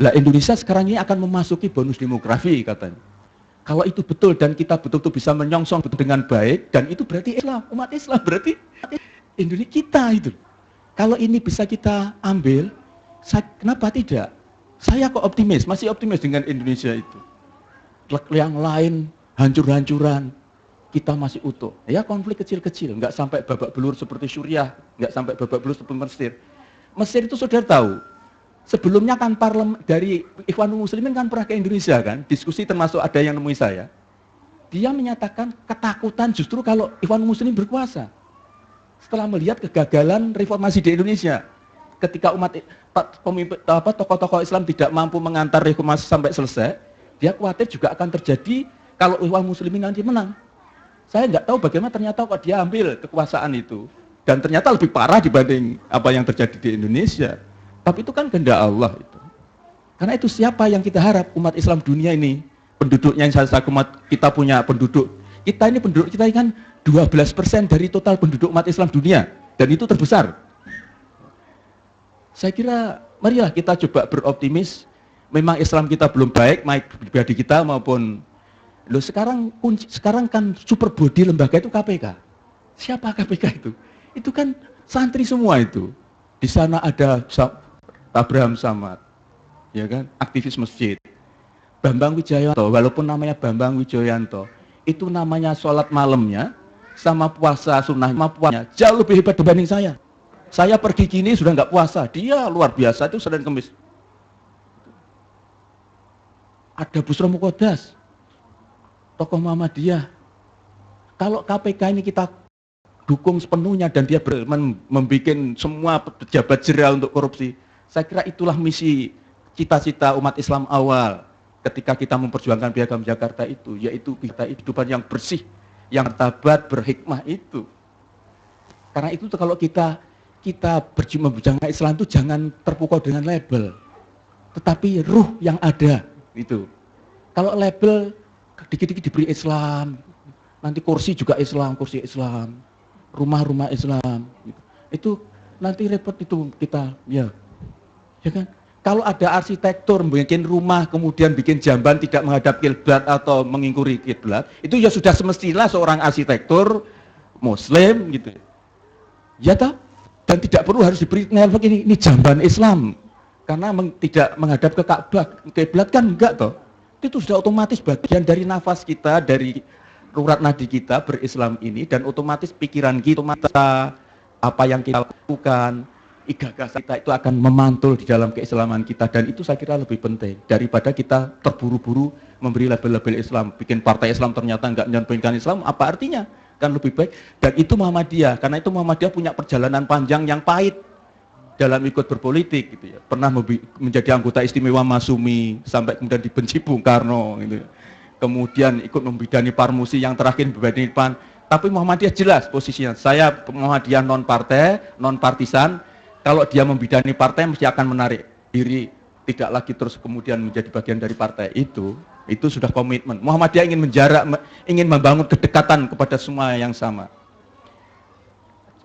Lah Indonesia sekarang ini akan memasuki bonus demografi katanya. Kalau itu betul dan kita betul-betul bisa menyongsong betul dengan baik, dan itu berarti Islam, umat Islam berarti Indonesia kita itu. Kalau ini bisa kita ambil, kenapa tidak? Saya kok optimis, masih optimis dengan Indonesia itu. Yang lain hancur-hancuran, kita masih utuh. Ya konflik kecil-kecil, nggak sampai babak belur seperti Suriah, nggak sampai babak belur seperti Mesir. Mesir itu saudara tahu, sebelumnya kan parlemen dari Ikhwanul Muslimin kan pernah ke Indonesia kan, diskusi termasuk ada yang nemui saya. Dia menyatakan ketakutan justru kalau Ikhwanul Muslimin berkuasa. Setelah melihat kegagalan reformasi di Indonesia, ketika tokoh-tokoh Islam tidak mampu mengantar reformasi sampai selesai, dia khawatir juga akan terjadi kalau Ikhwanul Muslimin nanti menang. Saya nggak tahu bagaimana ternyata kok dia ambil kekuasaan itu, dan ternyata lebih parah dibanding apa yang terjadi di Indonesia. Tapi itu kan kehendak Allah itu. Karena itu siapa yang kita harap umat Islam dunia ini, penduduknya yang kita punya penduduk, kita ini kan 12% dari total penduduk umat Islam dunia, dan itu terbesar. Saya kira marilah kita coba beroptimis. Memang Islam kita belum baik, baik pribadi kita maupun sekarang kan super body lembaga itu KPK. Siapa KPK itu? Itu kan santri semua itu. Di sana ada Abraham Samad, ya kan, aktivis masjid. Bambang Wijoyanto, walaupun namanya Bambang Wijoyanto, itu namanya sholat malamnya sama puasa sunnah, sama puasanya jauh lebih hebat dibanding saya. Saya pergi gini sudah nggak puasa, dia luar biasa itu Senin Kemis. Ada Busro Mukodas, tokoh Muhammadiyah. Kalau KPK ini kita dukung sepenuhnya dan dia membuat semua pejabat jera untuk korupsi, saya kira itulah misi cita-cita umat Islam awal ketika kita memperjuangkan Piagam Jakarta itu, yaitu kita kehidupan yang bersih, yang martabat, berhikmah itu. Karena itu kalau kita memperjuangkan Islam itu jangan terpukau dengan label, tetapi ruh yang ada itu. Kalau label dikit-dikit diberi Islam, nanti kursi juga Islam, kursi Islam, rumah-rumah Islam, itu nanti repot itu kita, ya kan? Kalau ada arsitektur bikin rumah kemudian bikin jamban tidak menghadap kiblat atau mengingkuri kiblat, itu ya sudah semestinya seorang arsitektur Muslim gitu. Ya toh? Dan tidak perlu harus diberi ngelok ini jamban Islam karena tidak menghadap ke Ka'bah, kiblat kan enggak toh. Itu sudah otomatis bagian dari nafas kita, dari urat nadi kita berislam ini, dan otomatis pikiran kita, apa yang kita lakukan, gagasan kita itu akan memantul di dalam keislaman kita, dan itu saya kira lebih penting daripada kita terburu-buru memberi label-label Islam, bikin partai Islam ternyata enggak menyampaikan Islam, apa artinya? Kan lebih baik. Dan itu Muhammadiyah, karena itu Muhammadiyah punya perjalanan panjang yang pahit dalam ikut berpolitik gitu ya. Pernah menjadi anggota istimewa Masumi sampai kemudian dibenci Bung Karno gitu. Kemudian ikut membidani Parmusi, yang terakhir membidani PAN. Tapi Muhammadiyah jelas posisinya. Saya Muhammadiyah non partai, non partisan. Kalau dia membidani partai mesti akan menarik diri, tidak lagi terus kemudian menjadi bagian dari partai itu sudah komitmen. Muhammadiyah ingin menjarak, ingin membangun kedekatan kepada semua yang sama.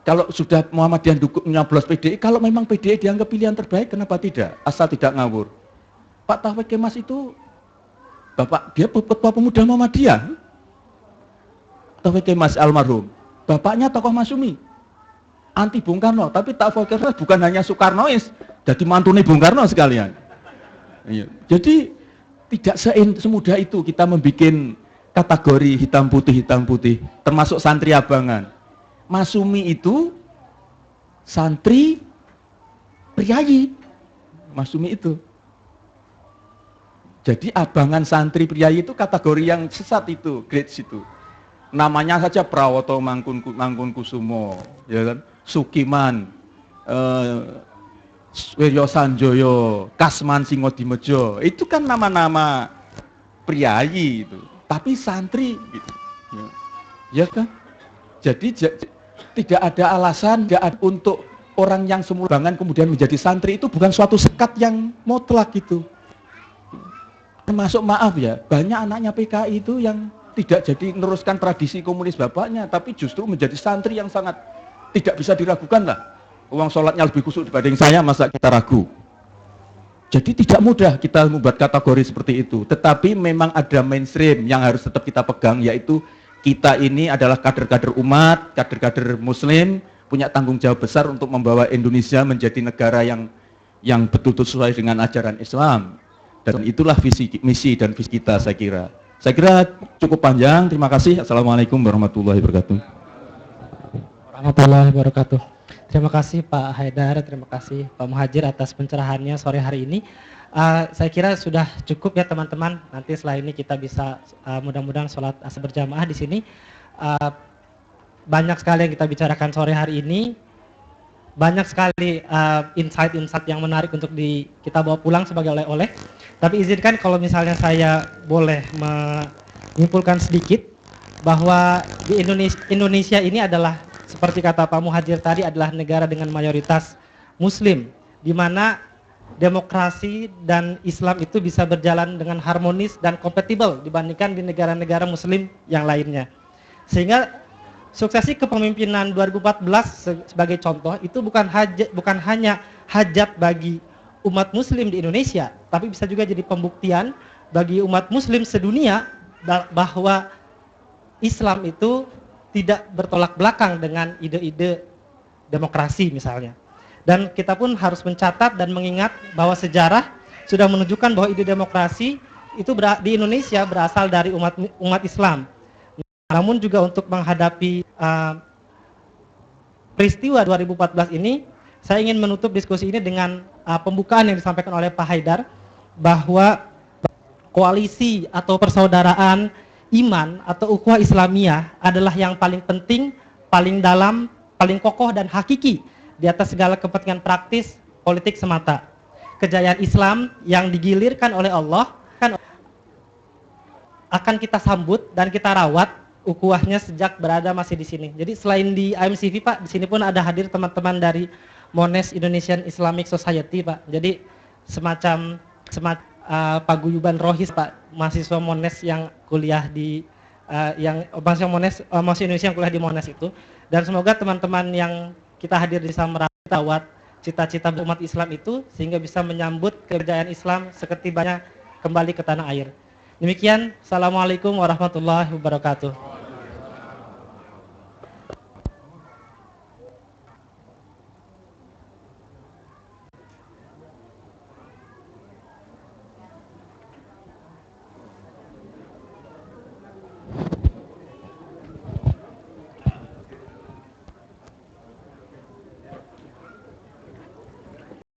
Kalau sudah Muhammadiyah nyoblos PDI, kalau memang PDI dianggap pilihan terbaik, kenapa tidak? Asal tidak ngawur. Pak Taufik Kemas itu, dia ketua pemuda Muhammadiyah. Taufik Kemas almarhum, bapaknya tokoh Masumi, anti Bung Karno, tapi Taufik Kemas bukan hanya Soekarnois, jadi mantune Bung Karno sekalian. Iya. Jadi tidak semudah itu kita membuat kategori hitam putih, termasuk santri abangan. Masumi itu santri priayi, Masumi itu. Jadi abangan santri priayi itu kategori yang sesat itu, grades itu. Namanya saja Prawoto Mangkunkusumo, ya kan? Sukiman, Wiryo Sanjoyo, Kasman Singodimejo, itu kan nama-nama priayi itu, tapi santri gitu. Ya kan? Jadi tidak ada alasan untuk orang yang semurbangan kemudian menjadi santri, itu bukan suatu sekat yang mutlak gitu. Termasuk maaf ya, banyak anaknya PKI itu yang tidak jadi meneruskan tradisi komunis bapaknya, tapi justru menjadi santri yang sangat tidak bisa diragukan lah. Uang sholatnya lebih khusyuk dibanding saya, masa kita ragu? Jadi tidak mudah kita membuat kategori seperti itu. Tetapi memang ada mainstream yang harus tetap kita pegang, yaitu kita ini adalah kader-kader umat, kader-kader Muslim, punya tanggung jawab besar untuk membawa Indonesia menjadi negara yang betul-betul sesuai dengan ajaran Islam. Dan itulah misi dan visi kita, saya kira. Saya kira cukup panjang. Terima kasih. Assalamualaikum warahmatullahi wabarakatuh. Warahmatullahi wabarakatuh. Terima kasih Pak Haidar, terima kasih Pak Muhajir atas pencerahannya sore hari ini. Saya kira sudah cukup ya teman-teman. Nanti setelah ini kita bisa mudah-mudahan sholat asar berjamaah di sini. Banyak sekali yang kita bicarakan sore hari ini. Banyak sekali insight-insight yang menarik untuk kita bawa pulang sebagai oleh-oleh. Tapi izinkan kalau misalnya saya boleh menyimpulkan sedikit bahwa di Indonesia ini adalah seperti kata Pak Muhajir tadi, adalah negara dengan mayoritas Muslim, di mana demokrasi dan Islam itu bisa berjalan dengan harmonis dan kompatibel dibandingkan di negara-negara Muslim yang lainnya. Sehingga suksesi kepemimpinan 2014 sebagai contoh itu bukan hanya hajat bagi umat muslim di Indonesia, tapi bisa juga jadi pembuktian bagi umat muslim sedunia bahwa Islam itu tidak bertolak belakang dengan ide-ide demokrasi misalnya. Dan kita pun harus mencatat dan mengingat bahwa sejarah sudah menunjukkan bahwa ide demokrasi itu di Indonesia berasal dari umat Islam. Namun juga untuk menghadapi peristiwa 2014 ini, saya ingin menutup diskusi ini dengan pembukaan yang disampaikan oleh Pak Haidar bahwa koalisi atau persaudaraan iman atau ukhuwah Islamiyah adalah yang paling penting, paling dalam, paling kokoh dan hakiki di atas segala kepentingan praktis politik semata. Kejayaan Islam yang digilirkan oleh Allah kan akan kita sambut dan kita rawat ukhuwahnya sejak berada masih di sini. Jadi selain di IMCV Pak, di sini pun ada hadir teman-teman dari Monash Indonesian Islamic Society Pak. Jadi semacam paguyuban rohis Pak, mahasiswa Monash yang kuliah di mahasiswa Indonesia yang kuliah di Monash itu. Dan semoga teman-teman yang kita hadir di sana merawat cita-cita umat Islam itu sehingga bisa menyambut kejayaan Islam seketibanya kembali ke tanah air. Demikian, Assalamualaikum warahmatullahi wabarakatuh.